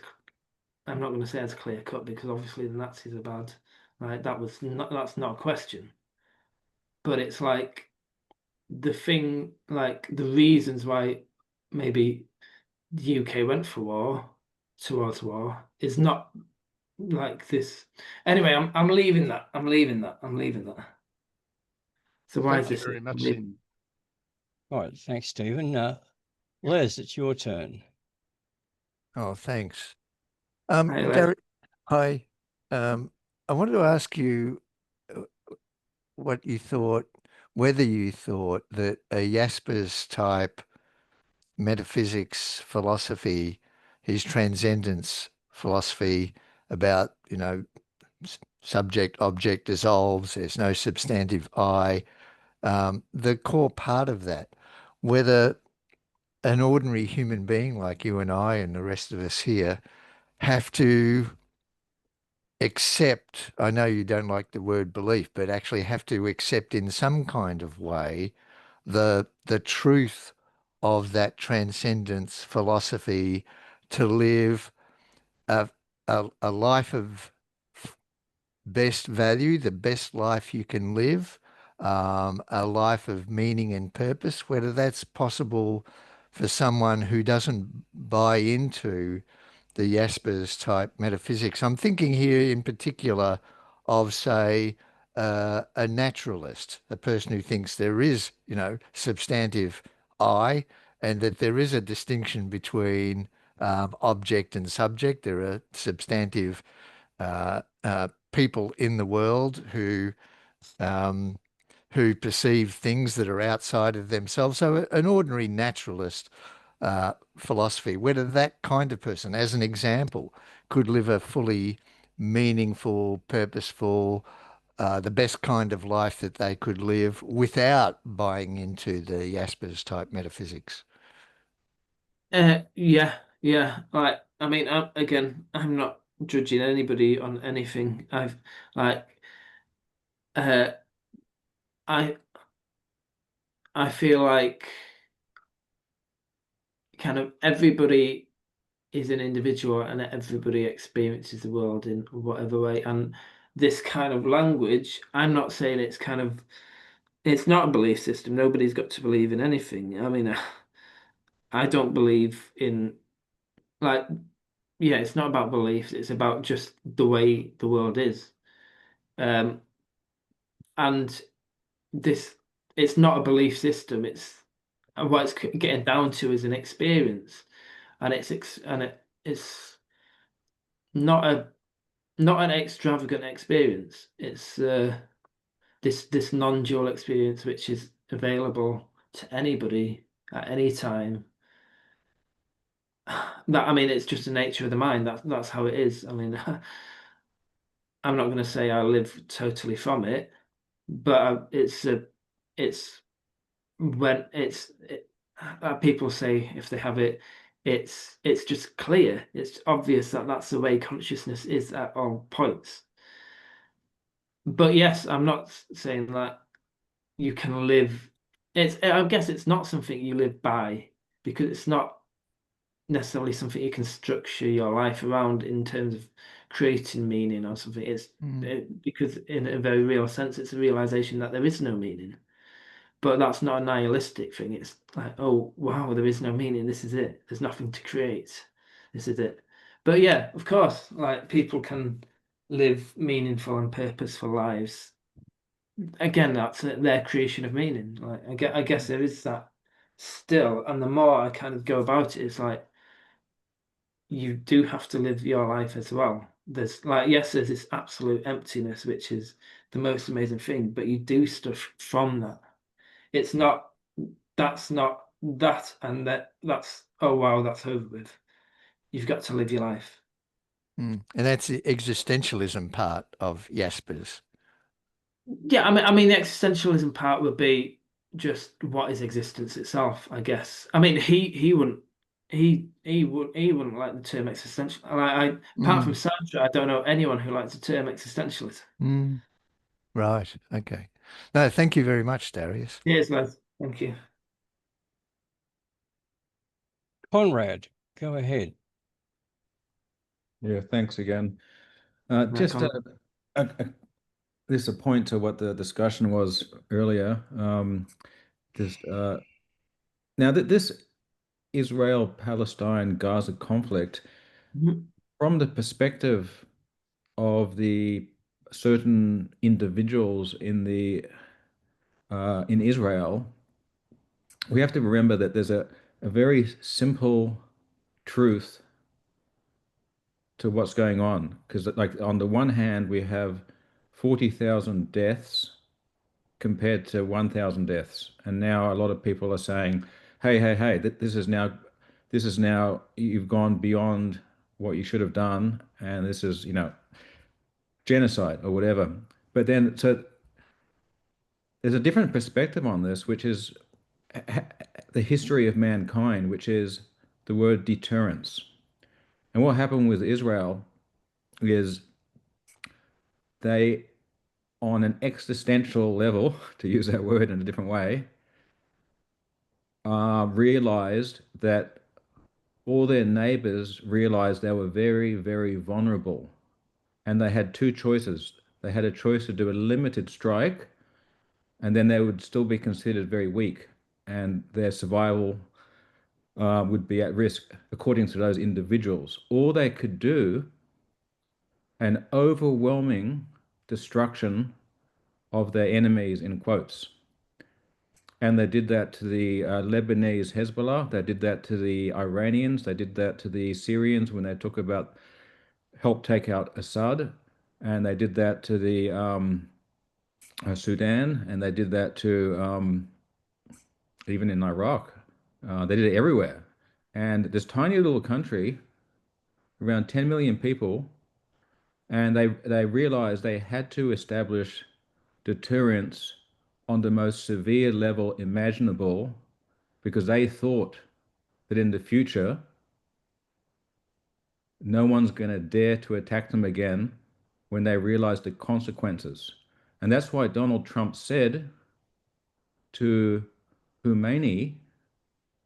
I'm not going to say as clear cut, because obviously the Nazis are bad, right? That's not a question, but it's like the thing, like the reasons why maybe the UK went for war, towards war, is not like this. Anyway, I'm leaving that. I'm leaving that. So why Thank is you this? very much, leaving- Tim. All right, thanks, Stephen. Les, it's your turn. Oh, thanks. Hey, Les. Darius, hi. I wanted to ask you what you thought, whether you thought that a Jaspers type metaphysics philosophy, his transcendence philosophy about, subject object dissolves, there's no substantive I, the core part of that, whether an ordinary human being like you and I and the rest of us here have to accept, I know you don't like the word belief, but actually have to accept in some kind of way the truth of that transcendence philosophy to live a life of best value, the best life you can live, a life of meaning and purpose, whether that's possible for someone who doesn't buy into the Jaspers type metaphysics. I'm thinking here in particular of, say, a naturalist, a person who thinks there is, substantive I, and that there is a distinction between object and subject. There are substantive people in the world who perceive things that are outside of themselves. So an ordinary naturalist philosophy, whether that kind of person, as an example, could live a fully meaningful, purposeful, the best kind of life that they could live without buying into the Jaspers type metaphysics. Yeah. Like, I mean, again, I'm not judging anybody on anything. I've like, uh, I I feel like kind of everybody is an individual and everybody experiences the world in whatever way. And this kind of language, I'm not saying it's kind of, it's not a belief system. Nobody's got to believe in anything. I mean, I don't believe in, like, yeah, it's not about beliefs. It's about just the way the world is. And this, it's not a belief system. It's what it's getting down to is an experience, and it's not an extravagant experience. It's this non-dual experience which is available to anybody at any time. That, I mean, it's just the nature of the mind. That's how it is. I mean, I'm not going to say I live totally from it, but it's when people say if they have it, it's just clear. It's obvious that that's the way consciousness is at all points. But yes, I'm not saying that you can live. I guess it's not something you live by, because it's not necessarily something you can structure your life around in terms of creating meaning or something. It's because in a very real sense, it's a realization that there is no meaning. But that's not a nihilistic thing. It's like, oh wow, there is no meaning. This is it. There's nothing to create. This is it. But yeah, of course, like, people can live meaningful and purposeful lives. Again, that's their creation of meaning. Like, I guess there is that still. And the more I kind of go about it, it's like, you do have to live your life as well. There's like, yes, there's this absolute emptiness, which is the most amazing thing, but you do stuff from that. It's not, that's not that, and that's, oh wow, that's over with. You've got to live your life. And that's the existentialism part of Jaspers. Yeah, I mean the existentialism part would be just what is existence itself, I guess. I mean, he wouldn't he wouldn't like the term existential. Apart from Sandra, I don't know anyone who likes the term existentialist. Right. Okay. No, thank you very much, Darius. Yes, guys. Thank you. Conrad, go ahead. Yeah, thanks again. Just this a point to what the discussion was earlier. Now that this Israel-Palestine-Gaza conflict, from the perspective of the certain individuals in Israel, we have to remember that there's a very simple truth to what's going on. Because like on the one hand, we have 40,000 deaths compared to 1,000 deaths. And now a lot of people are saying, hey, this is now you've gone beyond what you should have done, and this is, genocide or whatever. But then, so there's a different perspective on this, which is the history of mankind, which is the word deterrence. And what happened with Israel is they, on an existential level, to use that word in a different way, realized that all their neighbors realized they were very, very vulnerable. And they had two choices. They had a choice to do a limited strike, and then they would still be considered very weak, and their survival would be at risk according to those individuals. Or they could do an overwhelming destruction of their enemies, in quotes. And they did that to the Lebanese Hezbollah. They did that to the Iranians. They did that to the Syrians when they talk about help take out Assad. And they did that to the Sudan. And they did that to even in Iraq. They did it everywhere. And this tiny little country, around 10 million people, and they realized they had to establish deterrence on the most severe level imaginable, because they thought that in the future, no one's going to dare to attack them again when they realize the consequences. And that's why Donald Trump said to Khomeini,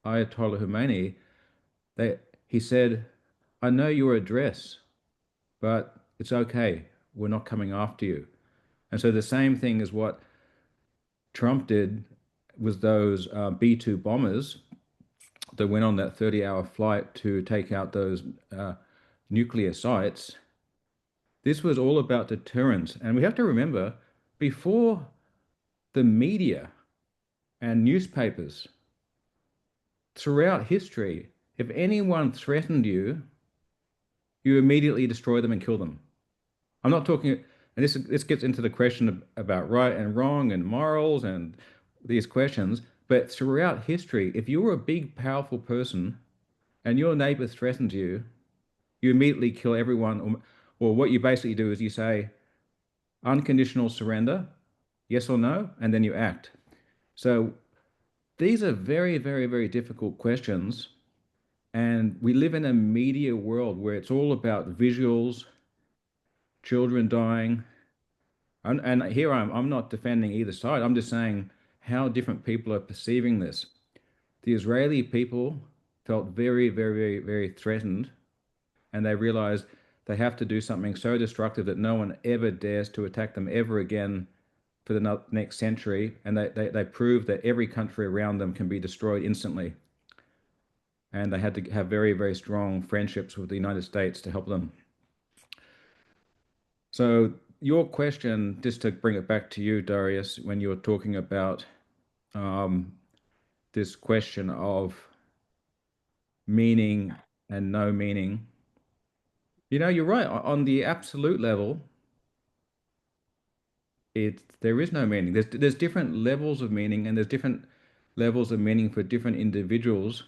Ayatollah Khomeini, he said, I know your address, but it's okay. We're not coming after you. And so the same thing is what Trump did with those B-2 bombers that went on that 30-hour flight to take out those nuclear sites. This was all about deterrence. And we have to remember, before the media and newspapers, throughout history, if anyone threatened you, you immediately destroy them and kill them. I'm not talking, and this gets into the question about right and wrong and morals and these questions, but throughout history, if you were a big, powerful person and your neighbor threatened you, you immediately kill everyone. Or what you basically do is you say, unconditional surrender, yes or no, and then you act. So these are very, very, very difficult questions. And we live in a media world where it's all about visuals, children dying. And here I'm not defending either side. I'm just saying how different people are perceiving this. The Israeli people felt very, very, very, very threatened, and they realized they have to do something so destructive that no one ever dares to attack them ever again for the next century. And they proved that every country around them can be destroyed instantly. And they had to have very, very strong friendships with the United States to help them. So your question, just to bring it back to you, Darius, when you were talking about this question of meaning and no meaning, you're right. On the absolute level, there is no meaning. There's different levels of meaning, and there's different levels of meaning for different individuals.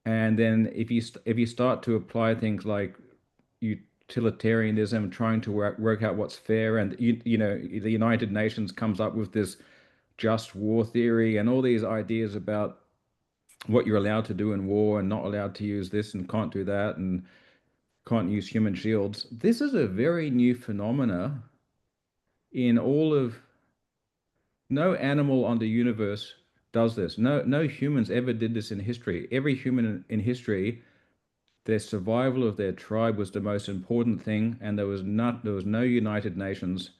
And then if you start to apply things like utilitarianism, trying to work out what's fair, and the United Nations comes up with this just war theory and all these ideas about what you're allowed to do in war and not allowed to use this and can't do that and can't use human shields. This is a very new phenomena in all of, no animal on the universe does this. No humans ever did this in history. Every human in history, their survival of their tribe was the most important thing, and there was no United Nations.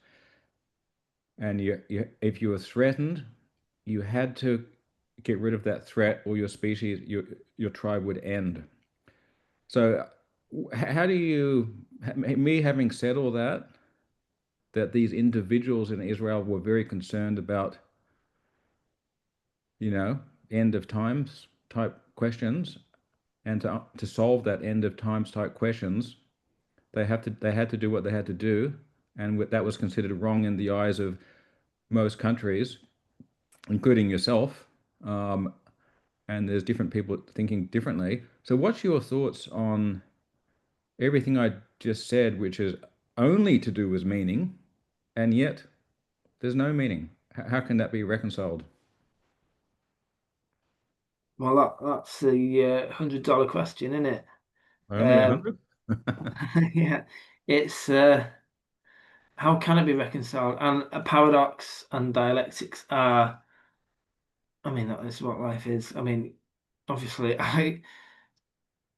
And if you were threatened, you had to get rid of that threat, or your species, your tribe would end. So, how do you, me having said all that these individuals in Israel were very concerned about, end of times type questions, and to solve that end of times type questions, they had to do what they had to do, and that was considered wrong in the eyes of most countries, including yourself. And there's different people thinking differently. So what's your thoughts on everything I just said, which is only to do with meaning, and yet there's no meaning? How can that be reconciled? Well, that's the $100 question, isn't it? Only 100? Yeah, it's how can it be reconciled? And a paradox and dialectics are, I mean, that is what life is. I mean, obviously,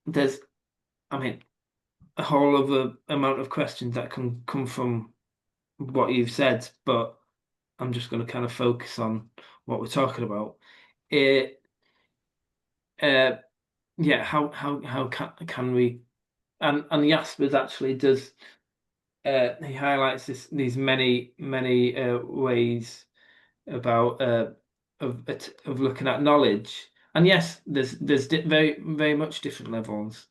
there's, I mean, a whole other amount of questions that can come from what you've said, but I'm just going to kind of focus on what we're talking about. Yeah, how can we? And Jaspers actually does. He highlights these many ways about of looking at knowledge. And yes, there's very much different levels.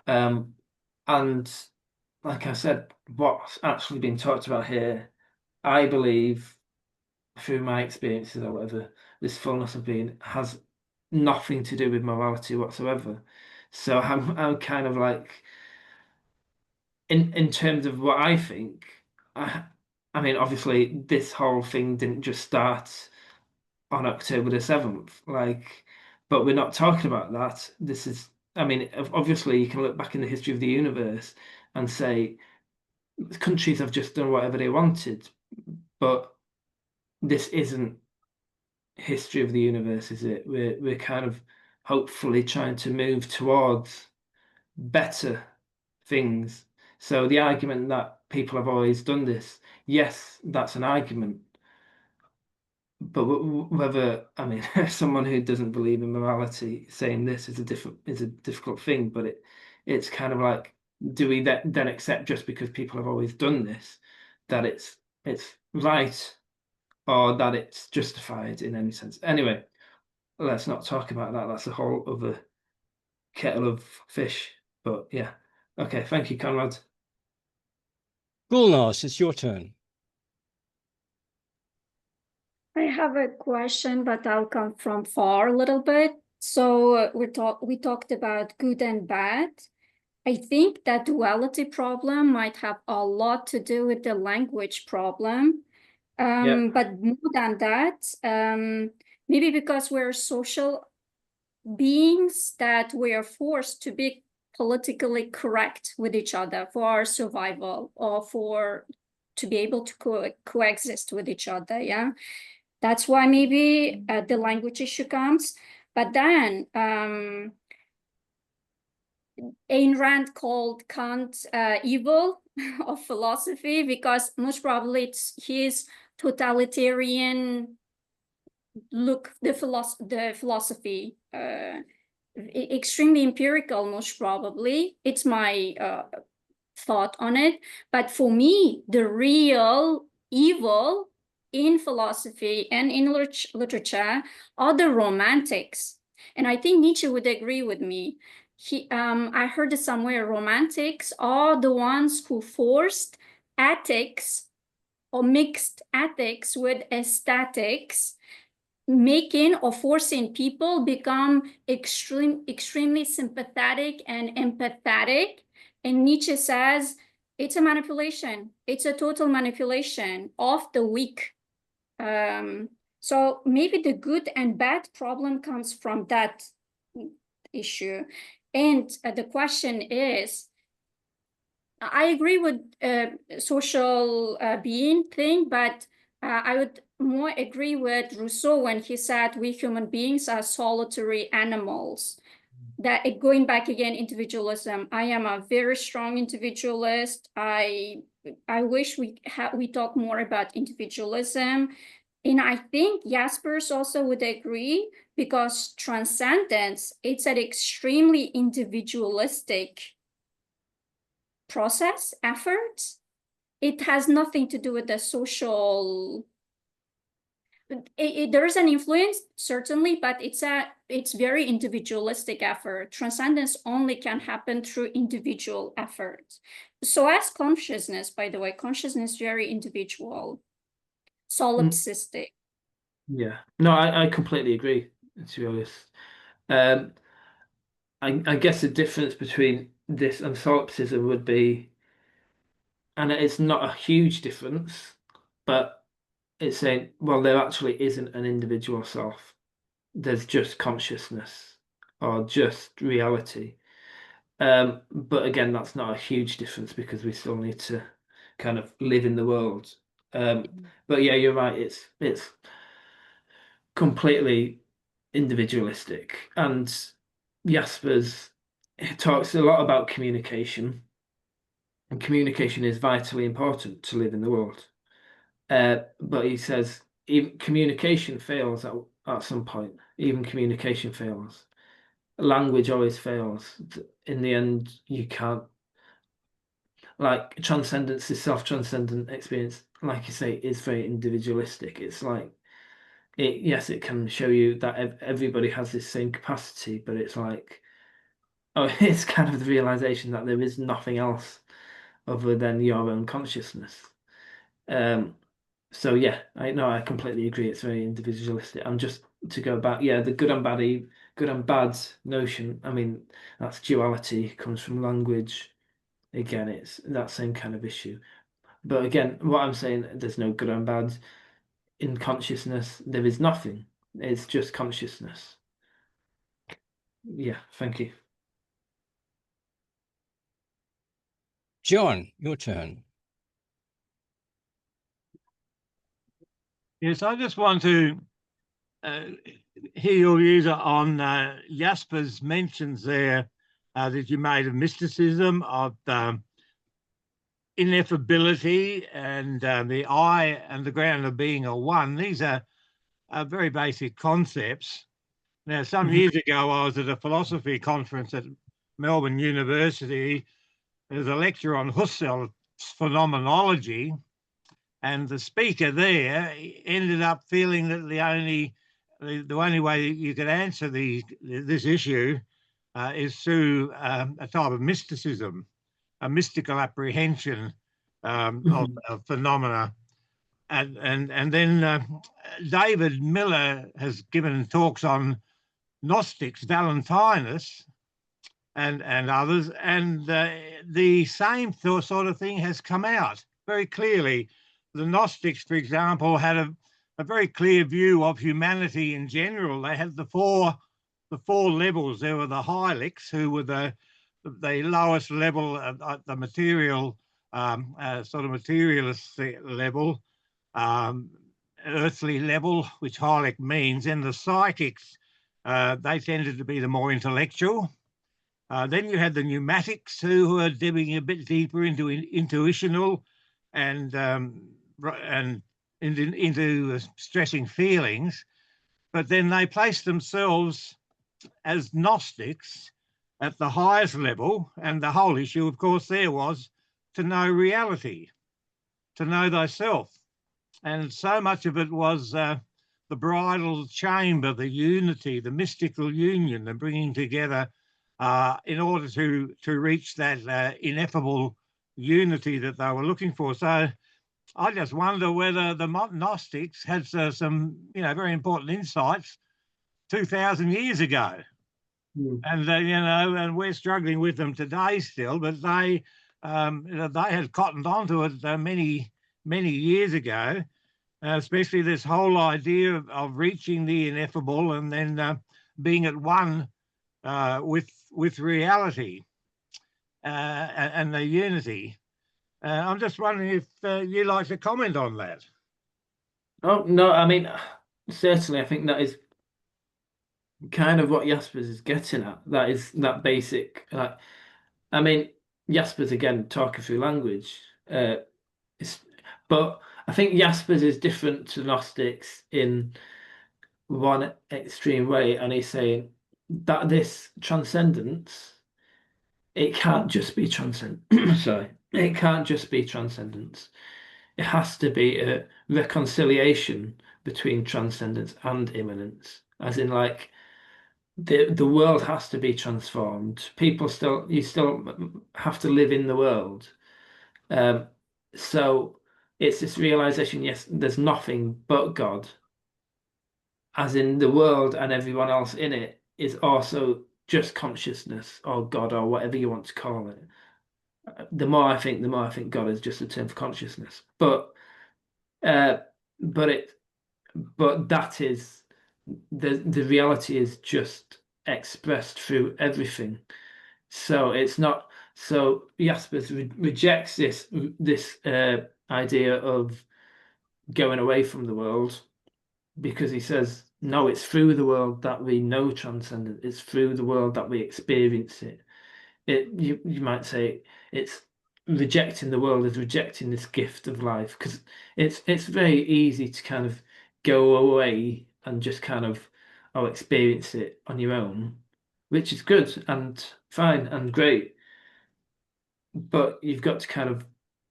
And like I said, what's actually been talked about here, I believe, through my experiences or whatever, this fullness of being has nothing to do with morality whatsoever. So I'm kind of like, in terms of what I think, I mean, obviously this whole thing didn't just start on October the 7th, like, but we're not talking about that. This is, I mean, obviously you can look back in the history of the universe and say countries have just done whatever they wanted, but this isn't history of the universe, is it? We're kind of hopefully trying to move towards better things. So the argument that people have always done this, yes, that's an argument. But whether, I mean, someone who doesn't believe in morality saying this is a difficult thing, but it's kind of like, do we then accept just because people have always done this that it's right, or that it's justified in any sense? Anyway, let's not talk about that. That's a whole other kettle of fish. But yeah, okay. Thank you, Conrad. Gulnas, it's your turn. I have a question, but I'll come from far a little bit. So we talked about good and bad. I think that duality problem might have a lot to do with the language problem. But more than that, maybe because we're social beings, that we are forced to be politically correct with each other for our survival, or to be able to coexist with each other. Yeah. That's why maybe the language issue comes. But then Ayn Rand called Kant evil of philosophy, because most probably it's his totalitarian look, the philosophy, extremely empirical, most probably. It's my thought on it. But for me, the real evil in philosophy and in literature are the romantics. And I think Nietzsche would agree with me. I heard it somewhere, romantics are the ones who forced ethics or mixed ethics with aesthetics, making or forcing people become extremely sympathetic and empathetic. And Nietzsche says it's a manipulation. It's a total manipulation of the weak. So maybe the good and bad problem comes from that issue. And the question is, I agree with social being thing, but I would more agree with Rousseau when he said we human beings are solitary animals. That going back again, individualism. I am a very strong individualist. I wish we talk more about individualism. And I think Jaspers also would agree, because transcendence, it's an extremely individualistic process, effort. It has nothing to do with the social. There is an influence, certainly, but it's very individualistic effort. Transcendence only can happen through individual effort. So as consciousness, by the way, consciousness is very individual, solipsistic. Yeah, no, I completely agree, to be honest. I guess the difference between this and solipsism would be, and it's not a huge difference, but it's saying, well, there actually isn't an individual self. There's just consciousness or just reality. But again, that's not a huge difference because we still need to kind of live in the world. But yeah, you're right. It's completely individualistic, and Jaspers talks a lot about communication, and communication is vitally important to live in the world. But he says even communication fails at some point. Even communication fails. Language always fails. In the end, you can't. Like transcendence is self-transcendent experience. Like you say, is very individualistic. It's like yes, it can show you that everybody has this same capacity, but it's like, oh, it's kind of the realization that there is nothing else other than your own consciousness. So yeah, I completely agree. It's very individualistic. And just to go back, yeah, the good and bad notion. I mean, that's duality, comes from language. Again, it's that same kind of issue. But again, what I'm saying, there's no good and bad in consciousness. There is nothing. It's just consciousness. Yeah, thank you. John, your turn. Yes, I just want to hear your views on Jaspers mentions there that you made of mysticism, of ineffability, and the I and the ground of being are one. These are very basic concepts. Now, some years ago, I was at a philosophy conference at Melbourne University. There's a lecture on Husserl's phenomenology, and the speaker there ended up feeling that the only way you could answer this issue is through a type of mysticism, a mystical apprehension of phenomena. And then David Miller has given talks on Gnostics, Valentinus, and others, and the same sort of thing has come out very clearly. The Gnostics, for example, had a very clear view of humanity in general. They had the four levels. There were the Hylics, who were the lowest level at the material, sort of materialist level, earthly level, which Hylic means. And the Psychics, they tended to be the more intellectual. Then you had the Pneumatics, who were digging a bit deeper into intuitional and into stressing feelings. But then they placed themselves as Gnostics at the highest level, and the whole issue, of course, there was to know reality, to know thyself. And so much of it was the bridal chamber, the unity, the mystical union, the bringing together in order to reach that ineffable unity that they were looking for. So I just wonder whether the Gnostics had some, very important insights 2,000 years ago. And, and we're struggling with them today still, but they had cottoned onto it many, many years ago. especially this whole idea of reaching the ineffable and then being at one with reality and the unity. I'm just wondering if you'd like to comment on that. Oh, no, I mean, certainly, I think that is kind of what Jaspers is getting at. That is that basic, like, I mean, Jaspers, again, talking through language, but I think Jaspers is different to Gnostics in one extreme way, and he's saying that this transcendence, it can't just be sorry, it can't just be transcendence. It has to be a reconciliation between transcendence and immanence, as in, like, the world has to be transformed. You still have to live in the world. So it's this realization, yes, there's nothing but God, as in the world and everyone else in it is also just consciousness or God or whatever you want to call it. The more I think God is just a term for consciousness. But that is the reality is just expressed through everything. So it's not. So Jaspers rejects this idea of going away from the world, because he says, no, it's through the world that we know transcendence. It's through the world that we experience it. You might say it's rejecting the world as rejecting this gift of life, because it's very easy to kind of go away and just kind of experience it on your own, which is good and fine and great. But you've got to kind of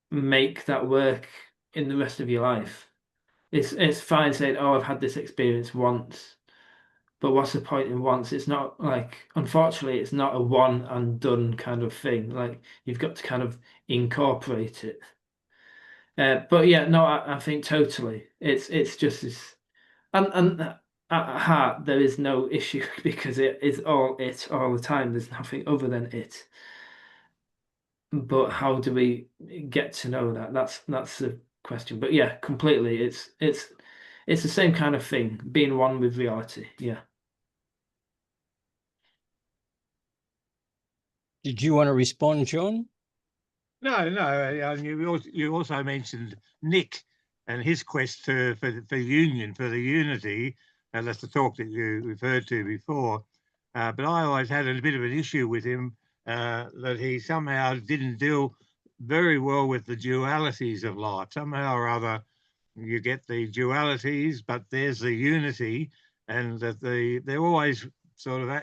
make that work in the rest of your life. It's fine saying, oh, I've had this experience once, but what's the point in once? It's not, like, unfortunately, it's not a one and done kind of thing. Like, you've got to kind of incorporate it. But yeah, no, I think totally. It's just this, and at heart there is no issue because it is all the time. There's nothing other than it. But how do we get to know that? That's the question. But yeah, completely. It's the same kind of thing, being one with reality. Yeah. Did you want to respond, John? No. You also mentioned Nick and his quest for union, for the unity, and that's the talk that you referred to before. But I always had a bit of an issue with him, that he somehow didn't deal very well with the dualities of life. Somehow or other, you get the dualities, but there's the unity, and that they're always sort of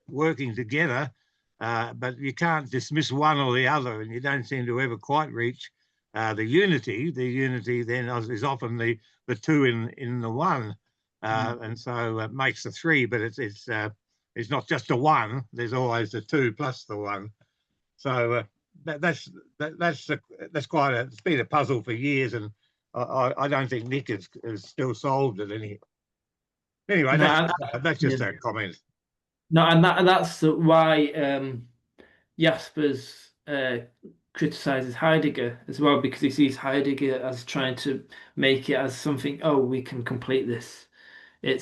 working together. But you can't dismiss one or the other, and you don't seem to ever quite reach the unity. The unity then is often the two in the one, and so it makes the three. But it's not just a one. There's always the two plus the one. So that's quite it's been a puzzle for years, and I don't think Nick has still solved it anyway. That's just a comment. No, and that's why Jaspers criticizes Heidegger as well, because he sees Heidegger as trying to make it as something. Oh, we can complete this. It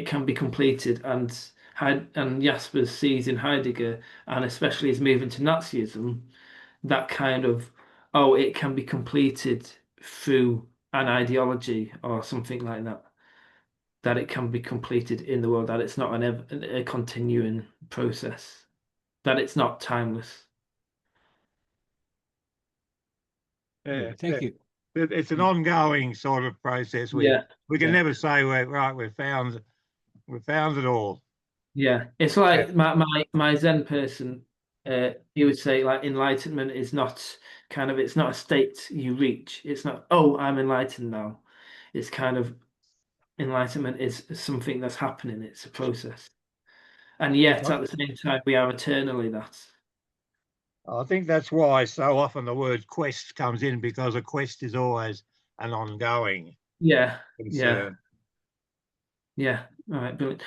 can be completed, and Jaspers sees in Heidegger, and especially his movement to Nazism, that kind of, oh, it can be completed through an ideology or something like that. That it can be completed in the world, that it's not a continuing process, that it's not timeless. Yeah, thank you. It's an ongoing sort of process. We can never say we've found it all. Yeah, it's like my Zen person. He would say, like, enlightenment is not it's not a state you reach. It's not, oh, I'm enlightened now. It's kind of, enlightenment is something that's happening. It's a process, and yet at the same time we are eternally that. I think that's why so often the word quest comes in, because a quest is always an ongoing concern. Yeah. All right, brilliant.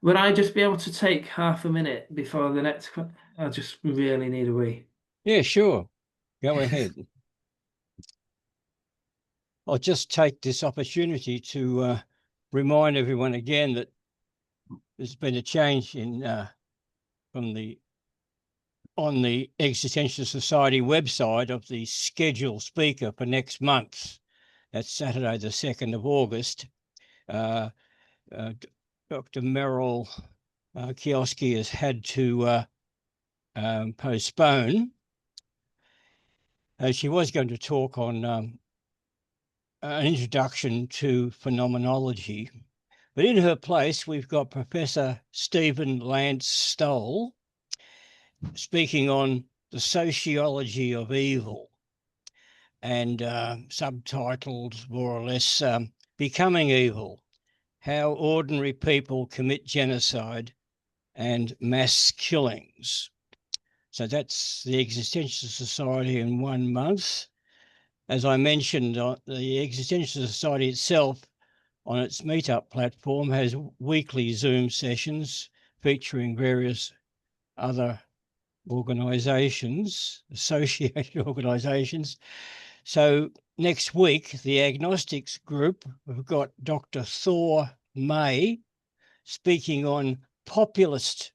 Would I just be able to take half a minute before the next? I just really need a wee. Yeah, sure. Go ahead. I'll just take this opportunity to remind everyone again that there's been a change in on the Existentialist Society website of the scheduled speaker for next month. That's Saturday, the 2nd of August. Dr. Meryl Kioski has had to postpone. She was going to talk on an introduction to phenomenology, but in her place, we've got Professor Stephen Lance Stoll speaking on the sociology of evil, and subtitled more or less Becoming Evil, How Ordinary People Commit Genocide and Mass Killings. So that's the Existentialist Society in 1 month. As I mentioned, the Existentialist Society itself on its meetup platform has weekly Zoom sessions featuring various other organisations, associated organisations. So next week, the agnostics group, we've got Dr. Thor May speaking on populist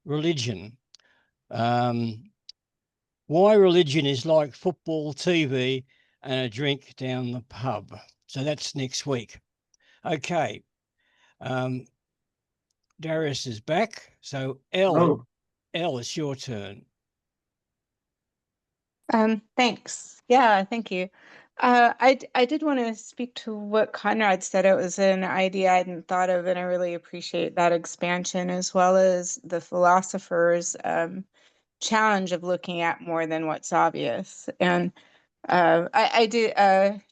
religion. Why religion is like football, TV, and a drink down the pub. So that's next week. Okay. Darius is back. So Elle, it's your turn. Thanks. Yeah, thank you. I did want to speak to what Conrad said. It was an idea I hadn't thought of, and I really appreciate that expansion, as well as the philosopher's challenge of looking at more than what's obvious. And I do,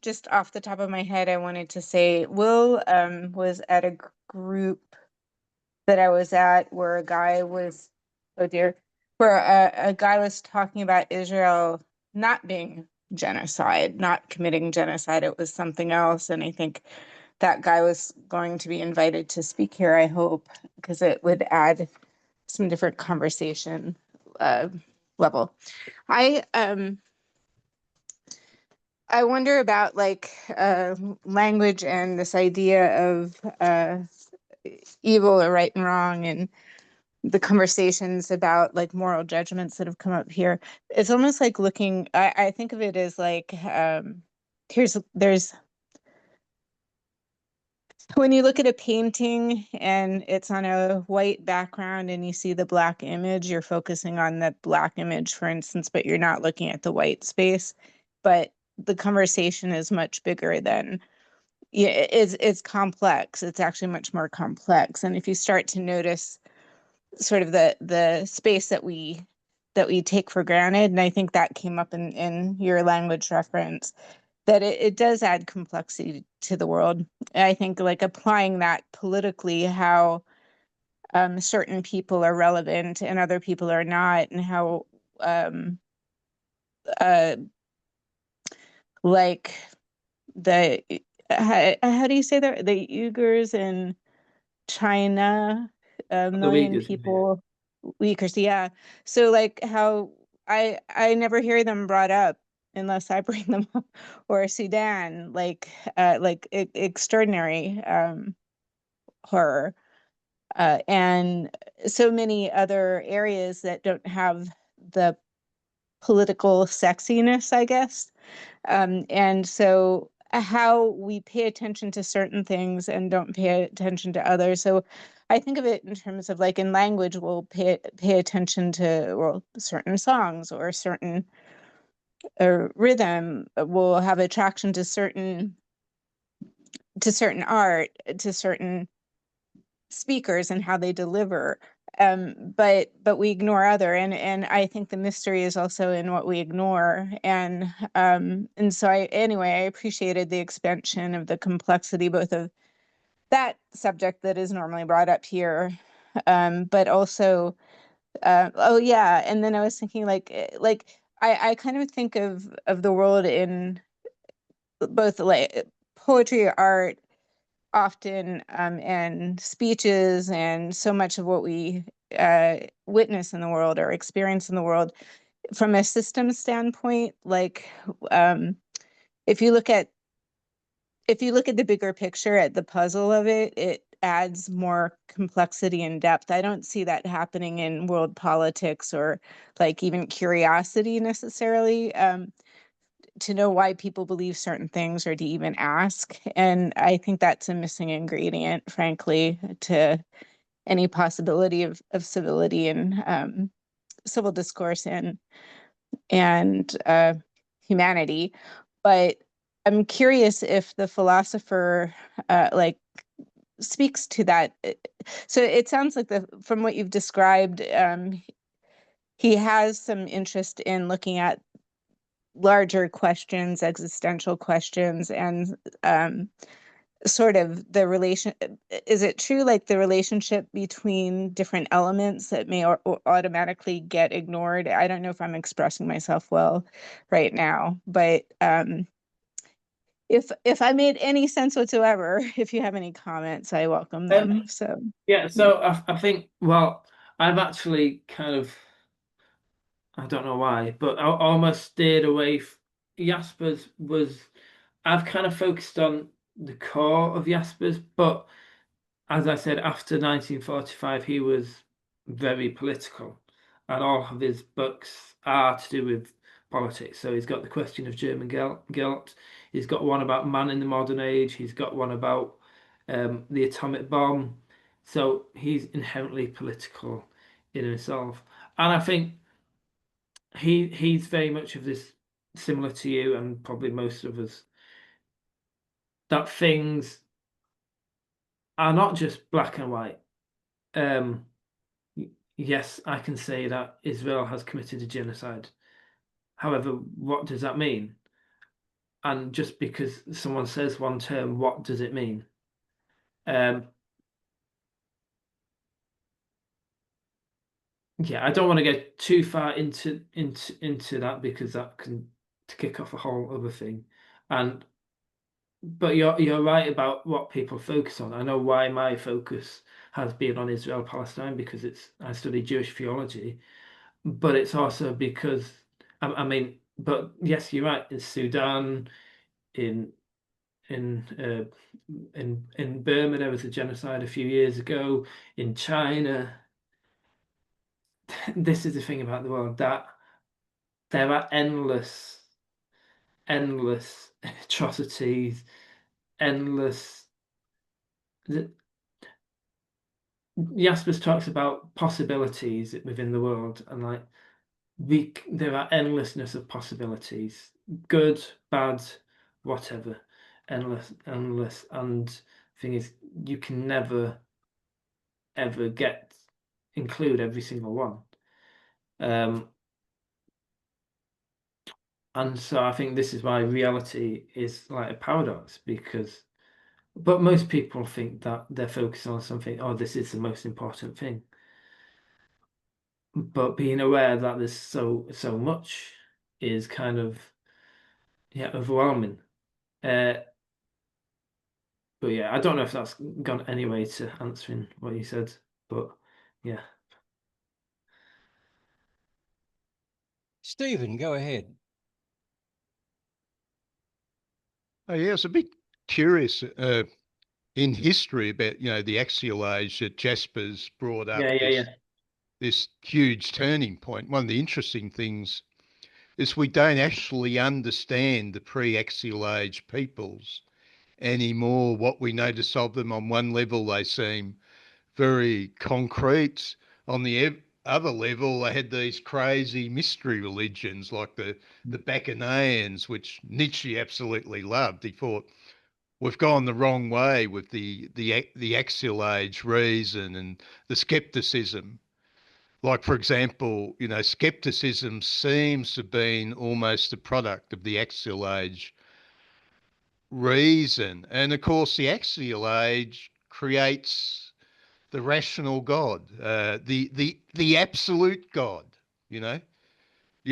just off the top of my head, I wanted to say, Will was at a group that I was at where a guy was, oh dear, where a guy was talking about Israel not being genocide, not committing genocide. It was something else. And I think that guy was going to be invited to speak here, I hope, because it would add some different conversation level. I wonder about like language and this idea of evil or right and wrong, and the conversations about like moral judgments that have come up here. It's almost like looking, I think of it as like, there's, when you look at a painting and it's on a white background and you see the black image, you're focusing on the black image, for instance, but you're not looking at the white space. But the conversation is much bigger than, yeah, it's complex. It's actually much more complex. And if you start to notice sort of the space that we take for granted, and I think that came up in your language reference, that it does add complexity to the world. And I think like applying that politically, how certain people are relevant and other people are not, and how like the how do you say that, the Uyghurs in China, a million Uyghurs, people, Uyghurs, yeah. So like how I never hear them brought up unless I bring them up, or Sudan, like extraordinary horror, and so many other areas that don't have the political sexiness, I guess. And so how we pay attention to certain things and don't pay attention to others. So I think of it in terms of like in language, we'll pay attention to, well, certain songs or certain rhythm. We'll have attraction to certain art, to certain speakers and how they deliver. But we ignore other, and I think the mystery is also in what we ignore. And so I appreciated the expansion of the complexity, both of that subject that is normally brought up here, but also oh yeah. And then I was thinking like I kind of think of the world in both like poetry, art, often, and speeches, and so much of what we witness in the world or experience in the world from a system standpoint. Like if you look at if you look at the bigger picture, at the puzzle of it, it adds more complexity and depth. I don't see that happening in world politics or like even curiosity necessarily, to know why people believe certain things or to even ask. And I think that's a missing ingredient, frankly, to any possibility of civility and civil discourse and humanity. But I'm curious if the philosopher like speaks to that. So it sounds like from what you've described, he has some interest in looking at larger questions, existential questions, and sort of the relation. Is it true, like the relationship between different elements that may or automatically get ignored? I don't know if I'm expressing myself well right now, but if I made any sense whatsoever, if you have any comments, I welcome them. So yeah, so I think, well, I've actually kind of, I don't know why, but I almost steered away. Jaspers was, I've kind of focused on the core of Jaspers, but as I said, after 1945, he was very political, and all of his books are to do with politics. So he's got the question of German guilt. He's got one about man in the modern age. He's got one about the atomic bomb. So he's inherently political in himself, and I think he's very much of this, similar to you and probably most of us, that things are not just black and white. Yes, I can say that Israel has committed a genocide. However, what does that mean? And just because someone says one term, what does it mean? Yeah, I don't want to get too far into that because that can kick off a whole other thing. But you're right about what people focus on. I know why my focus has been on Israel Palestine, because I study Jewish theology, but it's also because I mean, but yes, you're right. In Sudan, in in Burma, there was a genocide a few years ago. In China, this is the thing about the world, that there are endless atrocities, endless. Jaspers talks about possibilities within the world, and like there are endlessness of possibilities, good, bad, whatever, endless, and thing is, you can never ever include every single one. And so I think this is why reality is like a paradox, but most people think that they're focused on something, oh, this is the most important thing. But being aware that there's so much is kind of, yeah, overwhelming. But yeah, I don't know if that's gone any way to answering what you said, but yeah. Stephen, go ahead. Oh, yeah, I was a bit curious in history about, the axial age that Jaspers brought up, Yeah. this huge turning point. One of the interesting things is we don't actually understand the pre-axial age peoples anymore. What we notice of them, on one level, they seem very concrete. On the other level, they had these crazy mystery religions like the Bacchanalians, which Nietzsche absolutely loved. He thought, we've gone the wrong way with the axial age reason and the skepticism. Like, for example, skepticism seems to have been almost a product of the axial age reason. And of course, the axial age creates the rational God, the absolute God. You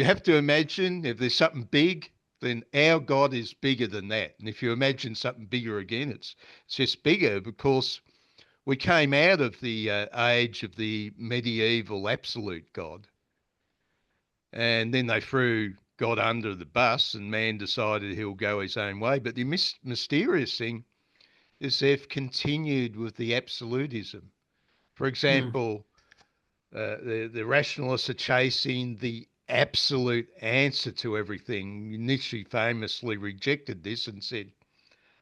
have to imagine, if there's something big, then our God is bigger than that. And if you imagine something bigger again, it's just bigger, because we came out of the age of the medieval absolute God. And then they threw got under the bus and man decided he'll go his own way. But the mysterious thing is they've continued with the absolutism. For example, the rationalists are chasing the absolute answer to everything. Nietzsche famously rejected this and said,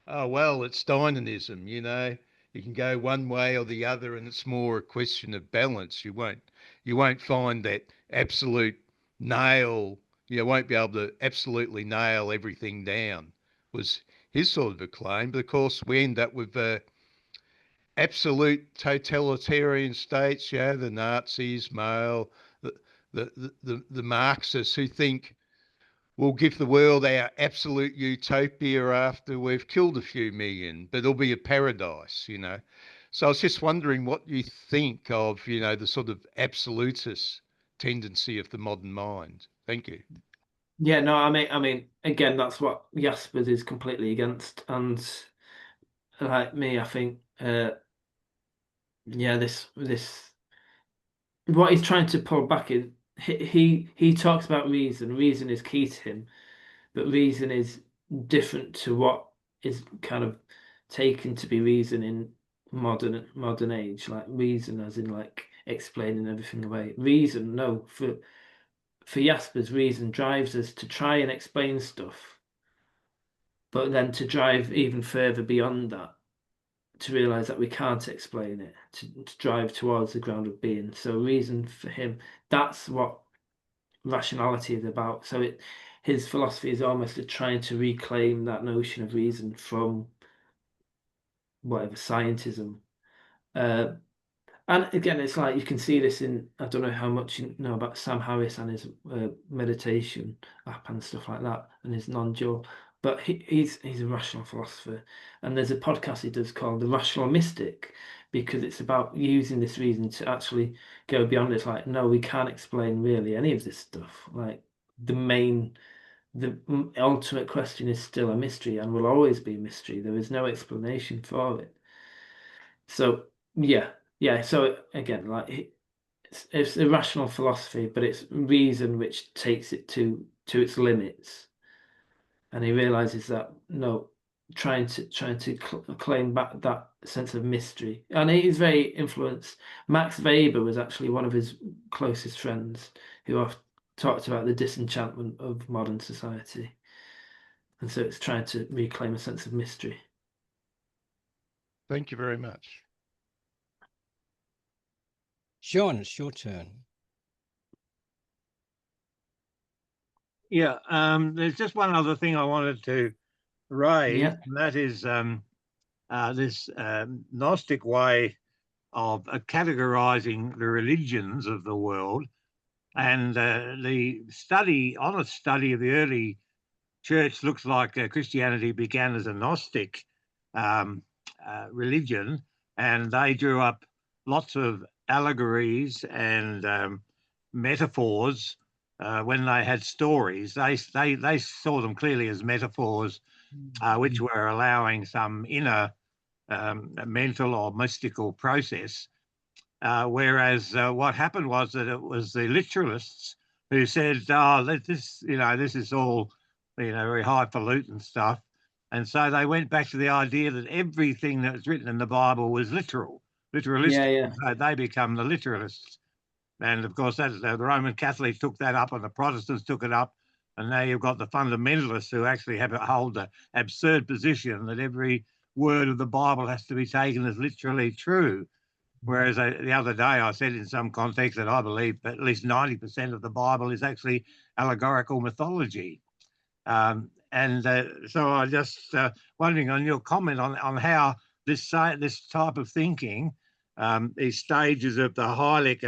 oh, well, it's Steinism, you know. You can go one way or the other, and it's more a question of balance. You won't find that absolute nail. You won't be able to absolutely nail everything down, was his sort of a claim. But of course, we end up with absolute totalitarian states, the Nazis, Mao, the Marxists who think we'll give the world our absolute utopia after we've killed a few million, but it'll be a paradise, you know. So I was just wondering what you think of, you know, the sort of absolutist tendency of the modern mind. Thank you. Yeah, no, I mean, again, that's what Jaspers is completely against, and like me, I think, this what he's trying to pull back in. He talks about reason. Reason is key to him, but reason is different to what is kind of taken to be reason in modern age. Like reason, as in like explaining everything away. Reason, no, for Jaspers, reason drives us to try and explain stuff, but then to drive even further beyond that, to realize that we can't explain it, to drive towards the ground of being. So reason for him, that's what rationality is about. So his philosophy is almost trying to reclaim that notion of reason from whatever scientism. And again, it's like you can see this in, I don't know how much you know about Sam Harris and his meditation app and stuff like that, and his non-dual, but he's a rational philosopher. And there's a podcast he does called The Rational Mystic, because it's about using this reason to actually go beyond it. It's like, no, we can't explain really any of this stuff. Like the ultimate question is still a mystery and will always be a mystery. There is no explanation for it. So yeah. So again, like it's a rational philosophy, but it's reason which takes it to its limits, and he realizes that no, trying to claim back that sense of mystery, and he is very influenced. Max Weber was actually one of his closest friends who have talked about the disenchantment of modern society, and so it's trying to reclaim a sense of mystery. Thank you very much. John, it's your turn. Yeah, there's just one other thing I wanted to raise, Yeah. and that is this Gnostic way of categorizing the religions of the world, and the honest study of the early church looks like Christianity began as a Gnostic religion, and they drew up lots of allegories and metaphors. When they had stories, they saw them clearly as metaphors, which were allowing some inner mental or mystical process. Whereas what happened was that it was the literalists who said, "Oh, this is all, very highfalutin stuff," and so they went back to the idea that everything that's written in the Bible was literalistic. Yeah. So they become the literalists. And of course, the Roman Catholics took that up, and the Protestants took it up, and now you've got the fundamentalists who actually hold the absurd position that every word of the Bible has to be taken as literally true. Whereas the other day I said in some context that I believe at least 90% of the Bible is actually allegorical mythology. So I just wondering on your comment on how this type of thinking, these stages of the Heilig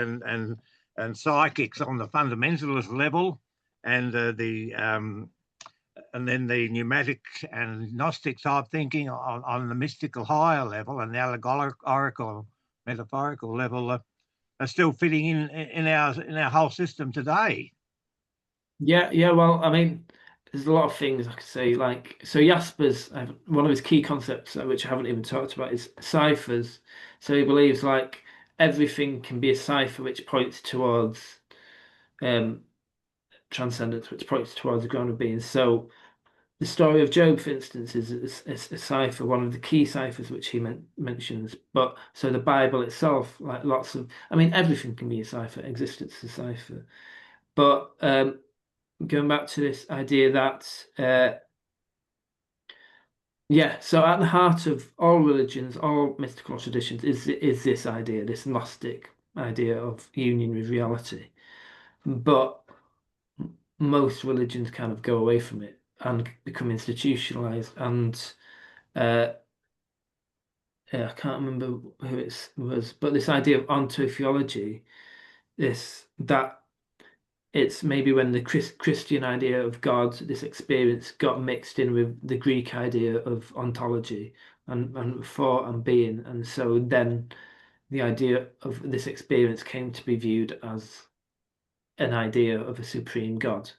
and psychics on the fundamentalist level, and and then the pneumatic and Gnostic type thinking on the mystical higher level and the allegorical metaphorical level are still fitting in our whole system today. Yeah. Well, I mean, there's a lot of things I could say. Like, so Jaspers, one of his key concepts, which I haven't even talked about, is ciphers. So he believes like everything can be a cipher which points towards transcendence, which points towards the ground of being. So the story of Job, for instance, is a cipher, one of the key ciphers which he mentions. But so the Bible itself, like lots of, I mean, everything can be a cipher, existence is a cipher. But going back to this idea that, yeah, so at the heart of all religions, all mystical traditions is this idea, this Gnostic idea of union with reality. But most religions kind of go away from it and become institutionalized. And yeah, I can't remember who it was, but this idea of ontotheology, that it's maybe when the Christian idea of God, this experience, got mixed in with the Greek idea of ontology and thought and being, and so then the idea of this experience came to be viewed as an idea of a supreme God.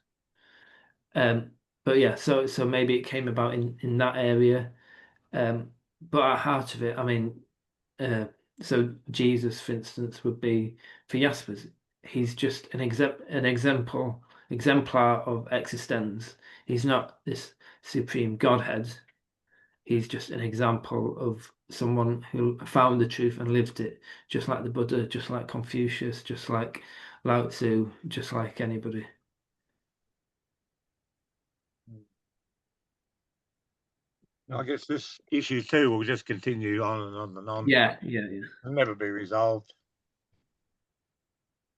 But yeah, so maybe it came about in that area. But at heart of it, I mean, so Jesus, for instance, would be for Jaspers. He's just an exemplar of existence. He's not this supreme Godhead. He's just an example of someone who found the truth and lived it, just like the Buddha, just like Confucius, just like Lao Tzu, just like anybody. I guess this issue too will just continue on and on and on. Yeah. It'll never be resolved.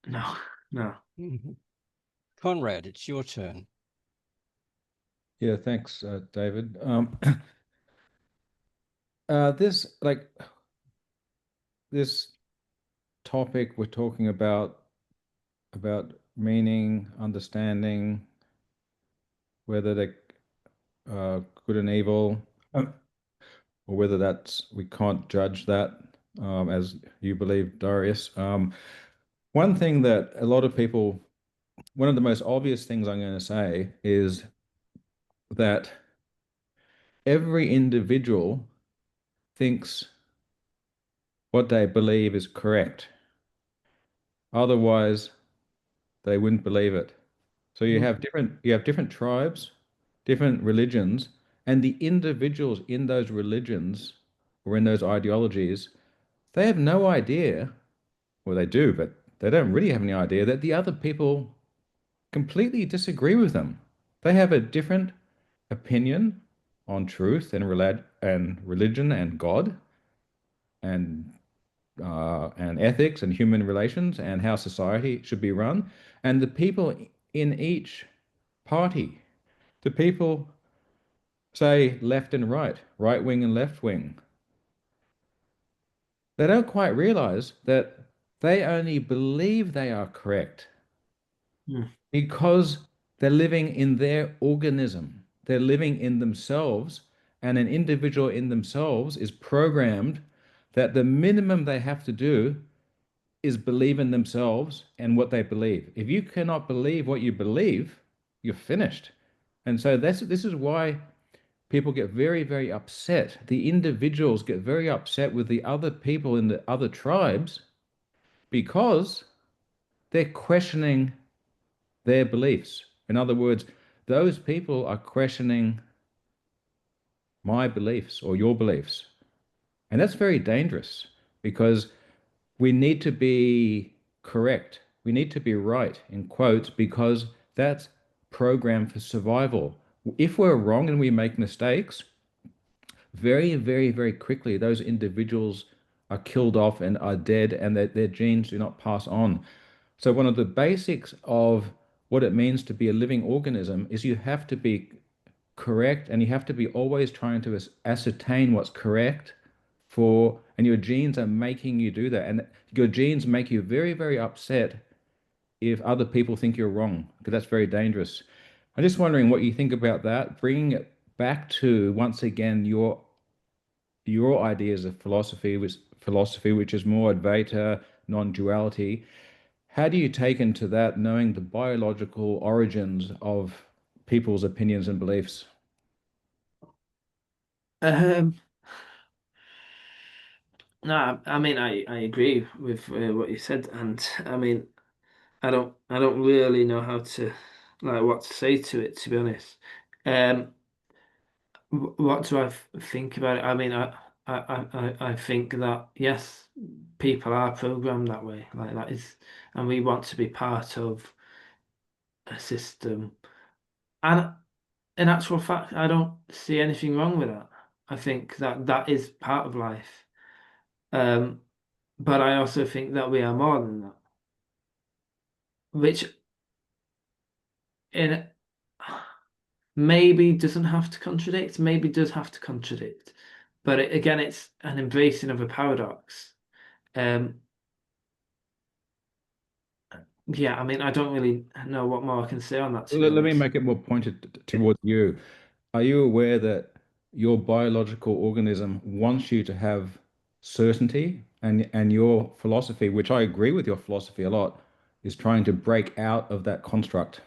No. Conrad, it's your turn. Yeah, thanks, David. This topic we're talking about meaning, understanding, whether they're good and evil, or whether we can't judge that, as you believe, Darius. One thing that a lot of people, one of the most obvious things I'm going to say is that every individual thinks what they believe is correct. Otherwise, they wouldn't believe it. So you have different tribes, different religions, and the individuals in those religions or in those ideologies, they have no idea, well, they do, but they don't really have any idea that the other people completely disagree with them. They have a different opinion on truth and religion and God and ethics and human relations and how society should be run. And the people in each party, the people say left and right wing and left wing, they don't quite realize that they only believe they are correct because they're living in their organism. They're living in themselves, and an individual in themselves is programmed that the minimum they have to do is believe in themselves and what they believe. If you cannot believe what you believe, you're finished. And so this is why people get very, very upset. The individuals get very upset with the other people in the other tribes because they're questioning their beliefs. In other words, those people are questioning my beliefs or your beliefs. And that's very dangerous because we need to be correct. We need to be right, in quotes, because that's programmed for survival. If we're wrong and we make mistakes, very, very, very quickly, those individuals are killed off and are dead, and their genes do not pass on. So one of the basics of what it means to be a living organism is you have to be correct, and you have to be always trying to ascertain what's correct and your genes are making you do that. And your genes make you very, very upset if other people think you're wrong, because that's very dangerous. I'm just wondering what you think about that, bringing it back to, once again, your ideas of philosophy, which is more Advaita, non-duality. How do you take into that, knowing the biological origins of people's opinions and beliefs? No, I mean I agree with what you said, and I mean I don't really know how to like what to say to it, to be honest. What do I think about it? I mean, I think that yes, people are programmed that way, like that is, and we want to be part of a system. And in actual fact, I don't see anything wrong with that. I think that that is part of life. But I also think that we are more than that, which in maybe doesn't have to contradict, maybe does have to contradict. But again, it's an embracing of a paradox. Yeah, I mean, I don't really know what more I can say on that, to be Let me honest. make it more pointed towards you. Are you aware that your biological organism wants you to have certainty, and your philosophy, which I agree with your philosophy a lot, is trying to break out of that construct?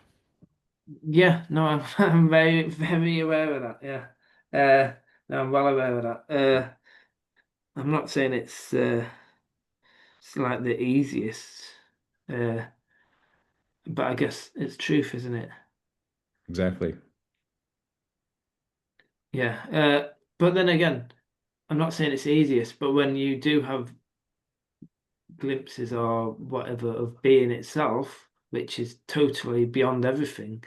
Yeah, no, I'm very, very aware of that. Yeah. No, I'm well aware of that. I'm not saying it's like the easiest, uh, but I guess it's truth, isn't it? Exactly. Yeah. But then again, I'm not saying it's easiest, but when you do have glimpses or whatever of being itself, which is totally beyond everything,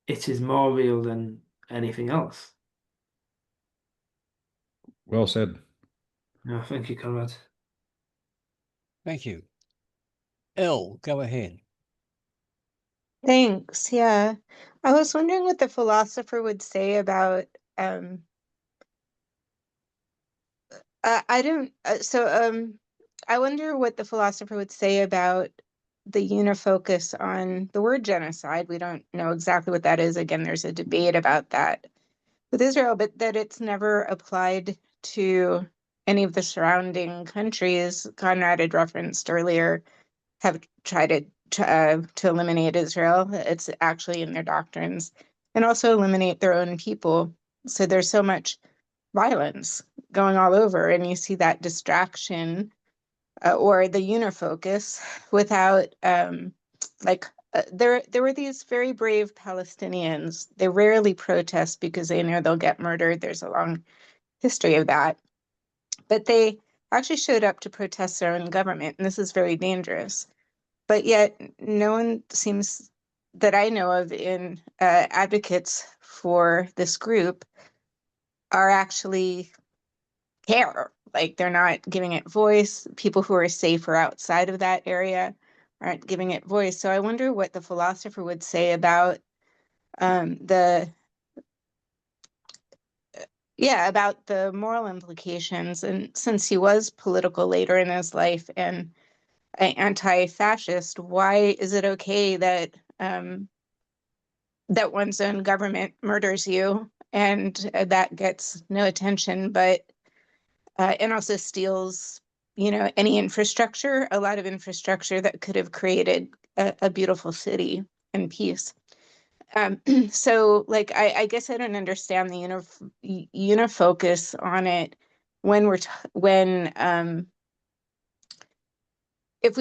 it is more real than anything else. Well said. No, thank you, Conrad. Thank you. Elle, go ahead. Thanks. Yeah. I was wondering what the philosopher would say about I don't I wonder what the philosopher would say about the unifocus on the word genocide. We don't know exactly what that is. Again, there's a debate about that with Israel, but that it's never applied to any of the surrounding countries. Conrad had referenced earlier have tried to eliminate Israel. It's actually in their doctrines, and also eliminate their own people. So there's so much violence going all over, and you see that distraction or the unifocus without there were these very brave Palestinians. They rarely protest because they know they'll get murdered. There's a long history of that, but they actually showed up to protest their own government, and this is very dangerous. But yet no one seems that I know of in advocates for this group are actually care. Like they're not giving it voice. People who are safer outside of that area aren't giving it voice. So I wonder what the philosopher would say about the moral implications. And since he was political later in his life and anti-fascist, why is it okay that that one's own government murders you and that gets no attention, but and also steals, any infrastructure, a lot of infrastructure that could have created a beautiful city and peace. So, like, I guess I don't understand the unifocus on it when if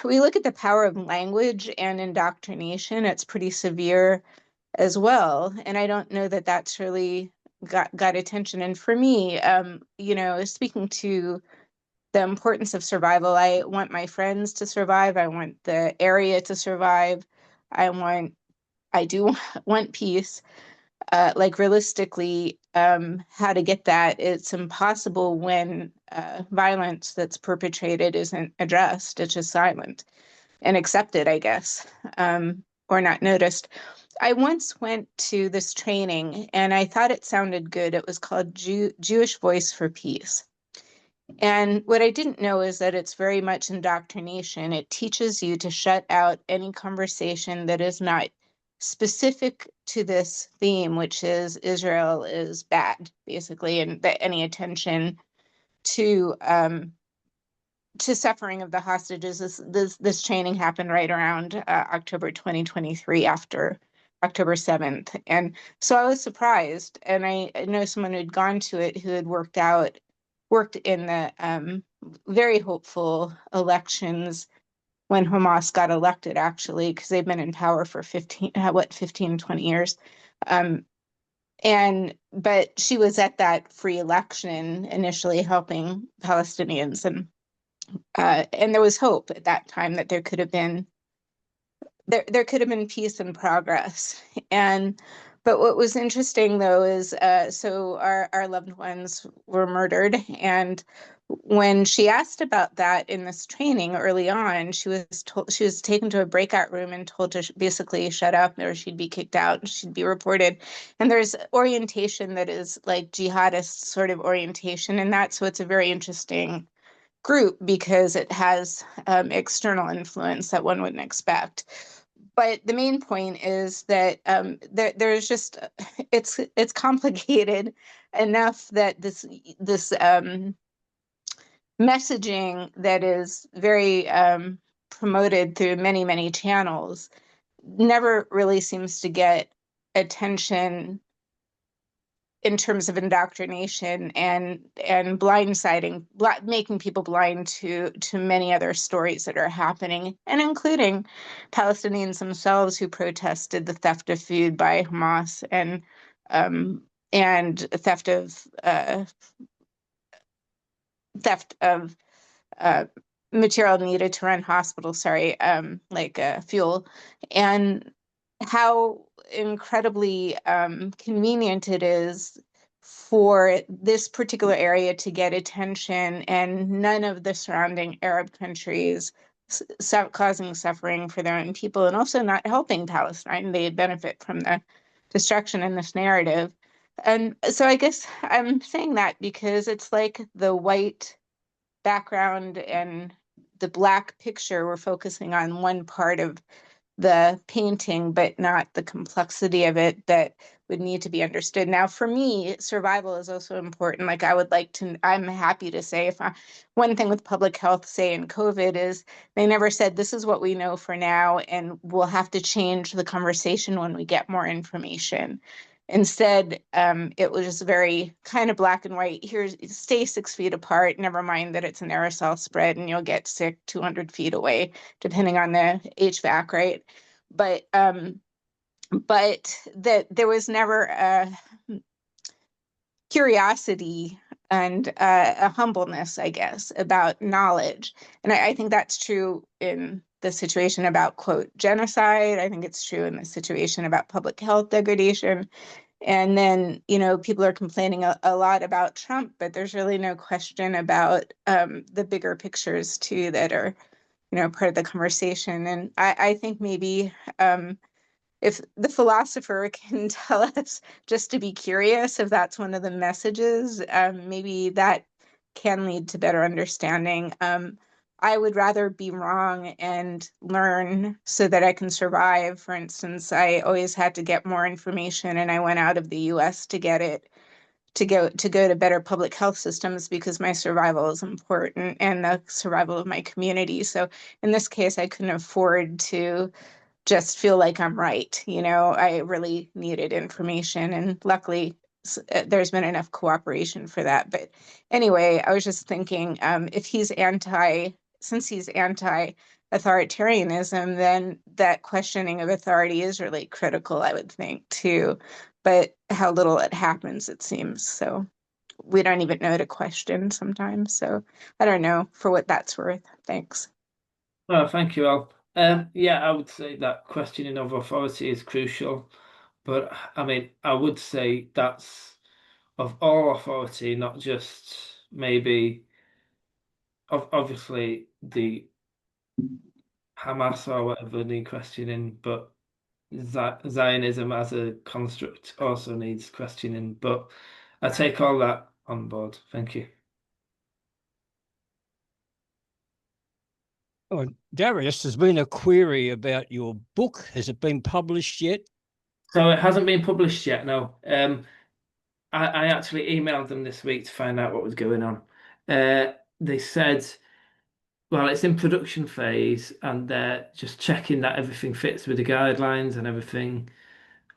we look at the power of language and indoctrination, it's pretty severe as well. And I don't know that that's really got attention. And for me, speaking to the importance of survival, I want my friends to survive. I want the area to survive. I do want peace. Like realistically, how to get that, it's impossible when violence that's perpetrated isn't addressed. It's just silent and accepted, I guess, or not noticed. I once went to this training and I thought it sounded good. It was called Jewish Voice for Peace. And what I didn't know is that it's very much indoctrination. It teaches you to shut out any conversation that is not specific to this theme, which is Israel is bad, basically, and that any attention to suffering of the hostages. This training happened right around October 2023, after October 7th. And so I was surprised. And I know someone who'd gone to it who had worked in the very hopeful elections when Hamas got elected, actually, because they've been in power for 15, 20 years. But she was at that free election initially helping Palestinians, and there was hope at that time that there could have been peace and progress. But what was interesting, though, is so our loved ones were murdered, and when she asked about that in this training early on, she was taken to a breakout room and told to basically shut up, or she'd be kicked out, and she'd be reported. And there's orientation that is like jihadist sort of orientation, and so it's a very interesting group because it has external influence that one wouldn't expect. But the main point is that there's just it's complicated enough that this messaging that is very promoted through many channels never really seems to get attention in terms of indoctrination and blindsiding, making people blind to many other stories that are happening, and including Palestinians themselves who protested the theft of food by Hamas and theft of material needed to run hospitals, like fuel, and how incredibly convenient it is for this particular area to get attention and none of the surrounding Arab countries causing suffering for their own people, and also not helping Palestine. They benefit from the destruction in this narrative. And so I guess I'm saying that because it's like the white background and the black picture, we're focusing on one part of the painting, but not the complexity of it that would need to be understood. Now, for me, survival is also important. Like I'm happy to say one thing with public health, say in COVID, is they never said, this is what we know for now, and we'll have to change the conversation when we get more information. Instead, it was just very kind of black and white. Stay 6 feet apart. Never mind that it's an aerosol spread and you'll get sick 200 feet away, depending on the HVAC, right? But that there was never a curiosity and a humbleness, I guess, about knowledge. And I think that's true in the situation about, quote, genocide. I think it's true in the situation about public health degradation. And then, people are complaining a lot about Trump, but there's really no question about the bigger pictures too that are, part of the conversation. And I think maybe if the philosopher can tell us just to be curious, if that's one of the messages, maybe that can lead to better understanding. I would rather be wrong and learn so that I can survive. For instance, I always had to get more information, and I went out of the US to get it, to go to better public health systems, because my survival is important and the survival of my community. So in this case, I couldn't afford to just feel like I'm right. I really needed information, and luckily there's been enough cooperation for that. But anyway, I was just thinking, if since he's anti-authoritarianism, then that questioning of authority is really critical, I would think, too. But how little it happens, it seems. So we don't even know to question sometimes. So I don't know, for what that's worth. Thanks. Well, thank you, Al. Yeah, I would say that questioning of authority is crucial. But I mean, I would say that's of all authority, not just maybe obviously the Hamas or whatever need questioning, but Zionism as a construct also needs questioning. But I take all that on board. Thank you. Oh, Darius, there's been a query about your book. Has it been published yet? So it hasn't been published yet, no. I actually emailed them this week to find out what was going on. They said, well, it's in production phase and they're just checking that everything fits with the guidelines and everything.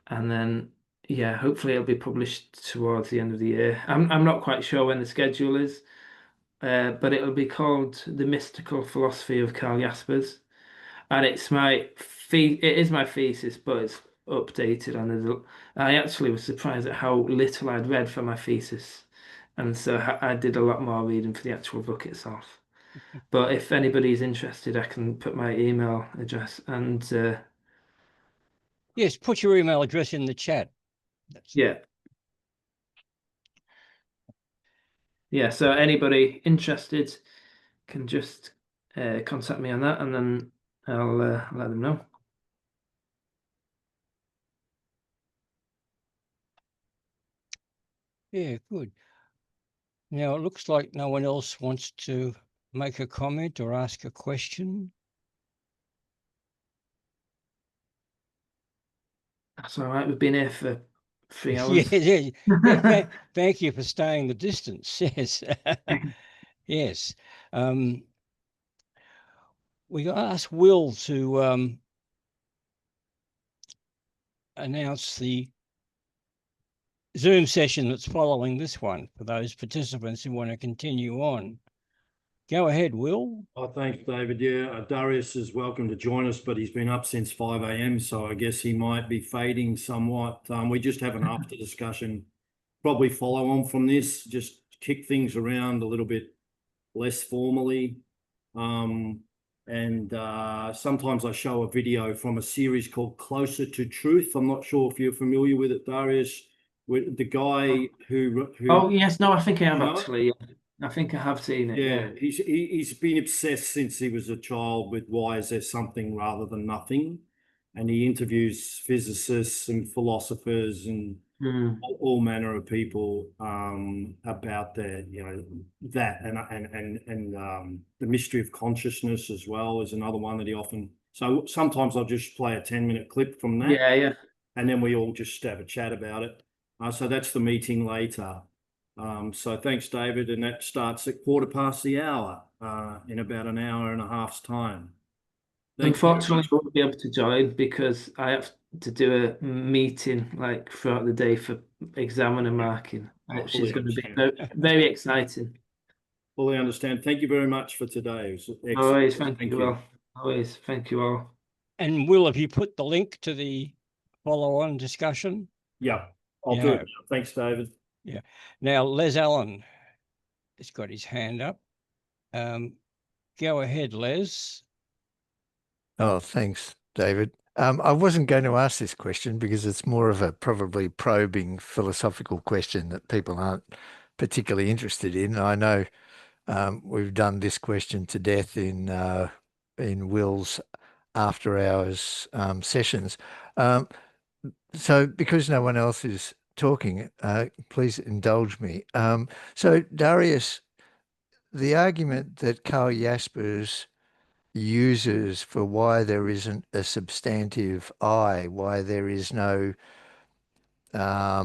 And then, yeah, hopefully it'll be published towards the end of the year. I'm not quite sure when the schedule is, but it'll be called The Mystical Philosophy of Karl Jaspers. and it's it is my thesis, but it's updated, and I actually was surprised at how little I'd read for my thesis, and so I did a lot more reading for the actual book itself. But if anybody's interested, I can put my email address and yes, put your email address in the chat. yeah. Yeah, so anybody interested can just contact me on that, and then I'll let them know. Yeah, good. Now, it looks like no one else wants to make a comment or ask a question. That's all right. We've been here for 3 hours. Yeah. Thank you for staying the distance. Yes. Yes. We asked Will to announce the Zoom session that's following this one for those participants who want to continue on. Go ahead, Will. Oh, thanks, David. Yeah, Darius is welcome to join us, but he's been up since 5 a.m., so I guess he might be fading somewhat. We just have an after discussion, probably follow on from this, just kick things around a little bit less formally. Sometimes I show a video from a series called Closer to Truth. I'm not sure if you're familiar with it, Darius, with the guy who Oh, yes. No, I think I have You know it? actually. Yeah. I think I have seen it. Yeah, he's been obsessed since he was a child with why is there something rather than nothing, and he interviews physicists and philosophers and all manner of people about that, that and the mystery of consciousness as well is another one that he often. So sometimes I'll just play a 10-minute clip from that. Yeah. And then we all just have a chat about it. So that's the meeting later. So thanks, David. And that starts at 1:15 in about an hour and a half's time. Thanks. Unfortunately, I won't be able to join because I have to do a meeting like throughout the day for examiner marking, which is going to be very exciting. Fully understand. Thank you very much for today. It was excellent. Always, thank you. Well, always, thank you all. And Will, have you put the link to the follow-on discussion? Yeah, I'll do it. Thanks, David. Yeah. Now, Les Allen has got his hand up. Go ahead, Les. Oh, thanks, David. I wasn't going to ask this question because it's more of a probably probing philosophical question that people aren't particularly interested in. I know we've done this question to death in Will's after hours sessions. So because no one else is talking, please indulge me. So Darius, the argument that Karl Jaspers uses for why there isn't a substantive I, why there is no I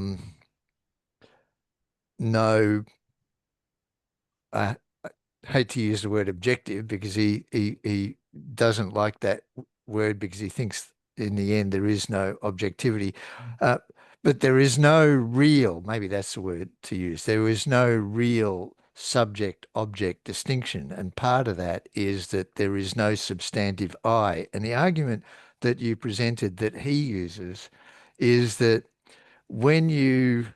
hate to use the word objective because he doesn't like that word because he thinks in the end there is no objectivity. But there is no real, maybe that's the word to use, there is no real subject-object distinction. And part of that is that there is no substantive I. And the argument that you presented that he uses is that when you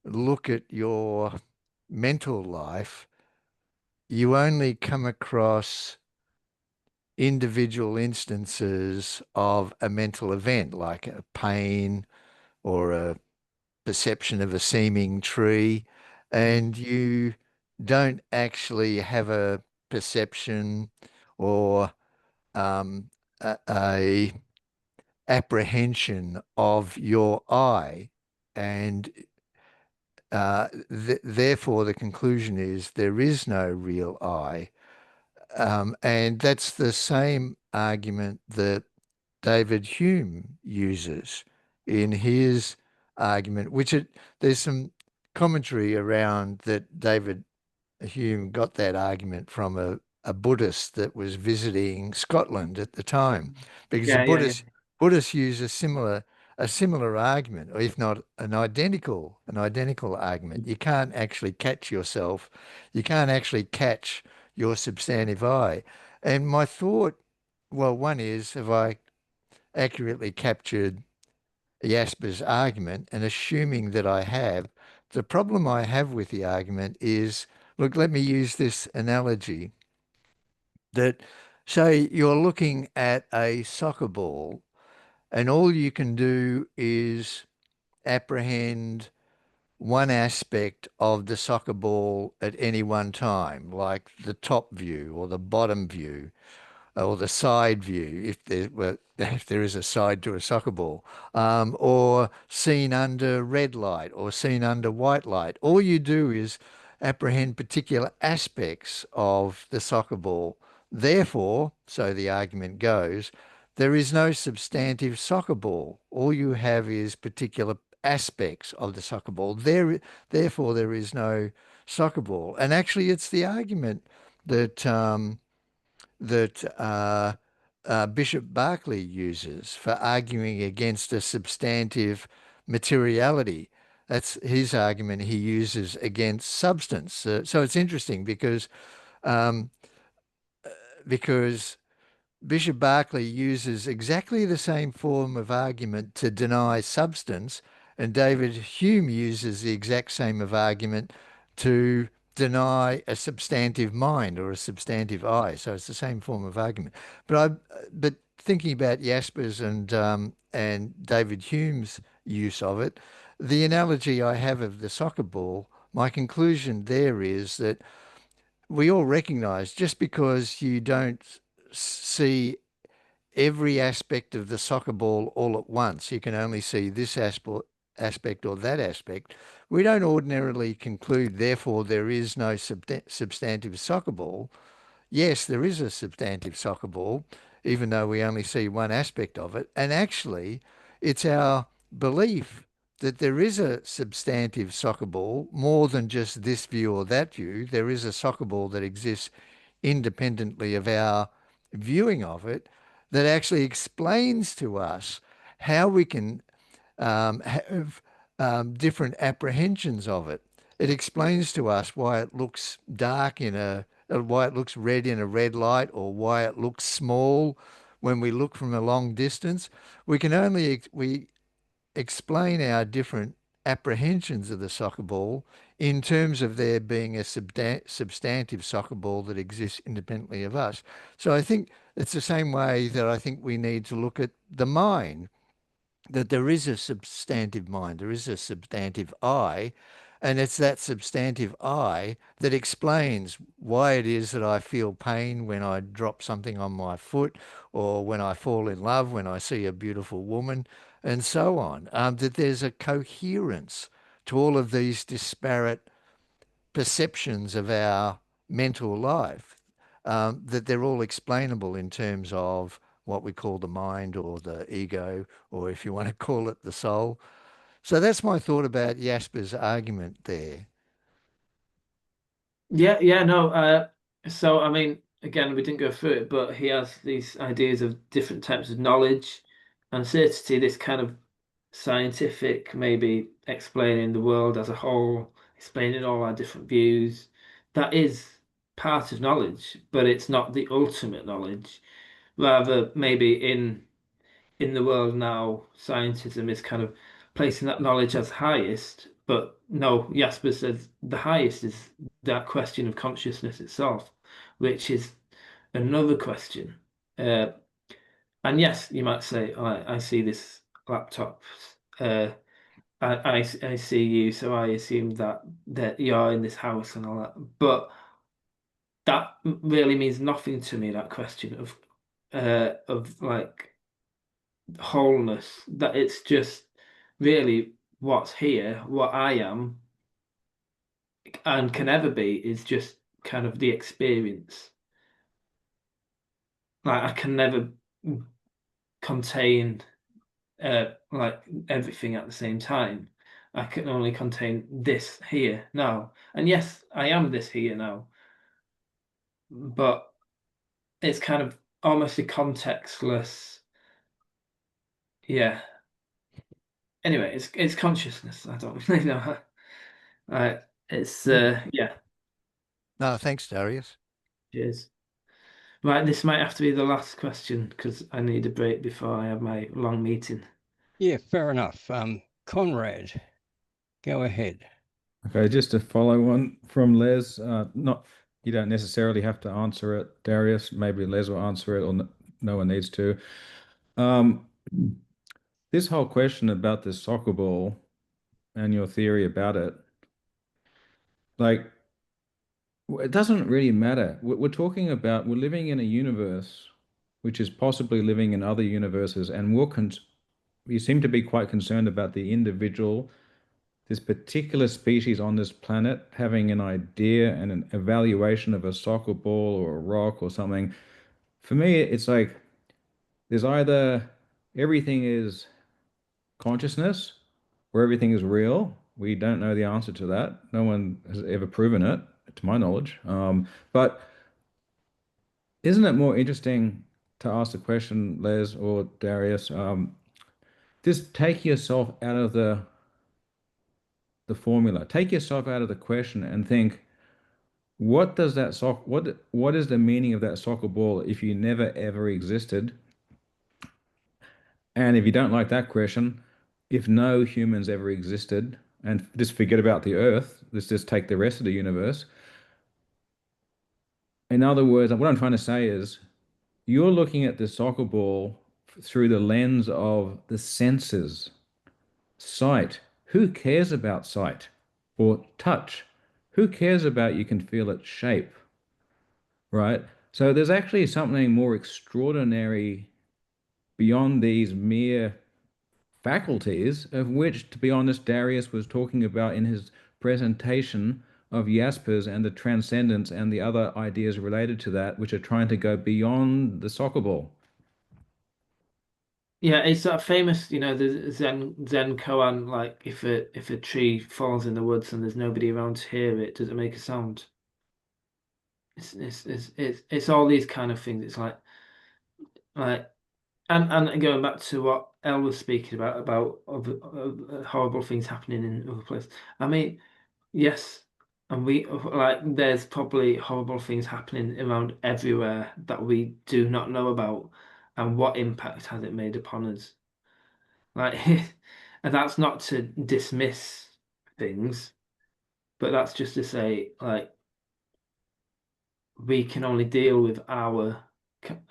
look at your mental life, you only come across individual instances of a mental event like a pain or a perception of a seeming tree, and you don't actually have a perception or a apprehension of your I, and therefore the conclusion is there is no real I. And that's the same argument that David Hume uses in his argument, there's some commentary around that David Hume got that argument from a Buddhist that was visiting Scotland at the time, because the Buddhists use a similar argument, or if not an identical argument. You can't actually catch yourself. You can't actually catch your substantive I. And my thought well, one is, have I accurately captured Jaspers' argument? And assuming that I have, the problem I have with the argument is, look, let me use this analogy that, say you're looking at a soccer ball and all you can do is apprehend one aspect of the soccer ball at any one time, like the top view or the bottom view or the side view, if there well, if there is a side to a soccer ball, or seen under red light or seen under white light. All you do is apprehend particular aspects of the soccer ball. Therefore, so the argument goes, there is no substantive soccer ball. All you have is particular aspects of the soccer ball. Therefore, there is no soccer ball. And actually, it's the argument that Bishop Berkeley uses for arguing against a substantive materiality. That's his argument he uses against substance. So it's interesting um, because Bishop Berkeley uses exactly the same form of argument to deny substance, and David Hume uses the exact same of argument to deny a substantive mind or a substantive I. So it's the same form of argument. But thinking about Jaspers and David Hume's use of it, the analogy I have of the soccer ball, my conclusion there is that we all recognize just because you don't see every aspect of the soccer ball all at once, you can only see this aspect or that aspect. We don't ordinarily conclude, therefore, there is no substantive soccer ball. Yes, there is a substantive soccer ball, even though we only see one aspect of it. And actually, it's our belief that there is a substantive soccer ball more than just this view or that view. There is a soccer ball that exists independently of our viewing of it that actually explains to us how we can have different apprehensions of it. It explains to us why it looks dark why it looks red in a red light, or why it looks small when we look from a long distance. We explain our different apprehensions of the soccer ball in terms of there being a substantive soccer ball that exists independently of us. So I think it's the same way that I think we need to look at the mind, that there is a substantive mind, there is a substantive I, and it's that substantive I that explains why it is that I feel pain when I drop something on my foot, or when I fall in love, when I see a beautiful woman, and so on. That there's a coherence to all of these disparate perceptions of our mental life, that they're all explainable in terms of what we call the mind or the ego, or if you want to call it the soul. So that's my thought about Jasper's argument there. Yeah, no. So I mean, again, we didn't go through it, but he has these ideas of different types of knowledge, uncertainty, this kind of scientific, maybe explaining the world as a whole, explaining all our different views. That is part of knowledge, but it's not the ultimate knowledge. Rather, maybe in the world now, scientism is kind of placing that knowledge as highest, but no, Jasper says the highest is that question of consciousness itself, which is another question. And yes, you might say, I see this laptop. I see you, so I assume that you're in this house and all that. But that really means nothing to me. That question of like wholeness. That it's just really what's here, what I am, and can ever be, is just kind of the experience. Like I can never contain like everything at the same time. I can only contain this here now. And yes, I am this here now. But it's kind of almost a contextless. Yeah. Anyway, it's consciousness. I don't really know how. It's yeah. No, thanks, Darius. Cheers. Right, this might have to be the last question because I need a break before I have my long meeting. Yeah, fair enough. Conrad, go ahead. Okay, just to follow on from Les, not you don't necessarily have to answer it, Darius. Maybe Les will answer it, or no one needs to. This whole question about the soccer ball and your theory about it, like, it doesn't really matter. We're talking about we're living in a universe which is possibly living in other universes, and we seem to be quite concerned about the individual, this particular species on this planet having an idea and an evaluation of a soccer ball or a rock or something. For me, it's like there's either everything is consciousness or everything is real. We don't know the answer to that. No one has ever proven it, to my knowledge. But isn't it more interesting to ask the question, Les or Darius, just take yourself out of the formula, take yourself out of the question and think, what does that what is the meaning of that soccer ball if you never ever existed? And if you don't like that question, if no humans ever existed, and just forget about the Earth, let's just take the rest of the universe. In other words, what I'm trying to say is you're looking at the soccer ball through the lens of the senses. Sight. Who cares about sight? Or touch? Who cares about you can feel its shape? Right? So there's actually something more extraordinary beyond these mere faculties, of which, to be honest, Darius was talking about in his presentation of Jaspers and the transcendence and the other ideas related to that, which are trying to go beyond the soccer ball. Yeah, it's that famous, the Zen koan, like if a tree falls in the woods and there's nobody around to hear it, does it make a sound? It's all these kind of things. It's like and going back to what Elle was speaking about horrible things happening in other places. I mean, yes, and we like there's probably horrible things happening around everywhere that we do not know about, and what impact has it made upon us? Like, and that's not to dismiss things, but that's just to say, like, we can only deal with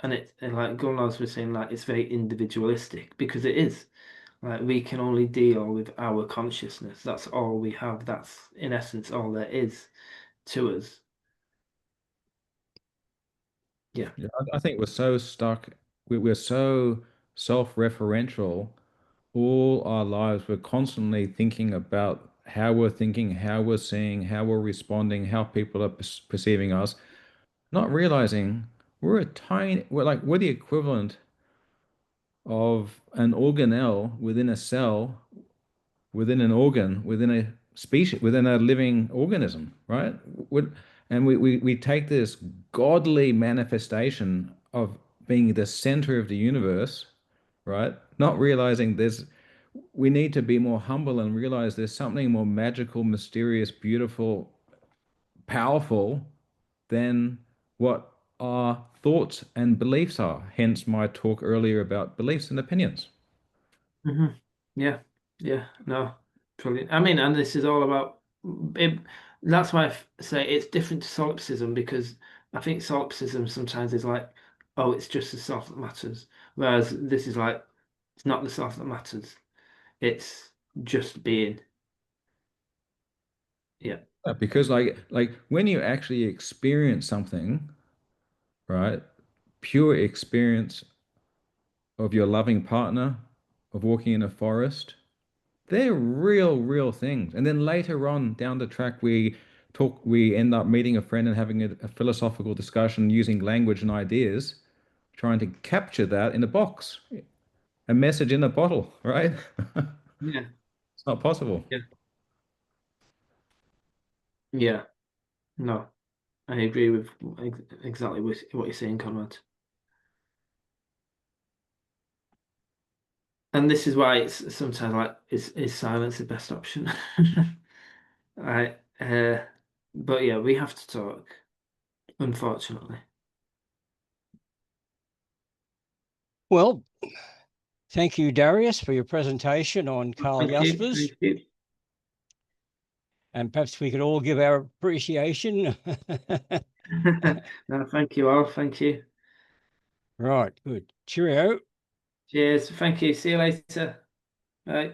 and like Gunnar was saying, like, it's very individualistic because it is. Like, we can only deal with our consciousness. That's all we have. That's, in essence, all there is to us. Yeah. I think we're so stuck, we're so self-referential all our lives. We're constantly thinking about how we're thinking, how we're seeing, how we're responding, how people are perceiving us, not realizing we're the equivalent of an organelle within a cell, within an organ, within a species, within a living organism, right? And we take this godly manifestation of being the center of the universe, right? Not realizing we need to be more humble and realize there's something more magical, mysterious, beautiful, powerful than what our thoughts and beliefs are. Hence my talk earlier about beliefs and opinions. Mm-hmm. Yeah. Yeah. No. Brilliant. I mean, and this is all about it. That's why I say it's different to solipsism because I think solipsism sometimes is like, oh, it's just the self that matters. Whereas this is like, it's not the self that matters. It's just being. Yeah. Because like when you actually experience something, right? Pure experience of your loving partner, of walking in a forest, they're real things. And then later on down the track, we end up meeting a friend and having a philosophical discussion using language and ideas, trying to capture that in a box, a message in a bottle, right? Yeah. It's not possible. Yeah. Yeah. No, I agree with exactly what you're saying, Conrad. And this is why it's sometimes like is silence the best option? Right. But yeah, we have to talk, unfortunately. Well, thank you, Darius, for your presentation on Karl Jaspers. Thank you. And perhaps we could all give our appreciation. No, thank you all. Thank you. Right, good. Cheerio. Cheers. Thank you. See you later. Bye.